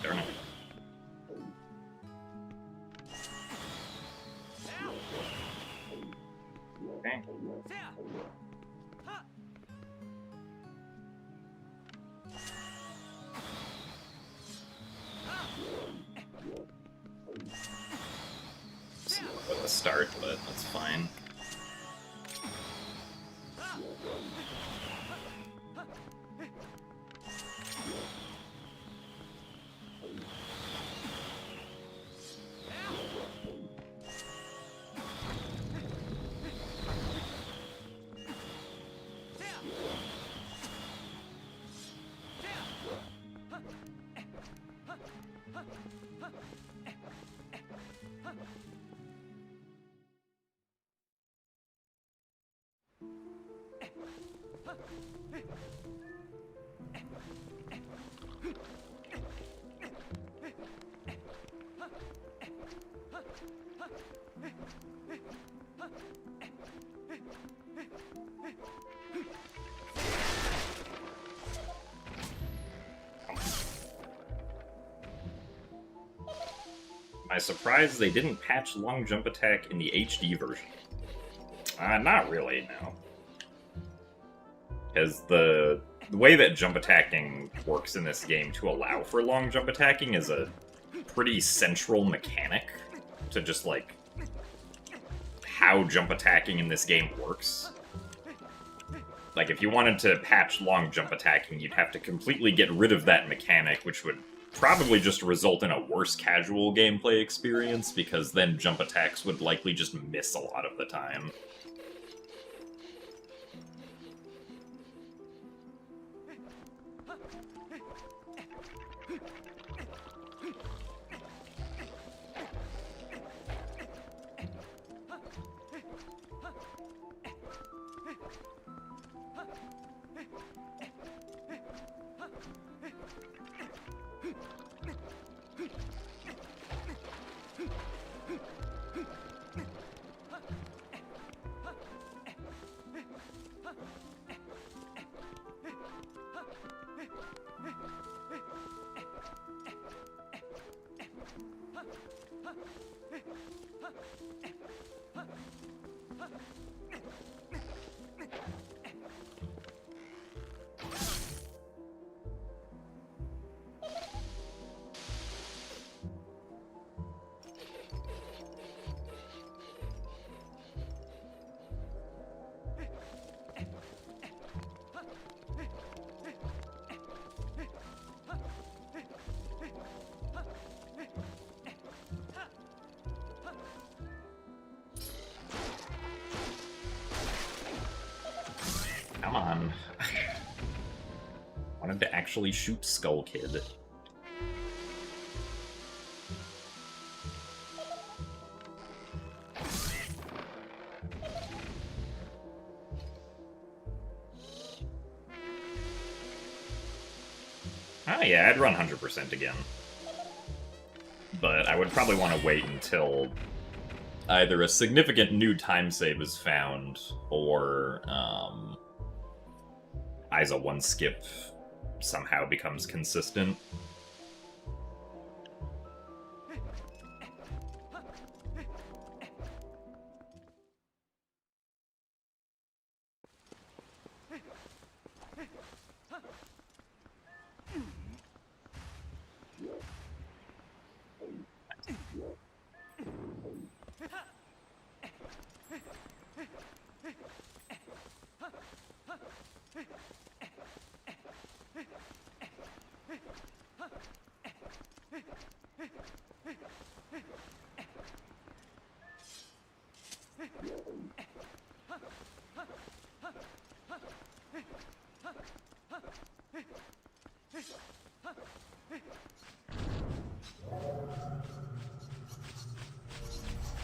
Darn it. Okay. Slow at the start, but that's fine. I'm surprised they didn't patch long jump attack in the HD version. Not really, no. Because the way that jump attacking works in this game to allow for long jump attacking is a pretty central mechanic to just, like, how jump attacking in this game works. Like, if you wanted to patch long jump attacking, you'd have to completely get rid of that mechanic, which would probably just result in a worse casual gameplay experience, because then jump attacks would likely just miss a lot of the time. Come on. Wanted to actually shoot Skull Kid. Oh yeah, I'd run 100% again. But I would probably want to wait until either a significant new time save is found, or ISA 1 skip somehow becomes consistent.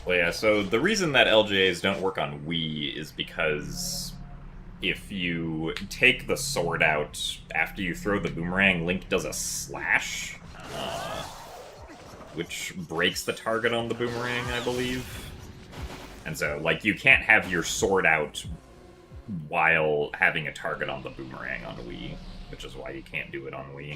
Well, yeah, so the reason that LJs don't work on Wii is because if you take the sword out after you throw the boomerang, Link does a slash, which breaks the target on the boomerang, I believe. And so, like, you can't have your sword out while having a target on the boomerang on Wii, which is why you can't do it on Wii.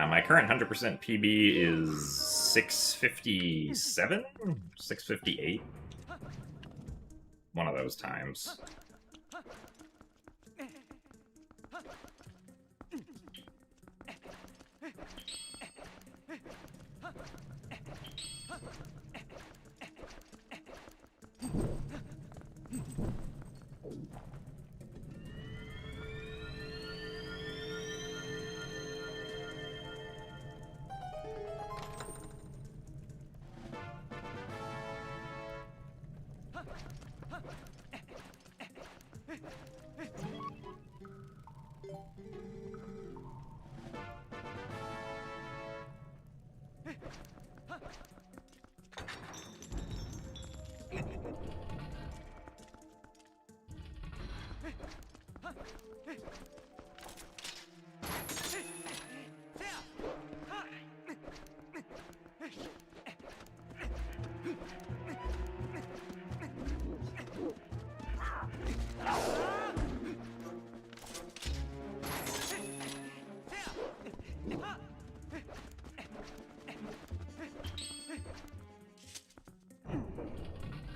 My current 100% PB is 657? 658? One of those times.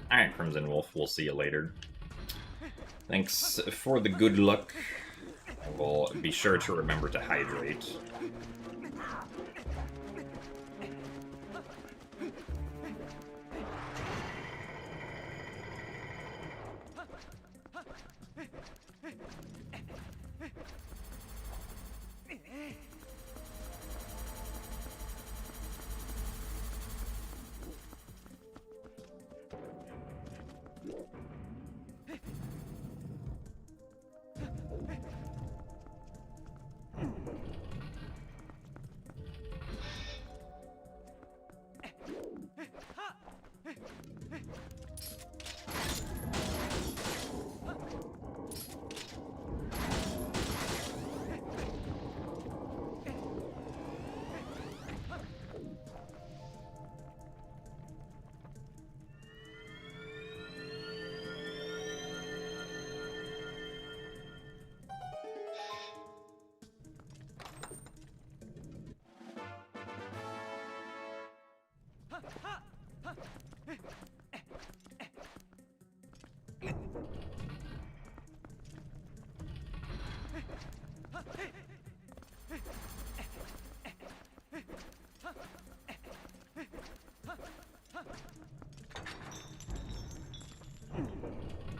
Alright, Crimson Wolf, we'll see you later. Thanks for the good luck. I will be sure to remember to hydrate.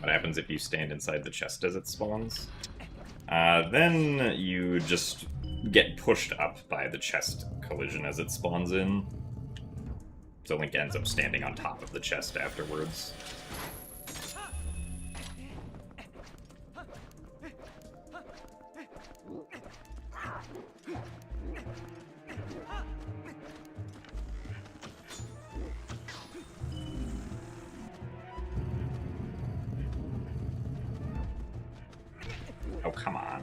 What happens if you stand inside the chest as it spawns? Then you just get pushed up by the chest collision as it spawns in. So Link ends up standing on top of the chest afterwards. Oh, come on.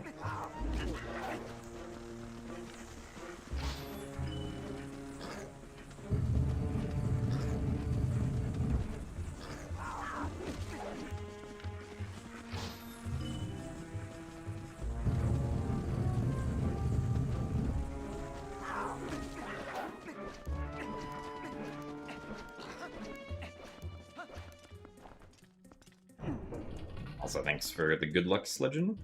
Also, thanks for the good luck sledging.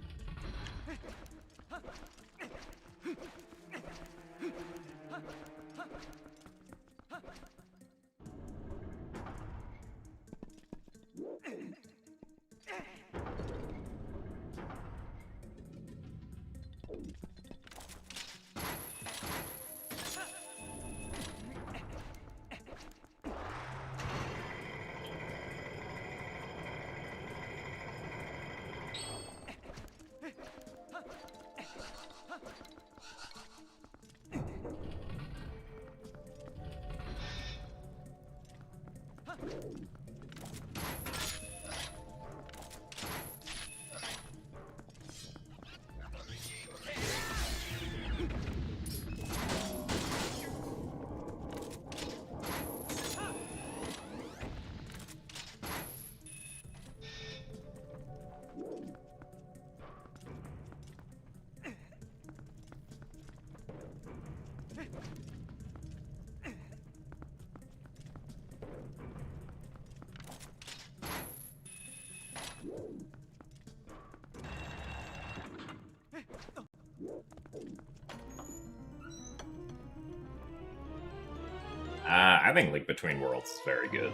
I think Link Between Worlds is very good.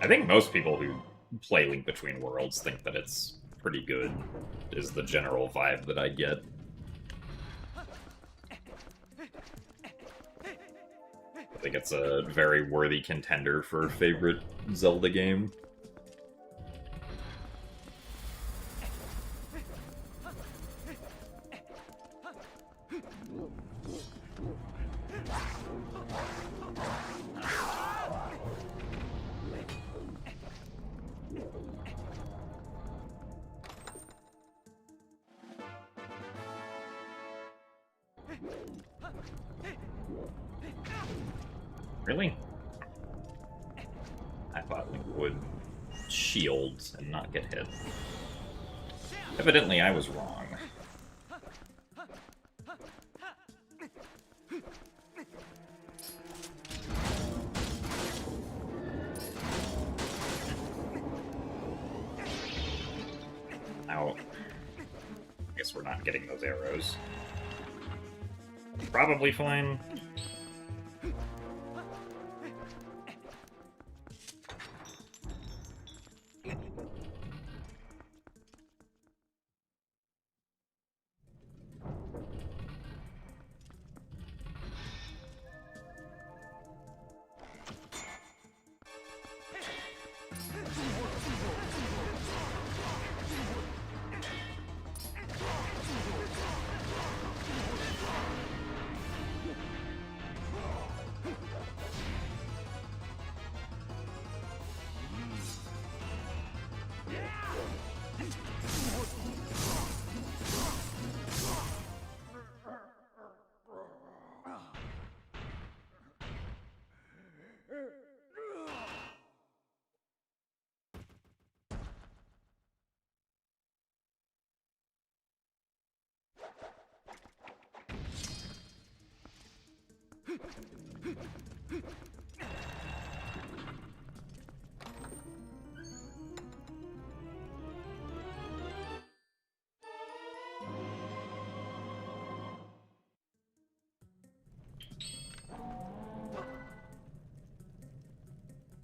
I think most people who play Link Between Worlds think that it's pretty good, is the general vibe that I get. I think it's a very worthy contender for favorite Zelda game. Really? I thought Link would shield and not get hit. Evidently, I was wrong. Now, I guess we're not getting those arrows. Probably fine.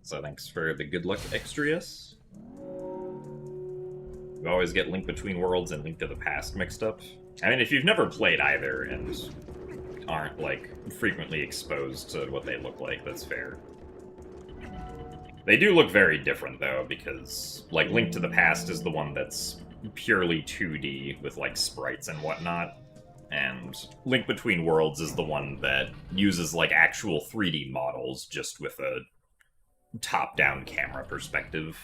So thanks for the good luck extras. You always get Link Between Worlds and Link to the Past mixed up. I mean, if you've never played either and aren't, like, frequently exposed to what they look like, that's fair. They do look very different, though, because, like, Link to the Past is the one that's purely 2D with, like, sprites and whatnot, and Link Between Worlds is the one that uses, like, actual 3D models, just with a top-down camera perspective.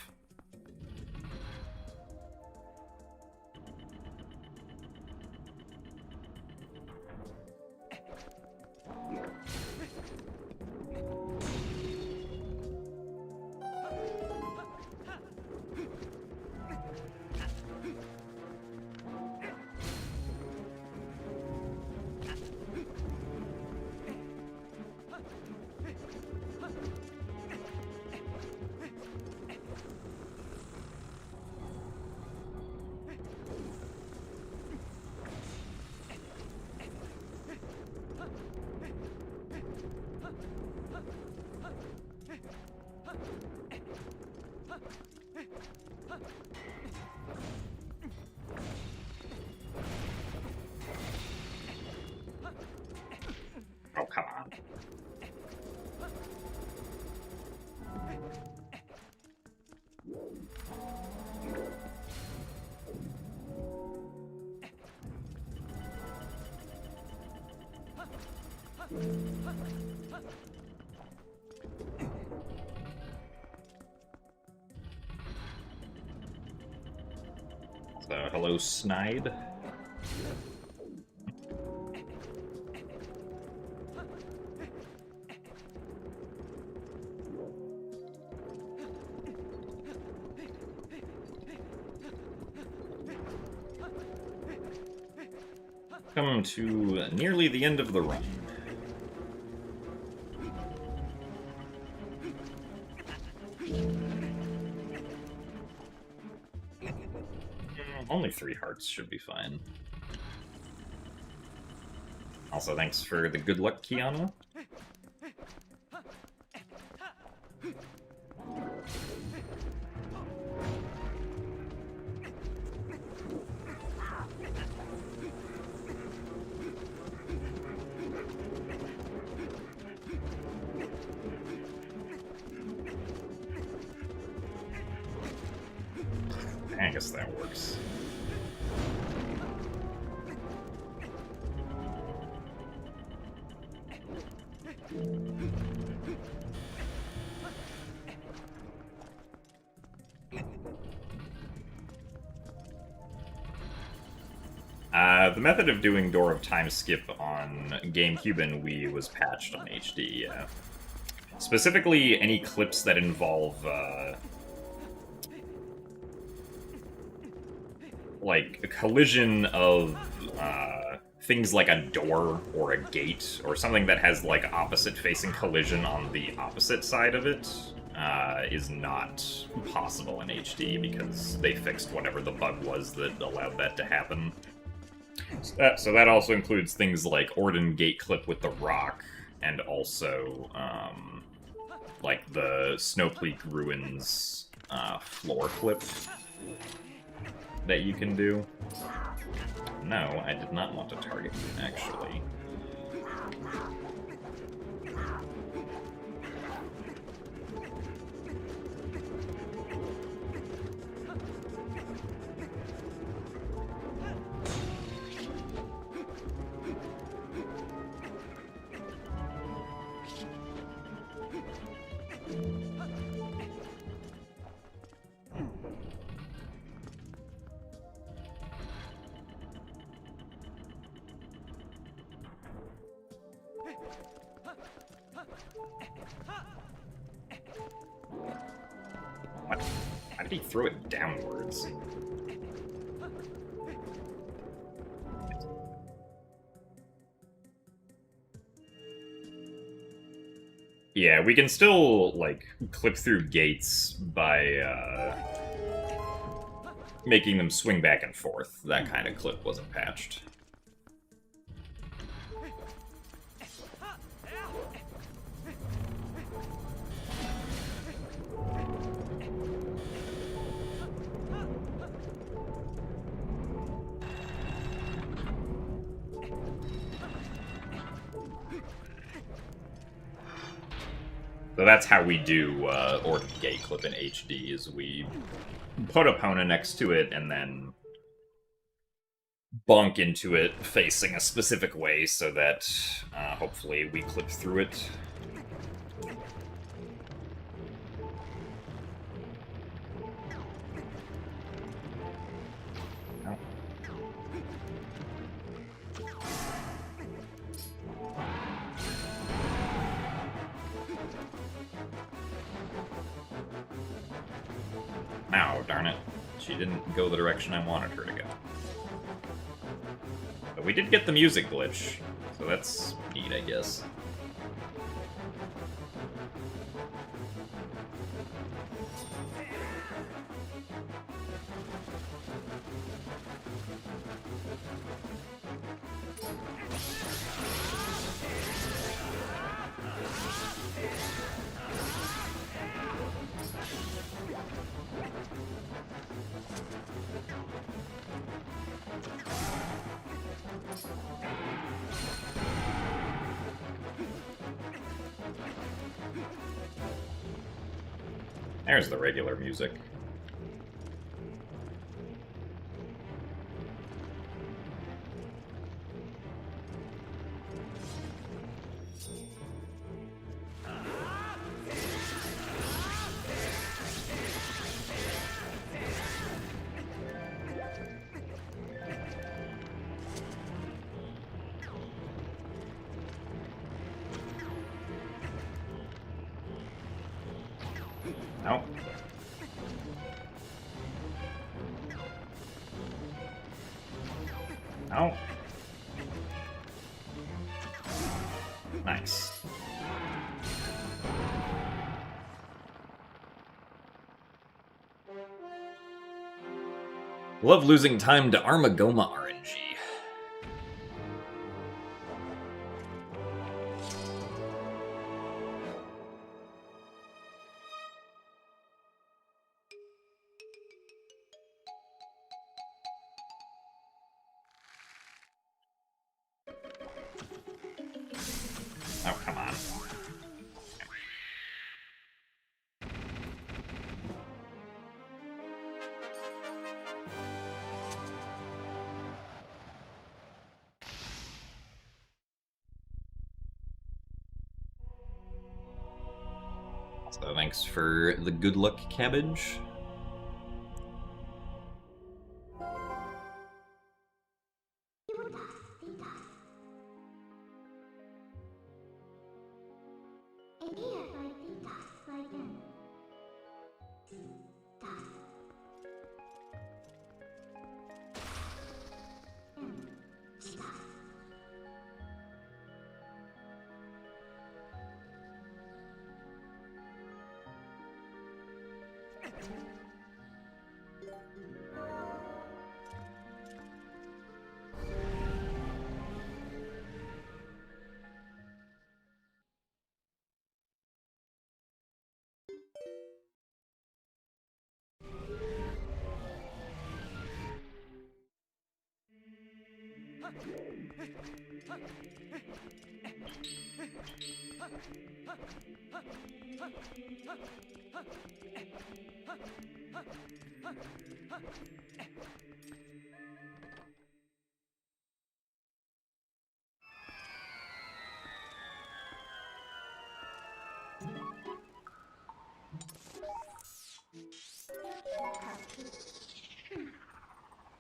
Oh, come on. So, hello, Snide. Come to nearly the end of the run. Only 3 hearts should be fine. Also, thanks for the good luck, Kiana. I guess that works. The method of doing Door of Time skip on GameCube and Wii was patched on HD, yeah. Specifically, any clips that involve, like, a collision of, things like a door or a gate, or something that has, like, opposite-facing collision on the opposite side of it, is not possible in HD, because they fixed whatever the bug was that allowed that to happen. So that also includes things like Orden Gate clip with the rock, and also, like the Snowpeak Ruins floor clip that you can do. No, I did not want to target you, actually. What? Why did he throw it downwards? Yeah, we can still, like, clip through gates by, making them swing back and forth. That kind of clip wasn't patched. So that's how we do Orden Gate clip in HD, is we put opponent next to it and then bonk into it facing a specific way so that hopefully we clip through it. No. Ow, darn it. She didn't go the direction I wanted her to go. But we did get the music glitch, so that's neat, I guess. There's the regular music. No. No. Nice. Love losing time to Armagoma RNG. Oh, come on. So thanks for the good luck cabbage.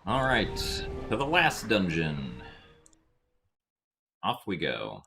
Alright, to the last dungeon. Off we go.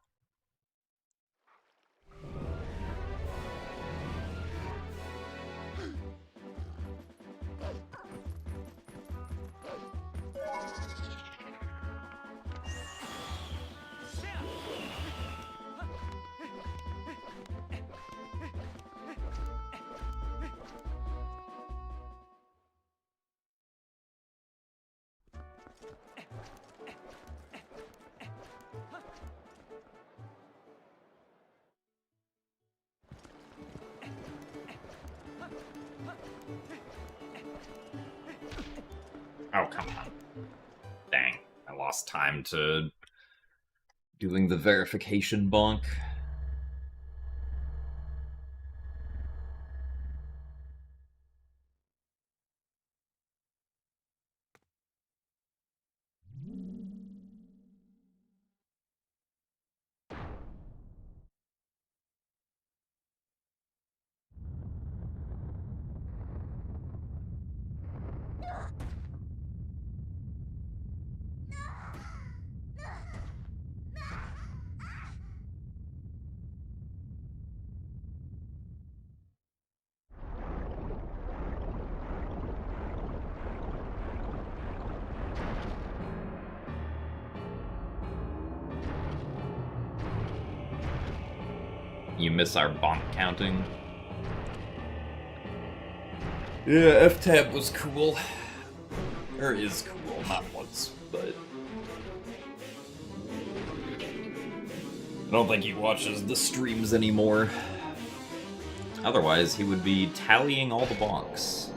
Oh, come on. Dang, I lost time to doing the verification bonk. You miss our bonk counting. Yeah, F-Tab was cool. Or is cool, not was, but... I don't think he watches the streams anymore. Otherwise, he would be tallying all the bonks.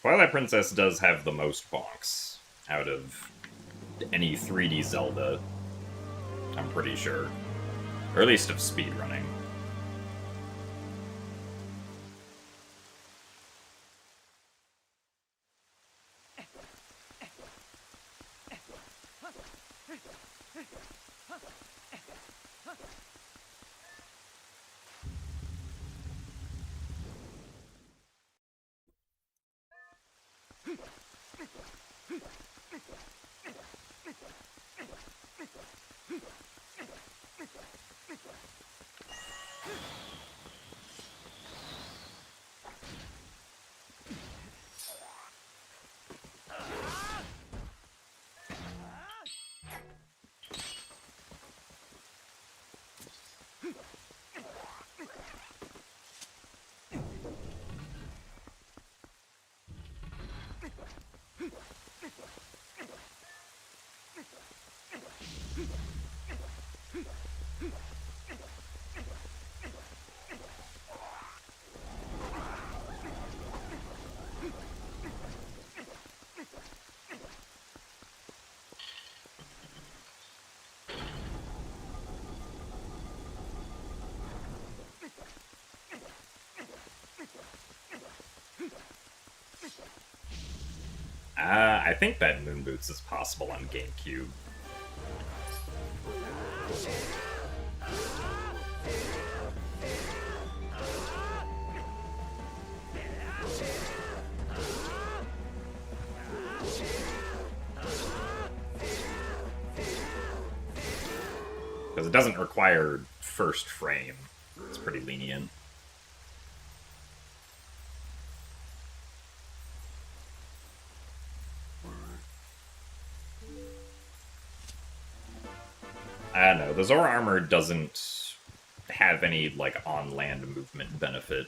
Twilight Princess does have the most bonks out of any 3D Zelda, I'm pretty sure. Or at least of speedrunning. I think that Moon Boots is possible on GameCube. Because it doesn't require first frame. It's pretty lenient. I don't know, the Zora armor doesn't have any, like, on-land movement benefit.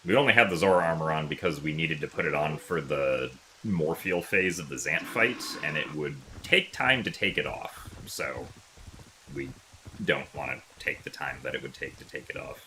We only had the Zora armor on because we needed to put it on for the Morpheal phase of the Zant fight, and it would take time to take it off, so we don't want to take the time that it would take to take it off.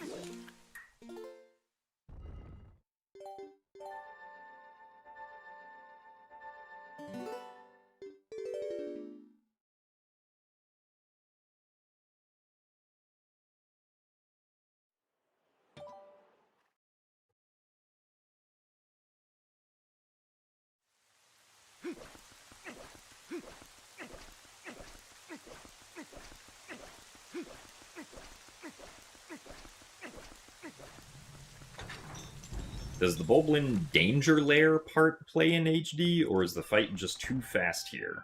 Does the Boblin Danger Lair part play in HD, or is the fight just too fast here?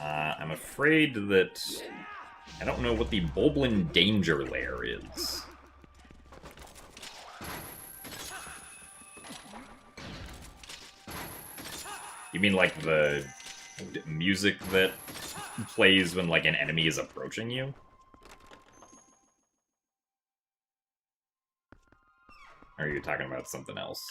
I'm afraid that I don't know what the Boblin Danger Lair is. You mean like the music that plays when like an enemy is approaching you? Or are you talking about something else?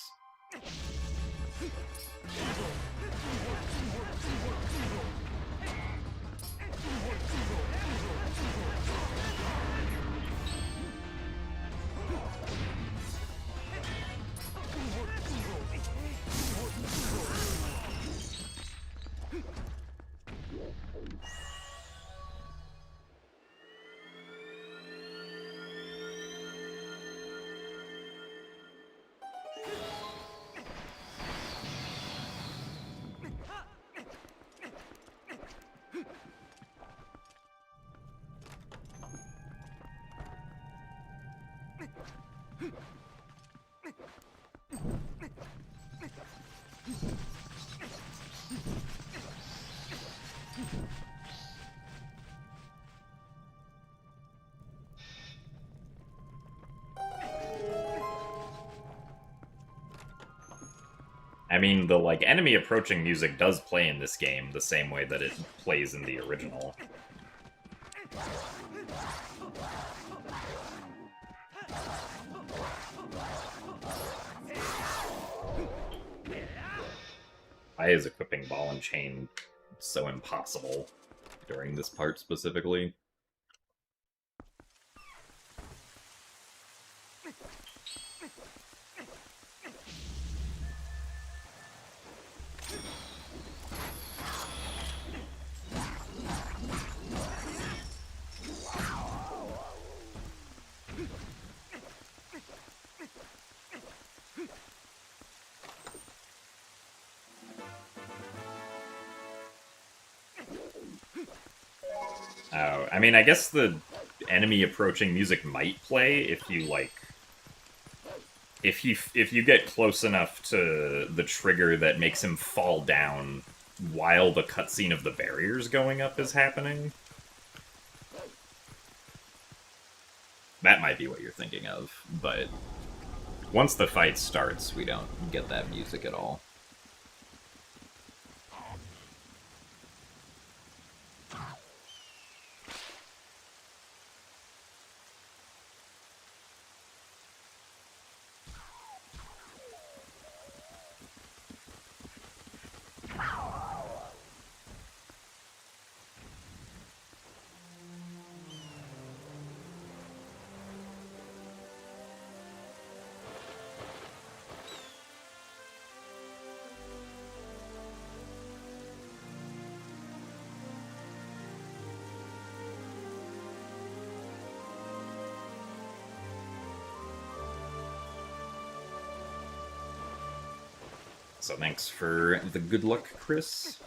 I mean, the, like, enemy approaching music does play in this game the same way that it plays in the original. Why is equipping Ball and Chain so impossible during this part specifically? Oh, I mean, I guess the enemy approaching music might play if you, like... If you get close enough to the trigger that makes him fall down while the cutscene of the barriers going up is happening. That might be what you're thinking of, but once the fight starts, we don't get that music at all. So thanks for the good luck, Chris.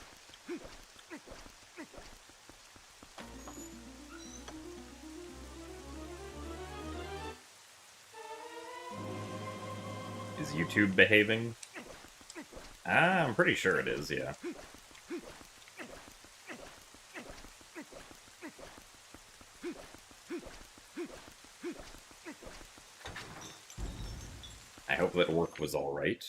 Is YouTube behaving? I'm pretty sure it is, yeah. I hope that work was alright.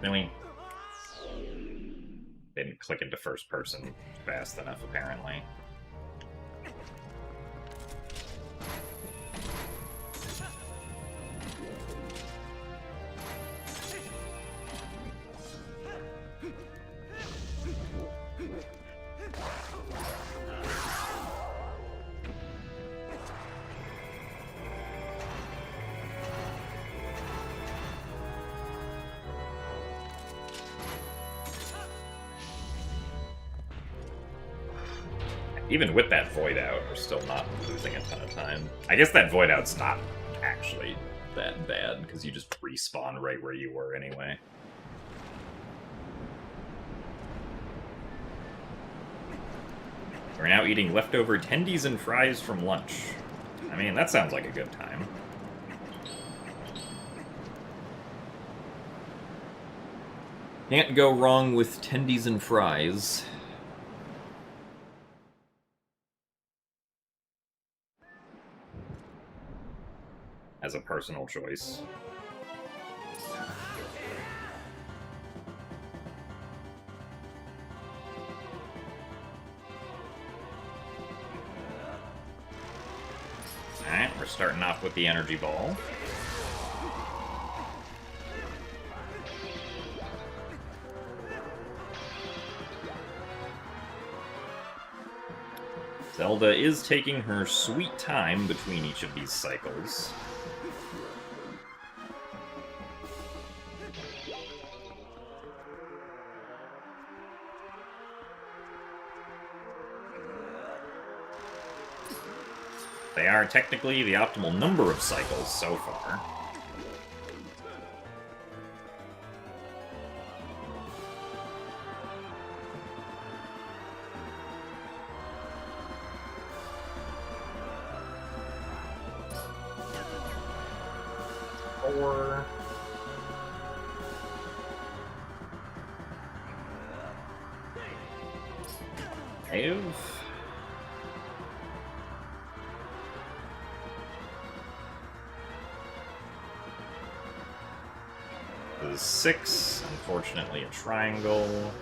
Really? Didn't click into first person fast enough, apparently. Even with that void out, we're still not losing a ton of time. I guess that void out's not actually that bad, because you just respawn right where you were anyway. We're now eating leftover tendies and fries from lunch. I mean, that sounds like a good time. Can't go wrong with tendies and fries. As a personal choice. Alright, we're starting off with the energy ball. Zelda is taking her sweet time between each of these cycles. They are technically the optimal number of cycles so far. Four. Five. This is 6, unfortunately a triangle.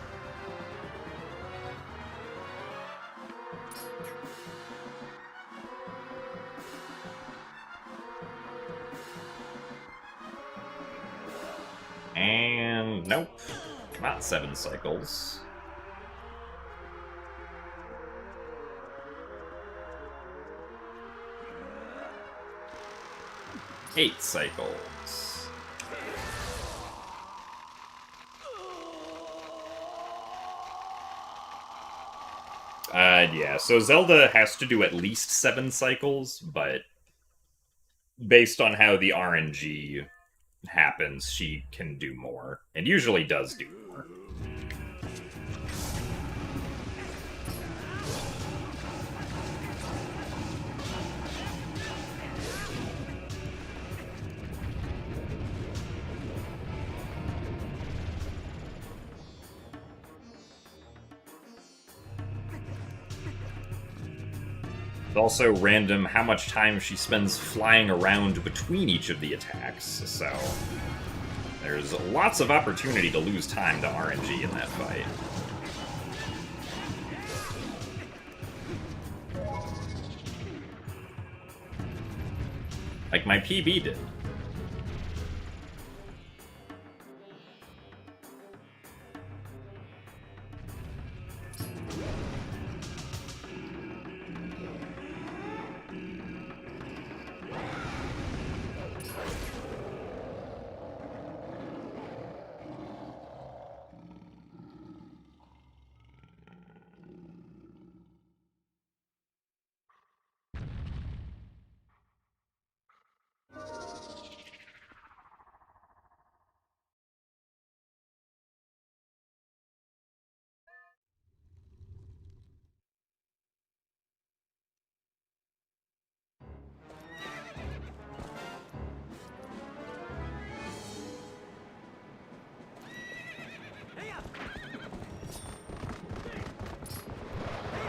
And nope, not 7 cycles. 8 cycles. Yeah, so Zelda has to do at least 7 cycles, but based on how the RNG happens, she can do more, and usually does do more. It's also random how much time she spends flying around between each of the attacks, so there's lots of opportunity to lose time to RNG in that fight. Like my PB did.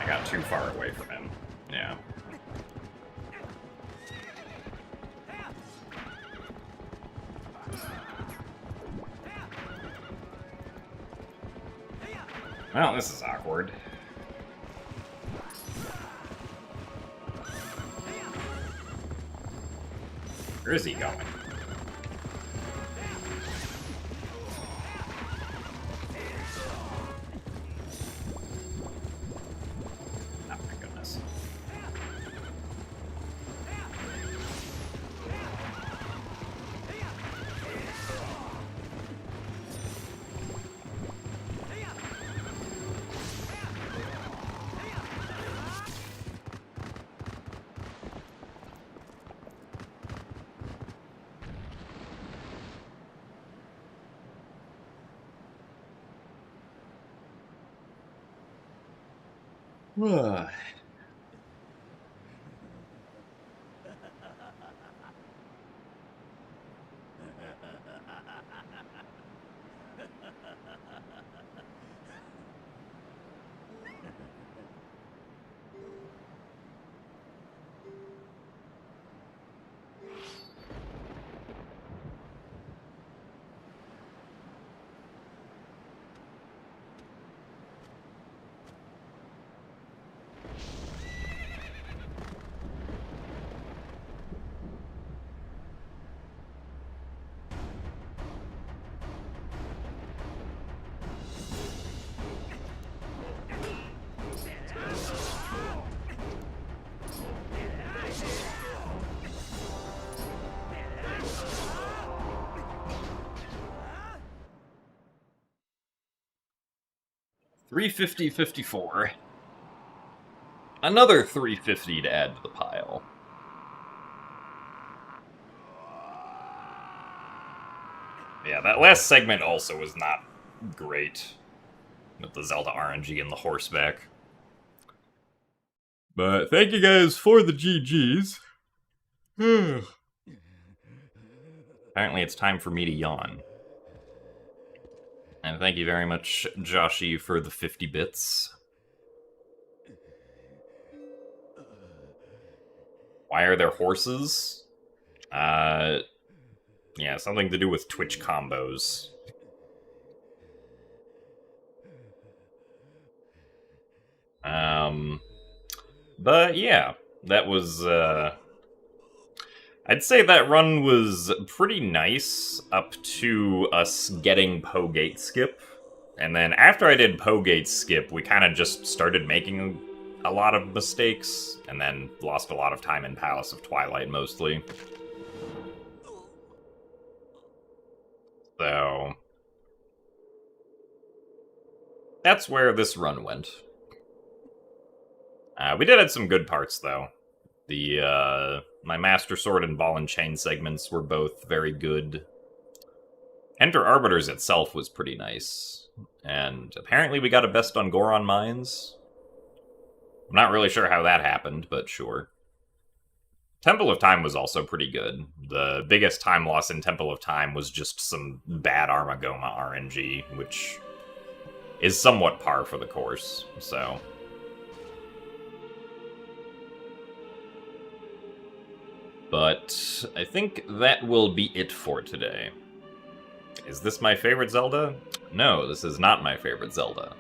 Got too far away from him. Yeah. Well, this is awkward. Where is he going? Ugh. $350.54. Another $350 to add to the pile. Yeah, that last segment also was not great with the Zelda RNG and the horseback. But thank you guys for the GGs. Apparently it's time for me to yawn. And thank you very much, Joshy, for the 50 bits. Why are there horses? Yeah, something to do with Twitch combos. But yeah, that was, I'd say that run was pretty nice up to us getting Pogate Skip. And then after I did Pogate Skip, we kind of just started making a lot of mistakes, and then lost a lot of time in Palace of Twilight, mostly. that's where this run went. We did have some good parts, though. My Master Sword and Ball and Chain segments were both very good. Enter Arbiters itself was pretty nice. And apparently we got a Best on Goron Mines. I'm not really sure how that happened, but sure. Temple of Time was also pretty good. The biggest time loss in Temple of Time was just some bad Armagoma RNG, which is somewhat par for the course, so... But I think that will be it for today. Is this my favorite Zelda? No, this is not my favorite Zelda.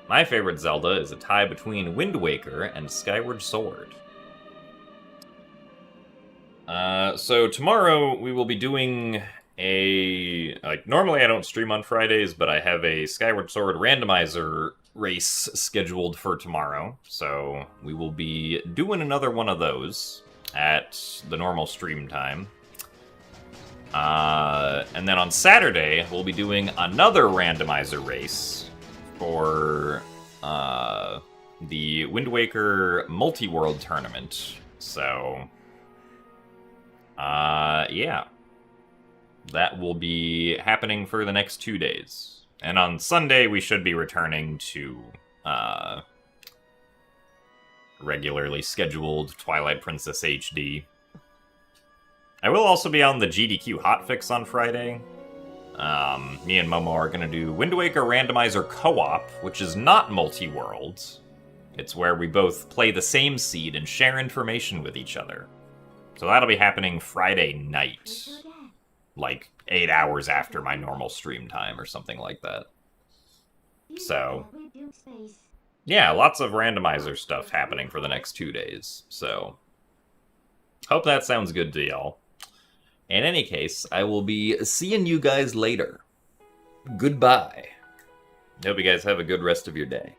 My favorite Zelda is a tie between Wind Waker and Skyward Sword. So tomorrow we will be doing normally I don't stream on Fridays, but I have a Skyward Sword randomizer race scheduled for tomorrow. So we will be doing another one of those at the normal stream time. And then on Saturday, we'll be doing another randomizer race for the Wind Waker Multi-World Tournament. So, yeah. That will be happening for the next 2 days. And on Sunday, we should be returning to regularly scheduled Twilight Princess HD. I will also be on the GDQ hotfix on Friday. Me and Momo are going to do Wind Waker Randomizer Co-op, which is not multi-world. It's where we both play the same seed and share information with each other. So that'll be happening Friday night. Like 8 hours after my normal stream time or something like that. So, yeah, lots of randomizer stuff happening for the next 2 days. So, hope that sounds good to y'all. In any case, I will be seeing you guys later. Goodbye. Hope you guys have a good rest of your day.